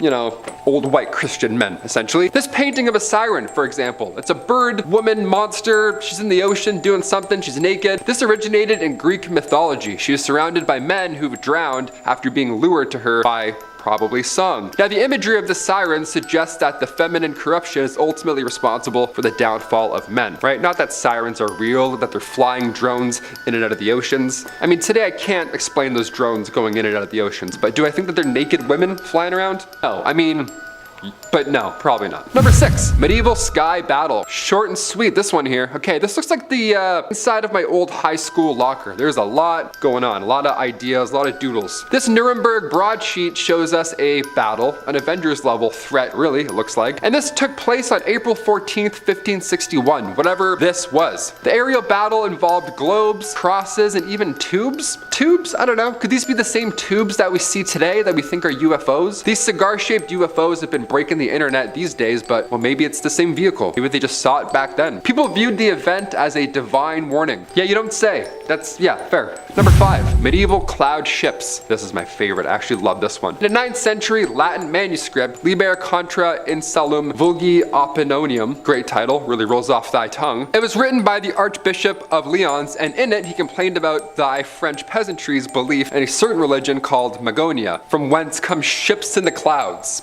old white Christian men, essentially. This painting of a siren, for example, it's a bird, woman, monster, she's in the ocean doing something, she's naked. This originated in Greek mythology. She is surrounded by men who've drowned after being lured to her by probably sung. Now, the imagery of the siren suggests that the feminine corruption is ultimately responsible for the downfall of men, right? Not that sirens are real, that they're flying drones in and out of the oceans. I mean, today I can't explain those drones going in and out of the oceans, but do I think that they're naked women flying around? No, I mean, but no, probably not. Number 6, medieval sky battle. Short and sweet, this one here. Okay, this looks like the inside of my old high school locker. There's a lot going on, a lot of ideas, a lot of doodles. This Nuremberg broadsheet shows us a battle, an Avengers level threat, really, it looks like. And this took place on April 14th, 1561, whatever this was. The aerial battle involved globes, crosses, and even tubes? Tubes? I don't know. Could these be the same tubes that we see today that we think are UFOs? These cigar-shaped UFOs have been breaking the internet these days, but well, maybe it's the same vehicle. Maybe they just saw it back then. People viewed the event as a divine warning. Yeah, you don't say. That's, yeah, fair. Number 5, medieval cloud ships. This is my favorite. I actually love this one. In a 9th century Latin manuscript, Liber contra insulum vulgi opinonium, great title, really rolls off thy tongue. It was written by the Archbishop of Lyons, and in it he complained about thy French peasantry's belief in a certain religion called Magonia, from whence come ships in the clouds.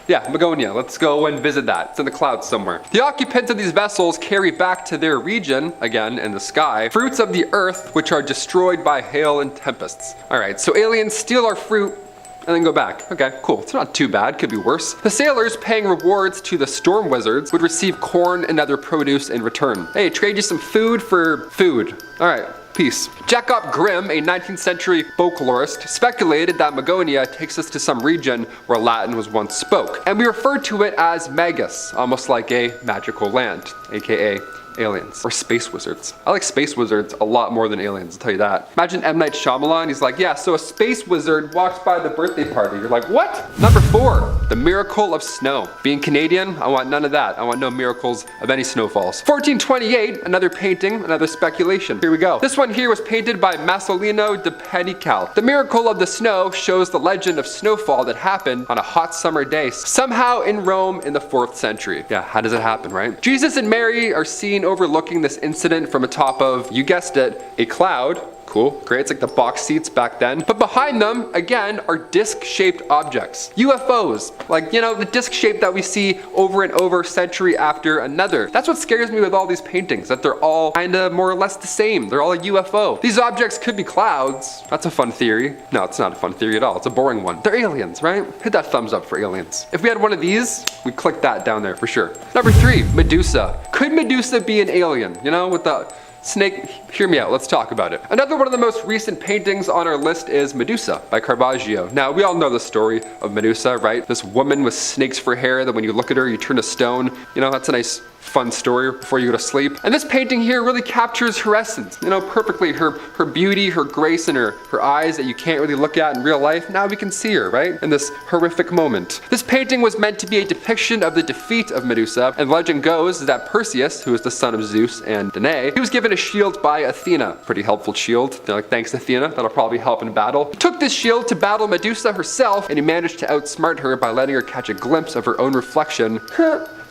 Yeah, Magonia, let's go and visit that. It's in the clouds somewhere. The occupants of these vessels carry back to their region, again in the sky, fruits of the earth which are destroyed by hail and tempests. Alright, so aliens steal our fruit and then go back. Okay, cool. It's not too bad, could be worse. The sailors paying rewards to the storm wizards would receive corn and other produce in return. Hey, trade you some food for food. Alright. Peace. Jacob Grimm, a 19th century folklorist, speculated that Magonia takes us to some region where Latin was once spoke, and we refer to it as Magus, almost like a magical land, aka aliens or space wizards. I like space wizards a lot more than aliens, I'll tell you that. Imagine M. Night Shyamalan, he's like, yeah, so a space wizard walks by the birthday party. You're like, what? Number 4, the miracle of snow. Being Canadian, I want none of that. I want no miracles of any snowfalls. 1428, another painting, another speculation. Here we go. This one here was painted by Masolino de Panical. The miracle of the snow shows the legend of snowfall that happened on a hot summer day, somehow in Rome in the 4th century. Yeah, how does it happen, right? Jesus and Mary are seen overlooking this incident from atop of, you guessed it, a cloud. Cool, great, it's like the box seats back then. But behind them, again, are disc-shaped objects. UFOs, like, the disc shape that we see over and over century after another. That's what scares me with all these paintings, that they're all kinda more or less the same. They're all a UFO. These objects could be clouds. That's a fun theory. No, it's not a fun theory at all. It's a boring one. They're aliens, right? Hit that thumbs up for aliens. If we had one of these, we'd click that down there for sure. Number 3, Medusa. Could Medusa be an alien? With the snake, hear me out, let's talk about it. Another one of the most recent paintings on our list is Medusa by Caravaggio. Now, we all know the story of Medusa, right? This woman with snakes for hair that when you look at her, you turn to stone. That's a nice fun story before you go to sleep. And this painting here really captures her essence, perfectly. Her beauty, her grace, and her eyes that you can't really look at in real life. Now we can see her, right? In this horrific moment. This painting was meant to be a depiction of the defeat of Medusa, and legend goes that Perseus, who is the son of Zeus and Danae, he was given a shield by Athena. Pretty helpful shield. They're like, thanks Athena, that'll probably help in battle. He took this shield to battle Medusa herself, and he managed to outsmart her by letting her catch a glimpse of her own reflection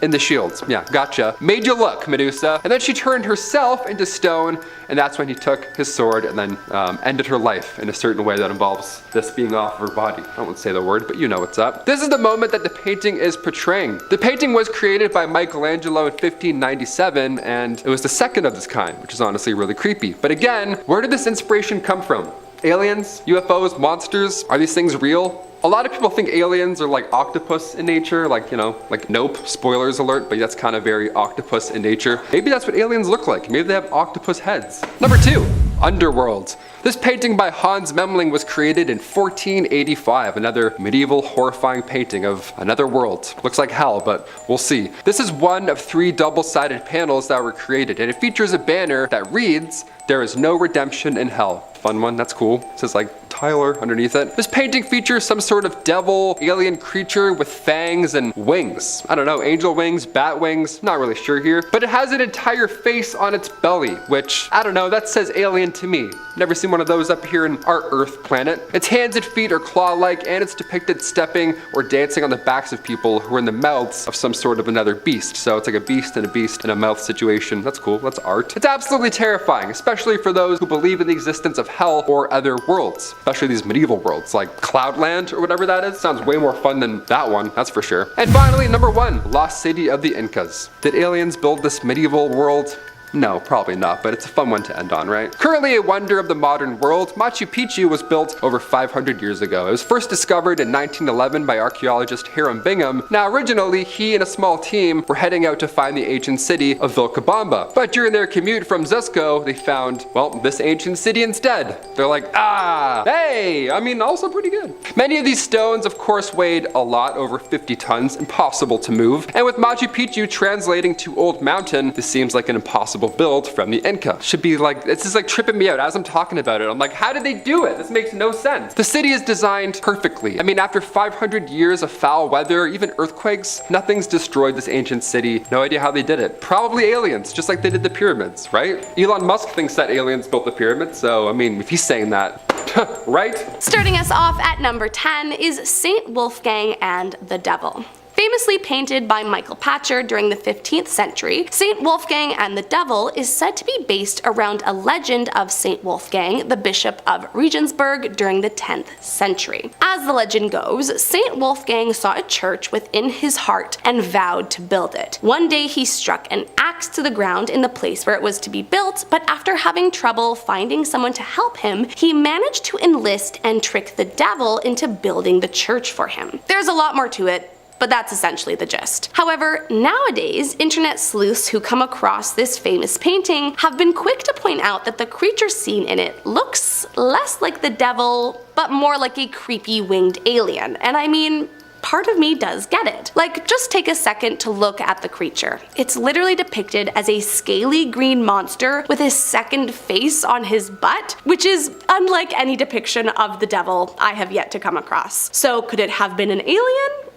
in the shields. Yeah, gotcha. Made you look, Medusa. And then she turned herself into stone, and that's when he took his sword and then ended her life in a certain way that involves this being off of her body. I won't say the word, but you know what's up. This is the moment that the painting is portraying. The painting was created by Michelangelo in 1597, and it was the second of this kind, which is honestly really creepy. But again, where did this inspiration come from? Aliens? UFOs? Monsters? Are these things real? A lot of people think aliens are like octopus in nature, like, you know, like Nope, spoilers alert, but that's kind of very octopus in nature. Maybe that's what aliens look like. Maybe they have octopus heads. Number 2, Underworld. This painting by Hans Memling was created in 1485, another medieval horrifying painting of another world. Looks like hell, but we'll see. This is one of 3 double-sided panels that were created, and it features a banner that reads, "There is no redemption in hell." Fun one, that's cool. It says like Tyler underneath it. This painting features some sort of devil, alien creature with fangs and wings. I don't know, angel wings, bat wings, not really sure here. But it has an entire face on its belly, which, I don't know, that says alien to me. Never seen one of those up here in our Earth planet. Its hands and feet are claw-like, and it's depicted stepping or dancing on the backs of people who are in the mouths of some sort of another beast. So it's like a beast in a mouth situation. That's cool, that's art. It's absolutely terrifying, especially for those who believe in the existence of hell or other worlds, especially these medieval worlds like Cloudland or whatever that is. Sounds way more fun than that one, that's for sure. And finally, number 1, Lost City of the Incas. Did aliens build this medieval world? No, probably not, but it's a fun one to end on, right? Currently a wonder of the modern world, Machu Picchu was built over 500 years ago. It was first discovered in 1911 by archaeologist Hiram Bingham. Now originally, he and a small team were heading out to find the ancient city of Vilcabamba. But during their commute from Cusco, they found, well, this ancient city instead. They're like, hey, I mean, also pretty good. Many of these stones, of course, weighed a lot, over 50 tons, impossible to move. And with Machu Picchu translating to Old Mountain, this seems like an impossible build from the Inca. Should be like, this is like tripping me out as I'm talking about it. I'm like, how did they do it? This makes no sense. The city is designed perfectly. I mean, after 500 years of foul weather, even earthquakes, nothing's destroyed this ancient city. No idea how they did it. Probably aliens, just like they did the pyramids, right? Elon Musk thinks that aliens built the pyramids, so I mean, if he's saying that, right? Starting us off at number 10 is Saint Wolfgang and the Devil. Famously painted by Michael Patcher during the 15th century, St. Wolfgang and the Devil is said to be based around a legend of St. Wolfgang, the Bishop of Regensburg, during the 10th century. As the legend goes, St. Wolfgang saw a church within his heart and vowed to build it. One day he struck an axe to the ground in the place where it was to be built, but after having trouble finding someone to help him, he managed to enlist and trick the devil into building the church for him. There's a lot more to it, but that's essentially the gist. However, nowadays, internet sleuths who come across this famous painting have been quick to point out that the creature seen in it looks less like the devil, but more like a creepy winged alien. And I mean, part of me does get it. Like, just take a second to look at the creature. It's literally depicted as a scaly green monster with his second face on his butt, which is unlike any depiction of the devil I have yet to come across. So could it have been an alien?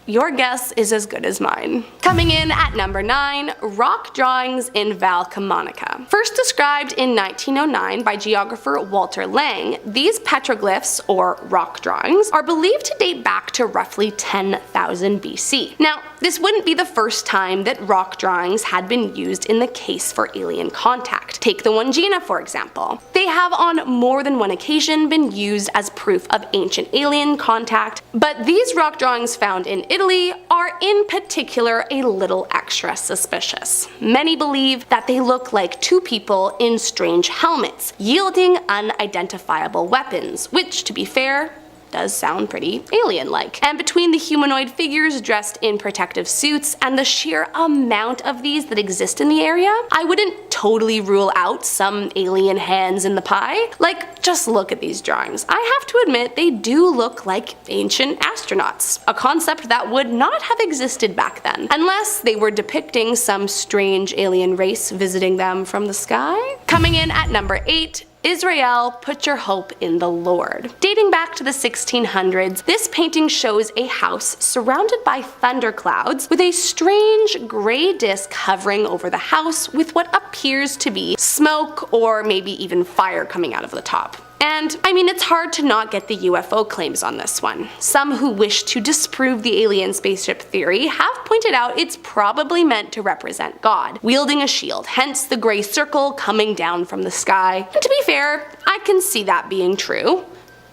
Your guess is as good as mine. Coming in at number 9, rock drawings in Val Camonica. First described in 1909 by geographer Walter Lang, these petroglyphs, or rock drawings, are believed to date back to roughly 10,000 BC. Now, this wouldn't be the first time that rock drawings had been used in the case for alien contact. Take the Wangina, for example. They have on more than one occasion been used as proof of ancient alien contact, but these rock drawings found in Italy are in particular a little extra suspicious. Many believe that they look like two people in strange helmets, yielding unidentifiable weapons, which, to be fair, does sound pretty alien-like. And between the humanoid figures dressed in protective suits and the sheer amount of these that exist in the area, I wouldn't totally rule out some alien hands in the pie. Like, just look at these drawings. I have to admit, they do look like ancient astronauts, a concept that would not have existed back then, unless they were depicting some strange alien race visiting them from the sky. Coming in at number 8, Israel, Put Your Hope in the Lord. Dating back to the 1600s, this painting shows a house surrounded by thunderclouds with a strange gray disc hovering over the house with what appears to be smoke or maybe even fire coming out of the top. And I mean, it's hard to not get the UFO claims on this one. Some who wish to disprove the alien spaceship theory have pointed out it's probably meant to represent God, wielding a shield, hence the gray circle coming down from the sky. And to be fair, I can see that being true.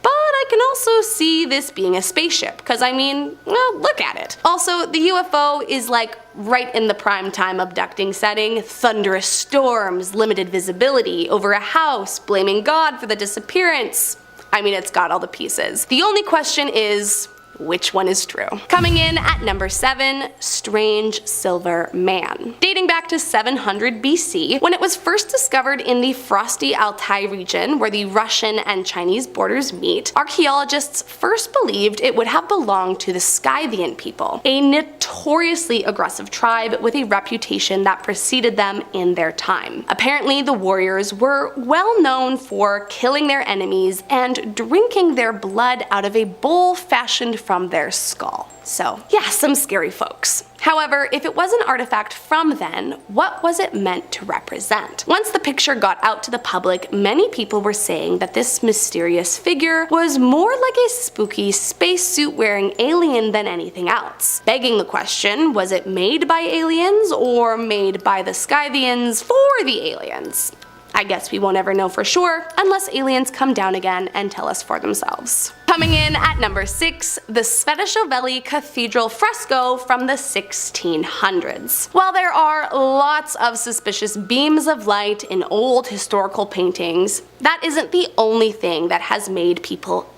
But I can also see this being a spaceship, because I mean, well, look at it. Also, the UFO is like right in the prime time abducting setting, thunderous storms, limited visibility, over a house, blaming God for the disappearance. I mean, it's got all the pieces. The only question is, which one is true? Coming in at number 7, Strange Silver Man. Dating back to 700 BC, when it was first discovered in the frosty Altai region where the Russian and Chinese borders meet, archaeologists first believed it would have belonged to the Scythian people, a notoriously aggressive tribe with a reputation that preceded them in their time. Apparently, the warriors were well known for killing their enemies and drinking their blood out of a bowl fashioned from their skull. So yeah, some scary folks. However, if it was an artifact from then, what was it meant to represent? Once the picture got out to the public, many people were saying that this mysterious figure was more like a spooky spacesuit wearing alien than anything else. Begging the question, was it made by aliens or made by the Scythians for the aliens? I guess we won't ever know for sure unless aliens come down again and tell us for themselves. Coming in at number 6, the Svetoshoveli Cathedral fresco from the 1600s. While there are lots of suspicious beams of light in old historical paintings, that isn't the only thing that has made people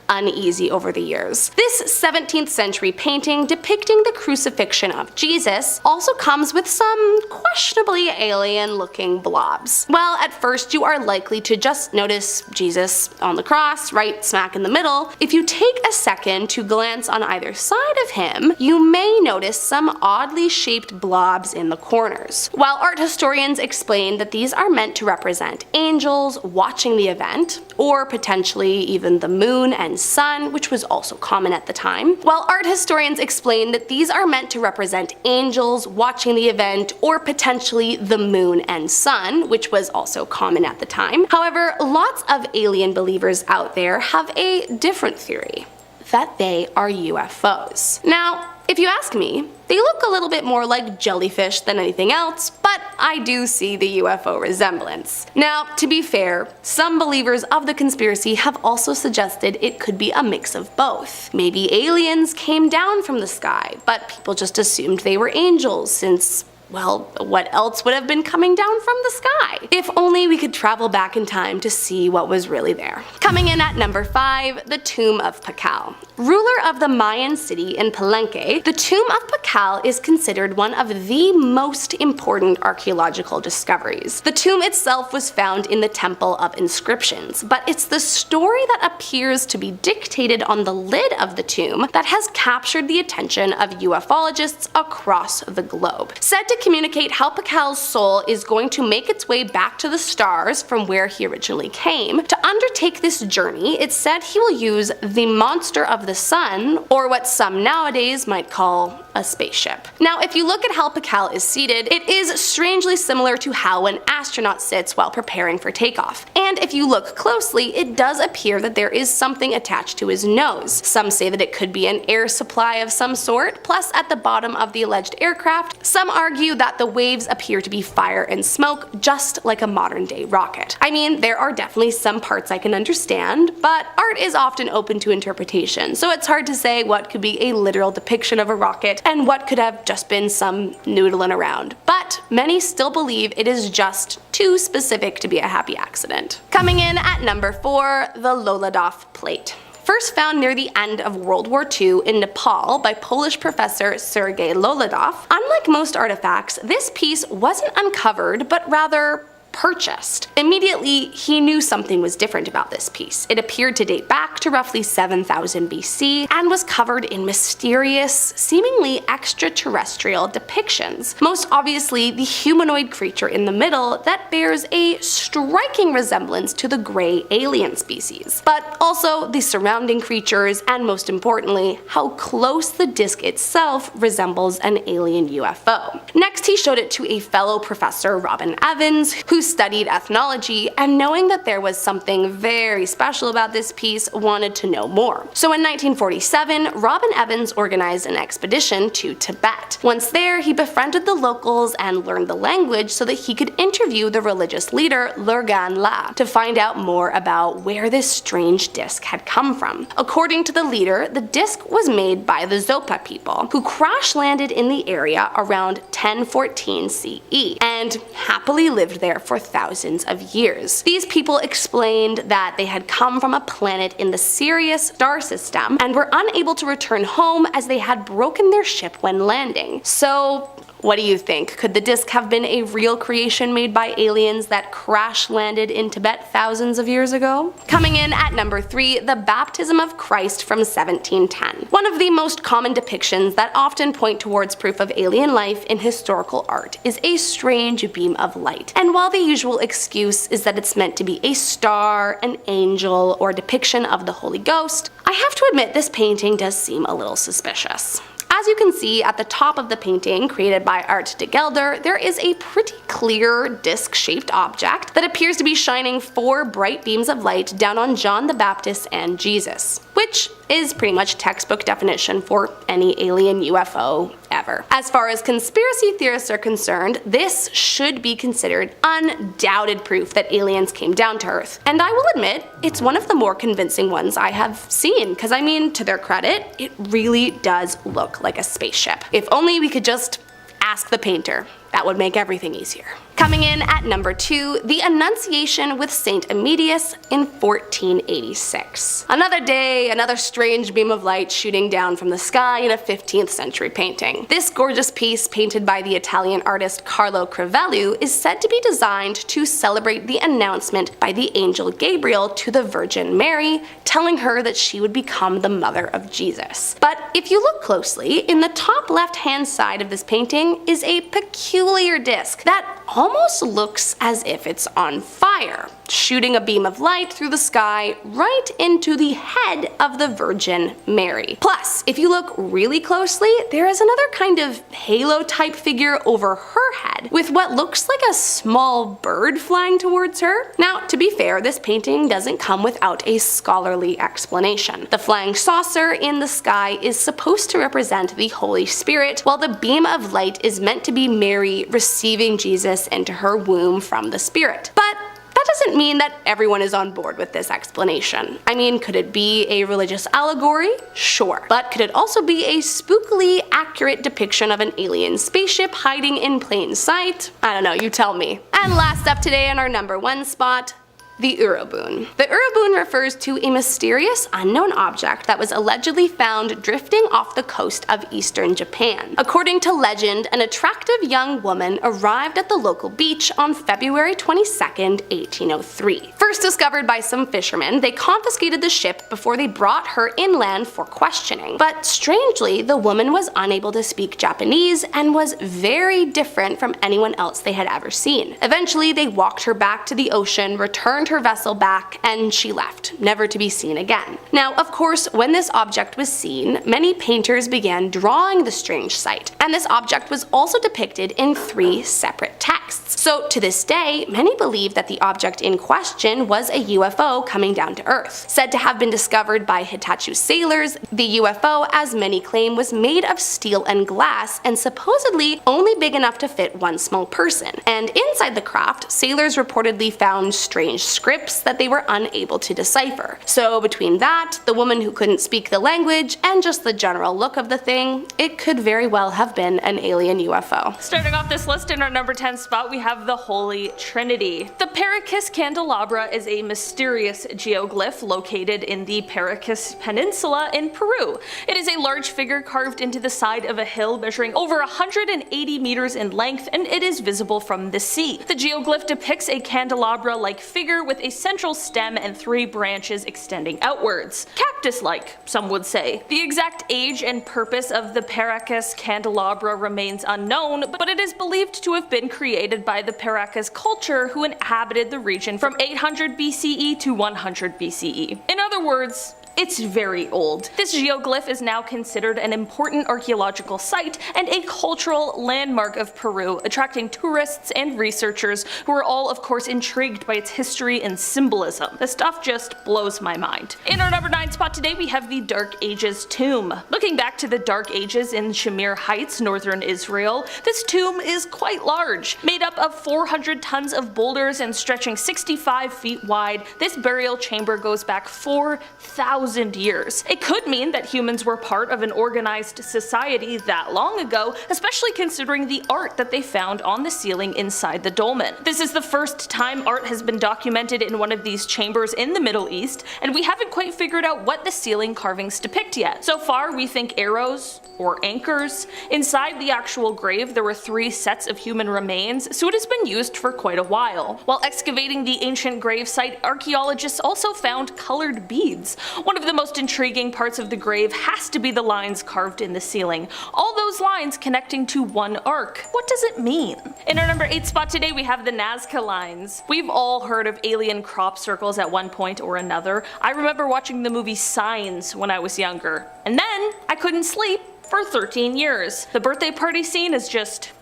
uneasy over the years. This 17th century painting depicting the crucifixion of Jesus also comes with some questionably alien looking blobs. Well, at first you are likely to just notice Jesus on the cross, right smack in the middle. If you take a second to glance on either side of him, you may notice some oddly shaped blobs in the corners. While art historians explain that these are meant to represent angels watching the event, or potentially even the moon and sun, which was also common at the time. While art historians explain that these are meant to represent angels watching the event, or potentially the moon and sun, which was also common at the time. However, lots of alien believers out there have a different theory, that they are UFOs. Now, if you ask me, they look a little bit more like jellyfish than anything else, but I do see the UFO resemblance. Now, to be fair, some believers of the conspiracy have also suggested it could be a mix of both. Maybe aliens came down from the sky, but people just assumed they were angels since, well, what else would have been coming down from the sky? If only we could travel back in time to see what was really there. Coming in at number 5, the Tomb of Pakal. Ruler of the Mayan city in Palenque, the Tomb of Pakal is considered one of the most important archaeological discoveries. The tomb itself was found in the Temple of Inscriptions, but it's the story that appears to be dictated on the lid of the tomb that has captured the attention of ufologists across the globe. Said to communicate how Pakal's soul is going to make its way back to the stars from where he originally came. To undertake this journey, it's said he will use the monster of the sun, or what some nowadays might call a spaceship. Now, if you look at how Pakal is seated, it is strangely similar to how an astronaut sits while preparing for takeoff. And if you look closely, it does appear that there is something attached to his nose. Some say that it could be an air supply of some sort, plus at the bottom of the alleged aircraft, some argue that the waves appear to be fire and smoke, just like a modern day rocket. I mean, there are definitely some parts I can understand, but art is often open to interpretation, so it's hard to say what could be a literal depiction of a rocket and what could have just been some noodling around. But many still believe it is just too specific to be a happy accident. Coming in at number 4, the Loladov plate. First found near the end of World War II in Nepal by Polish professor Sergei Loladov, unlike most artifacts, this piece wasn't uncovered, but rather purchased. Immediately, he knew something was different about this piece. It appeared to date back to roughly 7000 BC and was covered in mysterious, seemingly extraterrestrial depictions. Most obviously, the humanoid creature in the middle that bears a striking resemblance to the gray alien species, but also the surrounding creatures and, most importantly, how close the disc itself resembles an alien UFO. Next, he showed it to a fellow professor, Robin Evans, who studied ethnology, and knowing that there was something very special about this piece, wanted to know more. So in 1947, Robin Evans organized an expedition to Tibet. Once there, he befriended the locals and learned the language so that he could interview the religious leader Lurgan La to find out more about where this strange disc had come from. According to the leader, the disc was made by the Zopa people, who crash landed in the area around 1014 CE and happily lived there for for thousands of years. These people explained that they had come from a planet in the Sirius star system and were unable to return home as they had broken their ship when landing. So, what do you think? Could the disc have been a real creation made by aliens that crash landed in Tibet thousands of years ago? Coming in at number 3, the baptism of Christ from 1710. One of the most common depictions that often point towards proof of alien life in historical art is a strange beam of light. And while the usual excuse is that it's meant to be a star, an angel, or a depiction of the Holy Ghost, I have to admit this painting does seem a little suspicious. As you can see at the top of the painting, created by Art de Gelder, there is a pretty clear disc-shaped object that appears to be shining 4 bright beams of light down on John the Baptist and Jesus, which is pretty much textbook definition for any alien UFO ever. As far as conspiracy theorists are concerned, this should be considered undoubted proof that aliens came down to Earth. And I will admit, it's one of the more convincing ones I have seen, because I mean, to their credit, it really does look like a spaceship. If only we could just ask the painter. That would make everything easier. Coming in at number 2, the Annunciation with Saint Emetius in 1486. Another day, another strange beam of light shooting down from the sky in a 15th century painting. This gorgeous piece, painted by the Italian artist Carlo Crivelli, is said to be designed to celebrate the announcement by the angel Gabriel to the Virgin Mary, telling her that she would become the mother of Jesus. But if you look closely, in the top left-hand side of this painting is a peculiar disc that almost looks as if it's on fire, shooting a beam of light through the sky right into the head of the Virgin Mary. Plus, if you look really closely, there is another kind of halo-type figure over her head, with what looks like a small bird flying towards her. Now, to be fair, this painting doesn't come without a scholarly explanation. The flying saucer in the sky is supposed to represent the Holy Spirit, while the beam of light is meant to be Mary receiving Jesus into her womb from the Spirit. But that doesn't mean that everyone is on board with this explanation. I mean, could it be a religious allegory? Sure. But could it also be a spookily accurate depiction of an alien spaceship hiding in plain sight? I don't know, you tell me. And last up today on our number 1 spot, the Uroboon. The Uroboon refers to a mysterious unknown object that was allegedly found drifting off the coast of eastern Japan. According to legend, an attractive young woman arrived at the local beach on February 22nd, 1803. First discovered by some fishermen, they confiscated the ship before they brought her inland for questioning. But strangely, the woman was unable to speak Japanese and was very different from anyone else they had ever seen. Eventually, they walked her back to the ocean, returned her vessel back, and she left, never to be seen again. Now, of course, when this object was seen, many painters began drawing the strange sight, and this object was also depicted in 3 separate texts. So to this day, many believe that the object in question was a UFO coming down to Earth. Said to have been discovered by Hitachi sailors, the UFO, as many claim, was made of steel and glass and supposedly only big enough to fit one small person. And inside the craft, sailors reportedly found strange scripts that they were unable to decipher. So between that, the woman who couldn't speak the language, and just the general look of the thing, it could very well have been an alien UFO. Starting off this list in our number 10 spot, we have the Holy Trinity. The Paracas candelabra is a mysterious geoglyph located in the Paracas Peninsula in Peru. It is a large figure carved into the side of a hill measuring over 180 meters in length, and it is visible from the sea. The geoglyph depicts a candelabra-like figure with a central stem and 3 branches extending outwards. Cactus-like, some would say. The exact age and purpose of the Paracas candelabra remains unknown, but it is believed to have been created by the Paracas culture who inhabited the region from 800 BCE to 100 BCE. In other words, it's very old. This geoglyph is now considered an important archaeological site and a cultural landmark of Peru, attracting tourists and researchers who are all of course intrigued by its history and symbolism. The stuff just blows my mind. In our number 9 spot today, we have the Dark Ages tomb. Looking back to the Dark Ages in Shamir Heights, northern Israel, this tomb is quite large. Made up of 400 tons of boulders and stretching 65 feet wide, this burial chamber goes back 4,000 1,000 years. It could mean that humans were part of an organized society that long ago, especially considering the art that they found on the ceiling inside the dolmen. This is the first time art has been documented in one of these chambers in the Middle East, and we haven't quite figured out what the ceiling carvings depict yet. So far, we think arrows or anchors. Inside the actual grave, there were 3 sets of human remains, so it has been used for quite a while. While excavating the ancient grave site, archaeologists also found colored beads. One of the most intriguing parts of the grave has to be the lines carved in the ceiling. All those lines connecting to one arc. What does it mean? In our number 8 spot today, we have the Nazca lines. We've all heard of alien crop circles at one point or another. I remember watching the movie Signs when I was younger, and then I couldn't sleep for 13 years. The birthday party scene is just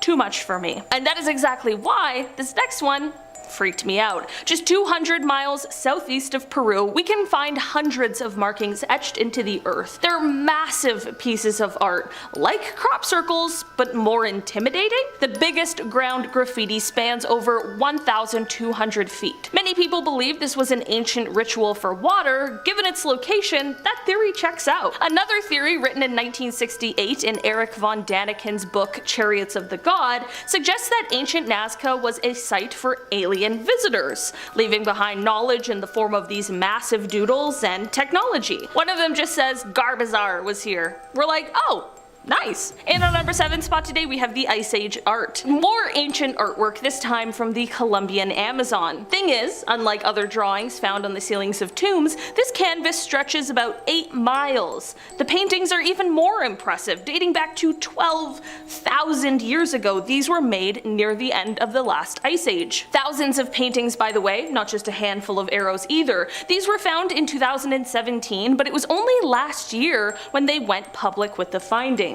too much for me. And that is exactly why this next one freaked me out. Just 200 miles southeast of Peru, we can find hundreds of markings etched into the earth. They're massive pieces of art, like crop circles, but more intimidating. The biggest ground graffiti spans over 1,200 feet. Many people believe this was an ancient ritual for water. Given its location, that theory checks out. Another theory, written in 1968 in Erich von Daniken's book Chariots of the God, suggests that ancient Nazca was a site for alien visitors, leaving behind knowledge in the form of these massive doodles and technology. One of them just says Garbazar was here. We're like, oh, nice. And on number 7 spot today, we have the Ice Age art. More ancient artwork, this time from the Colombian Amazon. Thing is, unlike other drawings found on the ceilings of tombs, this canvas stretches about 8 miles. The paintings are even more impressive, dating back to 12,000 years ago. These were made near the end of the last Ice Age. Thousands of paintings, by the way, not just a handful of arrows either. These were found in 2017, but it was only last year when they went public with the findings.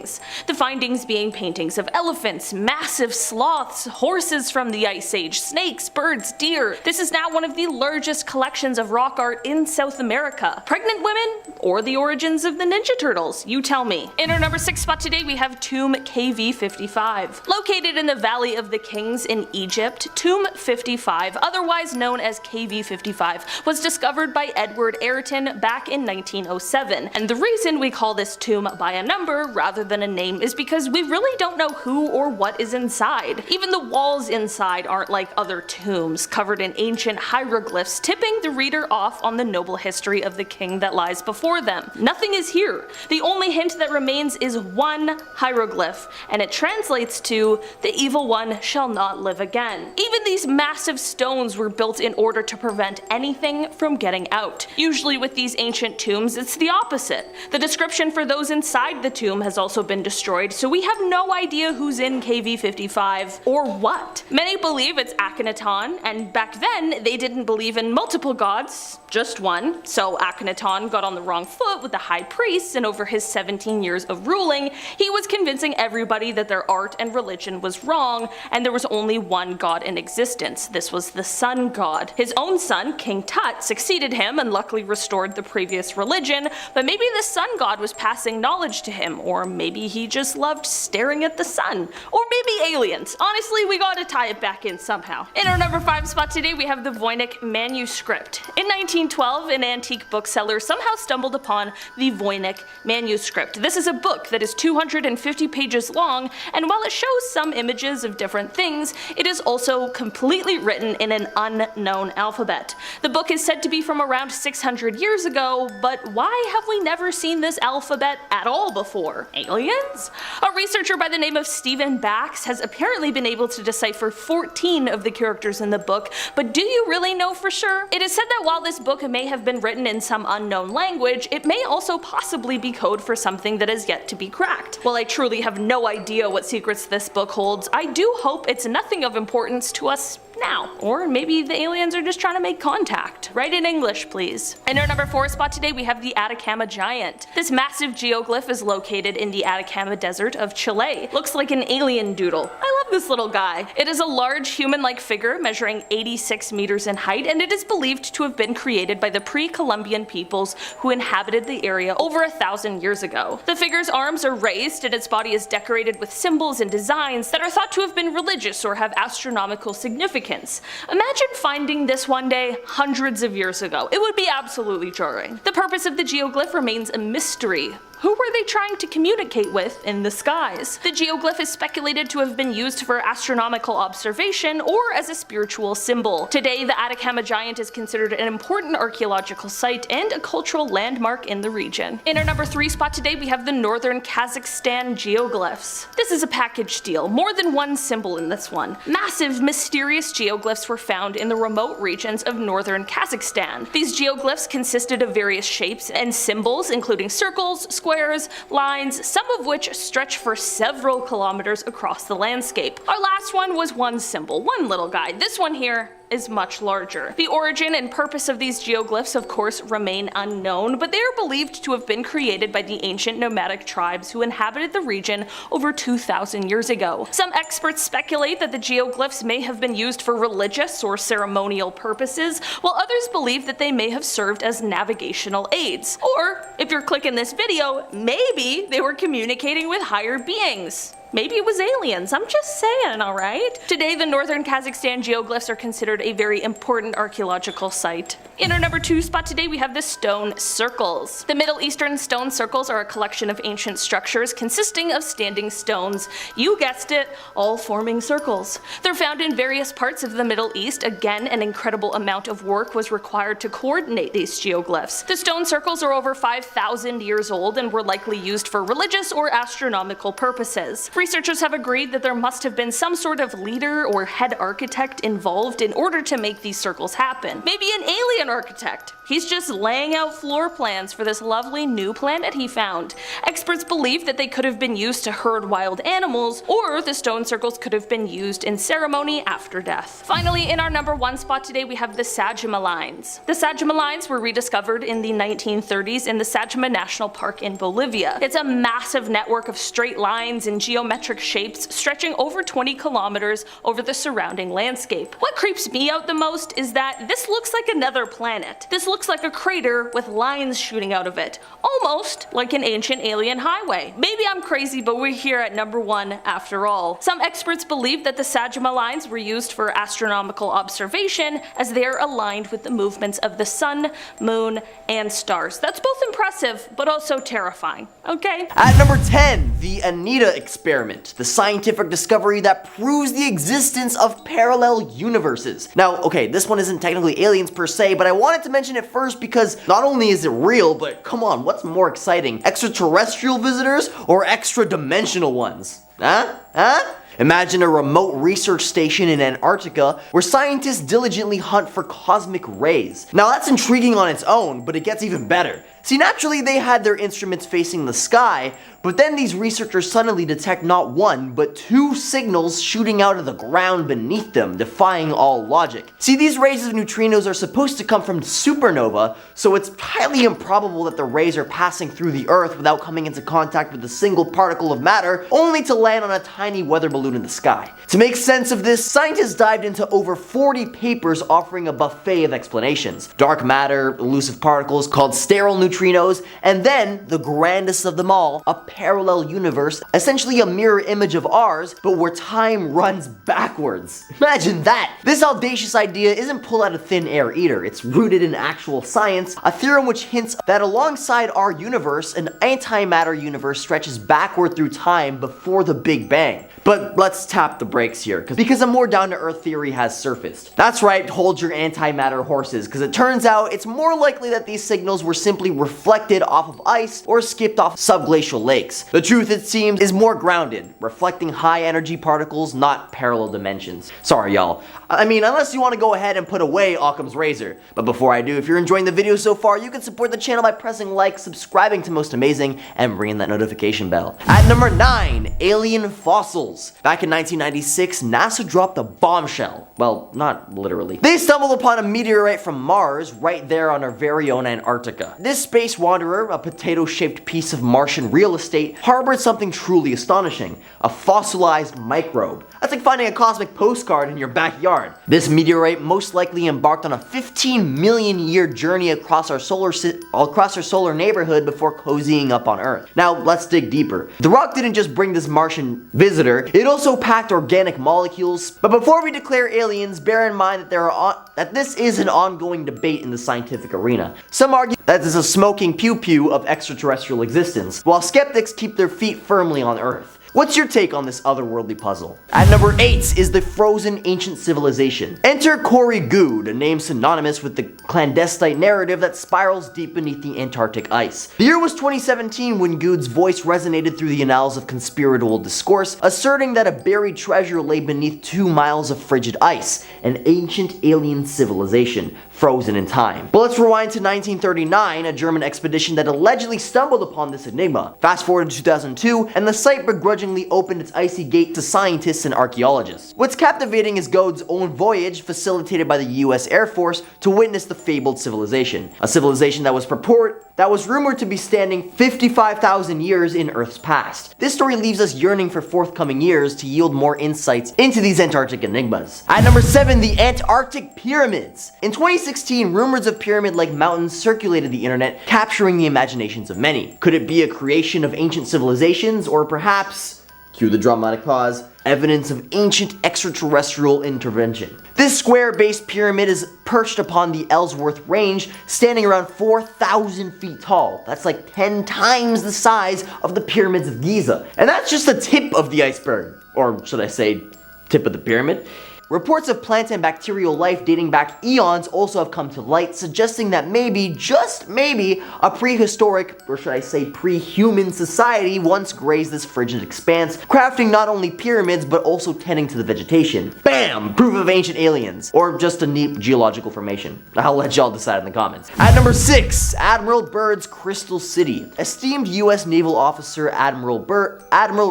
The findings being paintings of elephants, massive sloths, horses from the Ice Age, snakes, birds, deer. This is now one of the largest collections of rock art in South America. Pregnant women? Or the origins of the Ninja Turtles? You tell me. In our number 6 spot today, we have Tomb KV55. Located in the Valley of the Kings in Egypt, Tomb 55, otherwise known as KV55, was discovered by Edward Ayrton back in 1907. And the reason we call this tomb by a number rather than a name is because we really don't know who or what is inside. Even the walls inside aren't like other tombs, covered in ancient hieroglyphs, tipping the reader off on the noble history of the king that lies before them. Nothing is here. The only hint that remains is one hieroglyph, and it translates to, "The evil one shall not live again." Even these massive stones were built in order to prevent anything from getting out. Usually with these ancient tombs, it's the opposite. The description for those inside the tomb has also been destroyed, so we have no idea who's in KV55 or what. Many believe it's Akhenaton, and back then they didn't believe in multiple gods, just one, so Akhenaton got on the wrong foot with the high priests, and over his 17 years of ruling, he was convincing everybody that their art and religion was wrong, and there was only one god in existence. This was the sun god. His own son, King Tut, succeeded him and luckily restored the previous religion, but maybe the sun god was passing knowledge to him, or maybe he just loved staring at the sun. Or maybe aliens. Honestly, we gotta tie it back in somehow. In our number 5 spot today, we have the Voynich manuscript. In 1912, an antique bookseller somehow stumbled upon the Voynich manuscript. This is a book that is 250 pages long, and while it shows some images of different things, it is also completely written in an unknown alphabet. The book is said to be from around 600 years ago, but why have we never seen this alphabet at all before? Aliens? A researcher by the name of Stephen Bax has apparently been able to decipher 14 of the characters in the book, but do you really know for sure? It is said that while this book may have been written in some unknown language, it may also possibly be code for something that is yet to be cracked. While I truly have no idea what secrets this book holds, I do hope it's nothing of importance to us now. Or maybe the aliens are just trying to make contact. Write in English, please. In our number 4 spot today, we have the Atacama Giant. This massive geoglyph is located in the Atacama Desert of Chile. Looks like an alien doodle. I love this little guy. It is a large human-like figure measuring 86 meters in height, and it is believed to have been created by the pre-Columbian peoples who inhabited the area over 1,000 years ago. The figure's arms are raised, and its body is decorated with symbols and designs that are thought to have been religious or have astronomical significance. significance. Imagine finding this one day hundreds of years ago. It would be absolutely jarring. The purpose of the geoglyph remains a mystery. Who were they trying to communicate with in the skies? The geoglyph is speculated to have been used for astronomical observation or as a spiritual symbol. Today, the Atacama Giant is considered an important archaeological site and a cultural landmark in the region. In our number 3 spot today, we have the northern Kazakhstan geoglyphs. This is a package deal, more than one symbol in this one. Massive, mysterious geoglyphs were found in the remote regions of northern Kazakhstan. These geoglyphs consisted of various shapes and symbols, including circles, squares, lines, some of which stretch for several kilometers across the landscape. Our last one was one symbol, one little guy. This one here is much larger. The origin and purpose of these geoglyphs of course remain unknown, but they are believed to have been created by the ancient nomadic tribes who inhabited the region over 2,000 years ago. Some experts speculate that the geoglyphs may have been used for religious or ceremonial purposes, while others believe that they may have served as navigational aids. Or, if you're clicking this video, maybe they were communicating with higher beings. Maybe it was aliens, I'm just saying, alright? Today, the northern Kazakhstan geoglyphs are considered a very important archaeological site. In our number 2 spot today, we have the stone circles. The Middle Eastern stone circles are a collection of ancient structures consisting of standing stones. You guessed it, all forming circles. They're found in various parts of the Middle East. Again, an incredible amount of work was required to coordinate these geoglyphs. The stone circles are over 5,000 years old and were likely used for religious or astronomical purposes. Researchers have agreed that there must have been some sort of leader or head architect involved in order to make these circles happen. Maybe an alien architect. He's just laying out floor plans for this lovely new planet he found. Experts believe that they could have been used to herd wild animals, or the stone circles could have been used in ceremony after death. Finally, in our number 1 spot today, we have the Sajama lines. The Sajama lines were rediscovered in the 1930s in the Sajama National Park in Bolivia. It's a massive network of straight lines and geometric shapes stretching over 20 kilometers over the surrounding landscape. What creeps me out the most is that this looks like another planet. This looks like a crater with lines shooting out of it, almost like an ancient alien highway. Maybe I'm crazy, but we're here at number 1 after all. Some experts believe that the Sajama lines were used for astronomical observation as they are aligned with the movements of the sun, moon, and stars. That's both impressive, but also terrifying, okay? At number 10, the Anita experiment, the scientific discovery that proves the existence of parallel universes. Now, okay, this one isn't technically aliens per se, but I wanted to mention it first because not only is it real, but come on, what's more exciting? Extraterrestrial visitors or extra-dimensional ones? Huh? Imagine a remote research station in Antarctica where scientists diligently hunt for cosmic rays. Now that's intriguing on its own, but it gets even better. See, naturally they had their instruments facing the sky, but then these researchers suddenly detect not one, but 2 signals shooting out of the ground beneath them, defying all logic. See, these rays of neutrinos are supposed to come from supernova, so it's highly improbable that the rays are passing through the Earth without coming into contact with a single particle of matter, only to land on a tiny weather balloon in the sky. To make sense of this, scientists dived into over 40 papers offering a buffet of explanations. Dark matter, elusive particles called sterile neutrinos, and then, the grandest of them all, a parallel universe, essentially a mirror image of ours, but where time runs backwards. Imagine that! This audacious idea isn't pulled out of thin air either. It's rooted in actual science, a theorem which hints that alongside our universe, an antimatter universe stretches backward through time before the Big Bang. But let's tap the brakes here, because a more down-to-earth theory has surfaced. That's right, hold your antimatter horses, because it turns out it's more likely that these signals were simply reflected off of ice or skipped off subglacial lakes. The truth, it seems, is more grounded, reflecting high-energy particles, not parallel dimensions. Sorry, y'all. I mean, unless you want to go ahead and put away Occam's razor. But before I do, if you're enjoying the video so far, you can support the channel by pressing like, subscribing to Most Amazing, and ringing that notification bell. At number 9, alien fossils. Back in 1996, NASA dropped a bombshell. Well, not literally. They stumbled upon a meteorite from Mars right there on our very own Antarctica. This space wanderer, a potato-shaped piece of Martian real estate, harbored something truly astonishing, a fossilized microbe. That's like finding a cosmic postcard in your backyard. backyard. This meteorite most likely embarked on a 15 million year journey across our solar neighborhood before cozying up on Earth. Now let's dig deeper. The rock didn't just bring this Martian visitor, it also packed organic molecules. But before we declare aliens, bear in mind that this is an ongoing debate in the scientific arena. Some argue that this is a smoking pew-pew of extraterrestrial existence, while skeptics keep their feet firmly on Earth. What's your take on this otherworldly puzzle? At number 8 is the frozen ancient civilization. Enter Corey Good, a name synonymous with the clandestine narrative that spirals deep beneath the Antarctic ice. The year was 2017 when Good's voice resonated through the annals of conspiratorial discourse, asserting that a buried treasure lay beneath 2 miles of frigid ice, an ancient alien civilization, frozen in time. But let's rewind to 1939, a German expedition that allegedly stumbled upon this enigma. Fast forward to 2002, and the site begrudgingly opened its icy gate to scientists and archaeologists. What's captivating is Gode's own voyage, facilitated by the US Air Force, to witness the fabled civilization. A civilization that was rumored to be standing 55,000 years in Earth's past. This story leaves us yearning for forthcoming years to yield more insights into these Antarctic enigmas. At number 7, the Antarctic Pyramids. In 2016, rumors of pyramid-like mountains circulated the internet, capturing the imaginations of many. Could it be a creation of ancient civilizations, or perhaps, cue the dramatic pause, evidence of ancient extraterrestrial intervention? This square-based pyramid is perched upon the Ellsworth Range, standing around 4,000 feet tall. That's like 10 times the size of the pyramids of Giza. And that's just the tip of the iceberg. Or should I say, tip of the pyramid? Reports of plant and bacterial life dating back eons also have come to light, suggesting that maybe, just maybe, a prehistoric, or should I say pre-human society once grazed this frigid expanse, crafting not only pyramids but also tending to the vegetation. Bam! Proof of ancient aliens. Or just a neat geological formation. I'll let y'all decide in the comments. At number 6, Admiral Byrd's Crystal City. Esteemed US naval officer Admiral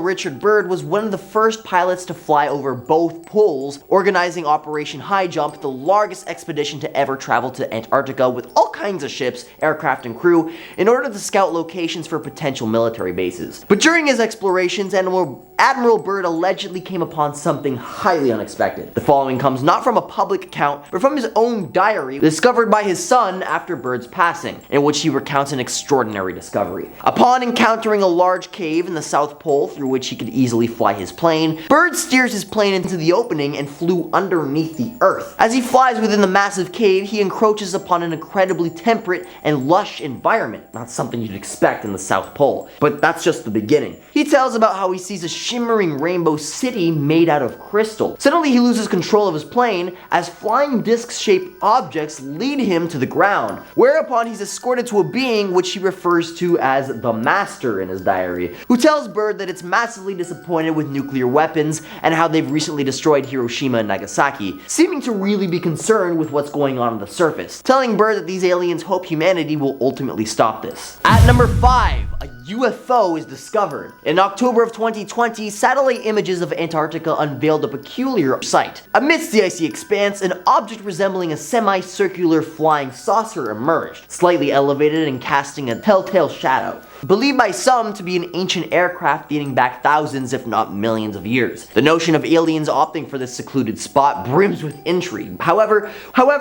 Richard Byrd was one of the first pilots to fly over both poles, organizing Operation High Jump, the largest expedition to ever travel to Antarctica with all kinds of ships, aircraft, and crew in order to scout locations for potential military bases. But during his explorations, Admiral Byrd allegedly came upon something highly unexpected. The following comes not from a public account, but from his own diary, discovered by his son after Byrd's passing, in which he recounts an extraordinary discovery. Upon encountering a large cave in the South Pole through which he could easily fly his plane, Byrd steers his plane into the opening and flew underneath the Earth. As he flies within the massive cave, he encroaches upon an incredibly temperate and lush environment, not something you'd expect in the South Pole. But that's just the beginning. He tells about how he sees a shimmering rainbow city made out of crystal. Suddenly he loses control of his plane as flying disc-shaped objects lead him to the ground, whereupon he's escorted to a being which he refers to as the Master in his diary, who tells Byrd that it's massively disappointed with nuclear weapons and how they've recently destroyed Hiroshima and Nagasaki, seeming to really be concerned with what's going on the surface, telling Byrd that these aliens hope humanity will ultimately stop this. At number 5, a UFO is discovered. In October of 2020, satellite images of Antarctica unveiled a peculiar sight. Amidst the icy expanse, an object resembling a semicircular flying saucer emerged, slightly elevated and casting a telltale shadow. Believed by some to be an ancient aircraft dating back thousands if not millions of years. The notion of aliens opting for this secluded spot brims with intrigue. However,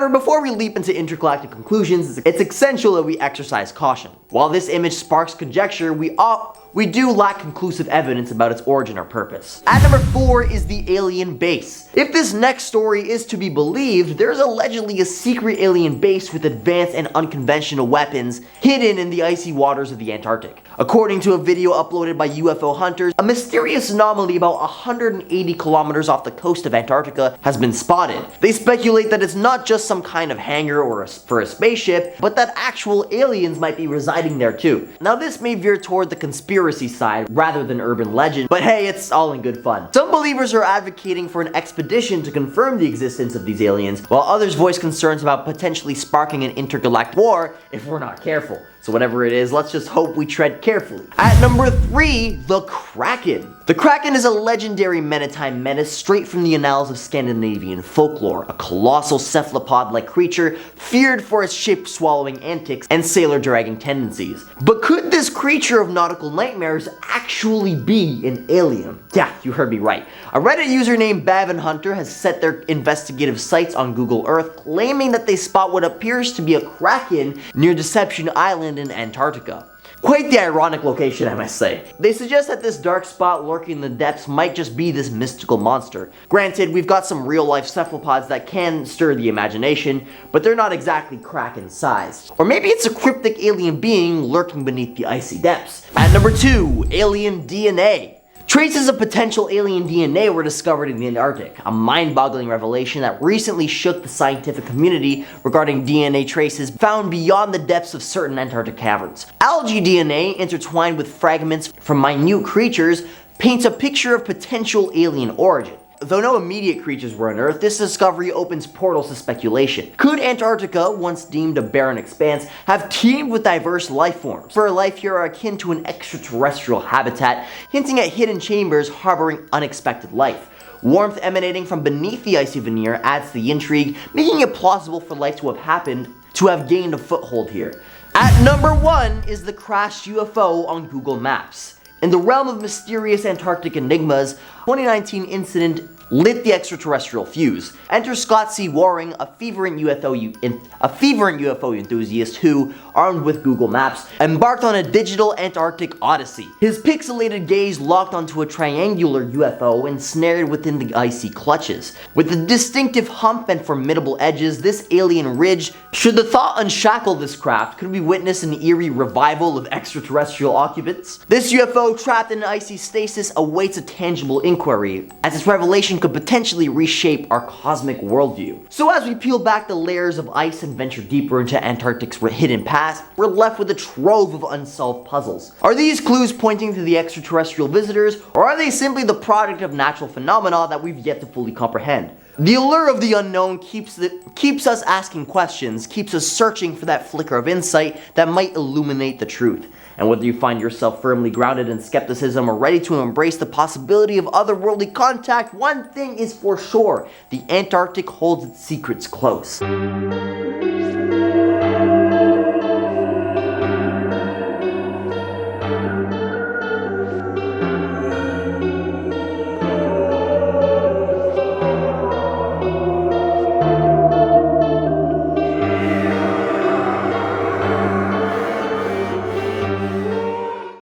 before we leap into intergalactic conclusions, it's essential that we exercise caution. While this image sparks conjecture, we do lack conclusive evidence about its origin or purpose. At number 4 is the alien base. If this next story is to be believed, there's allegedly a secret alien base with advanced and unconventional weapons hidden in the icy waters of the Antarctic. According to a video uploaded by UFO hunters, a mysterious anomaly about 180 kilometers off the coast of Antarctica has been spotted. They speculate that it's not just some kind of hangar for a spaceship, but that actual aliens might be residing there too. Now this may veer toward the conspiracy side rather than urban legend, but hey, it's all in good fun. Some believers are advocating for an expedition to confirm the existence of these aliens, while others voice concerns about potentially sparking an intergalactic war if we're not careful. So whatever it is, let's just hope we tread carefully. At number 3, the Kraken. The Kraken is a legendary maritime menace straight from the annals of Scandinavian folklore, a colossal cephalopod-like creature feared for its ship-swallowing antics and sailor-dragging tendencies. But could this creature of nautical nightmares actually be an alien? Yeah, you heard me right. A Reddit user named Bavin Hunter has set their investigative sights on Google Earth, claiming that they spot what appears to be a Kraken near Deception Island in Antarctica. Quite the ironic location, I must say. They suggest that this dark spot lurking in the depths might just be this mystical monster. Granted, we've got some real-life cephalopods that can stir the imagination, but they're not exactly Kraken-sized. Or maybe it's a cryptic alien being lurking beneath the icy depths. At number 2, alien DNA. Traces of potential alien DNA were discovered in the Antarctic, a mind-boggling revelation that recently shook the scientific community regarding DNA traces found beyond the depths of certain Antarctic caverns. Algae DNA, intertwined with fragments from minute creatures, paints a picture of potential alien origin. Though no immediate creatures were unearthed, this discovery opens portals to speculation. Could Antarctica, once deemed a barren expanse, have teemed with diverse life forms? For life here are akin to an extraterrestrial habitat, hinting at hidden chambers harboring unexpected life. Warmth emanating from beneath the icy veneer adds to the intrigue, making it plausible for life to have gained a foothold here. At number 1 is the crashed UFO on Google Maps. In the realm of mysterious Antarctic enigmas, 2019 incident lit the extraterrestrial fuse. Enter Scott C. Waring, a fervent UFO enthusiast who, armed with Google Maps, embarked on a digital Antarctic odyssey. His pixelated gaze locked onto a triangular UFO ensnared within the icy clutches. With a distinctive hump and formidable edges, this alien ridge, should the thought unshackle this craft, could we witness an eerie revival of extraterrestrial occupants? This UFO trapped in icy stasis awaits a tangible inquiry, as its revelation could potentially reshape our cosmic worldview. So as we peel back the layers of ice and venture deeper into Antarctic's hidden past, we're left with a trove of unsolved puzzles. Are these clues pointing to the extraterrestrial visitors, or are they simply the product of natural phenomena that we've yet to fully comprehend? The allure of the unknown keeps us asking questions, keeps us searching for that flicker of insight that might illuminate the truth. And whether you find yourself firmly grounded in skepticism or ready to embrace the possibility of otherworldly contact, one thing is for sure: the Antarctic holds its secrets close.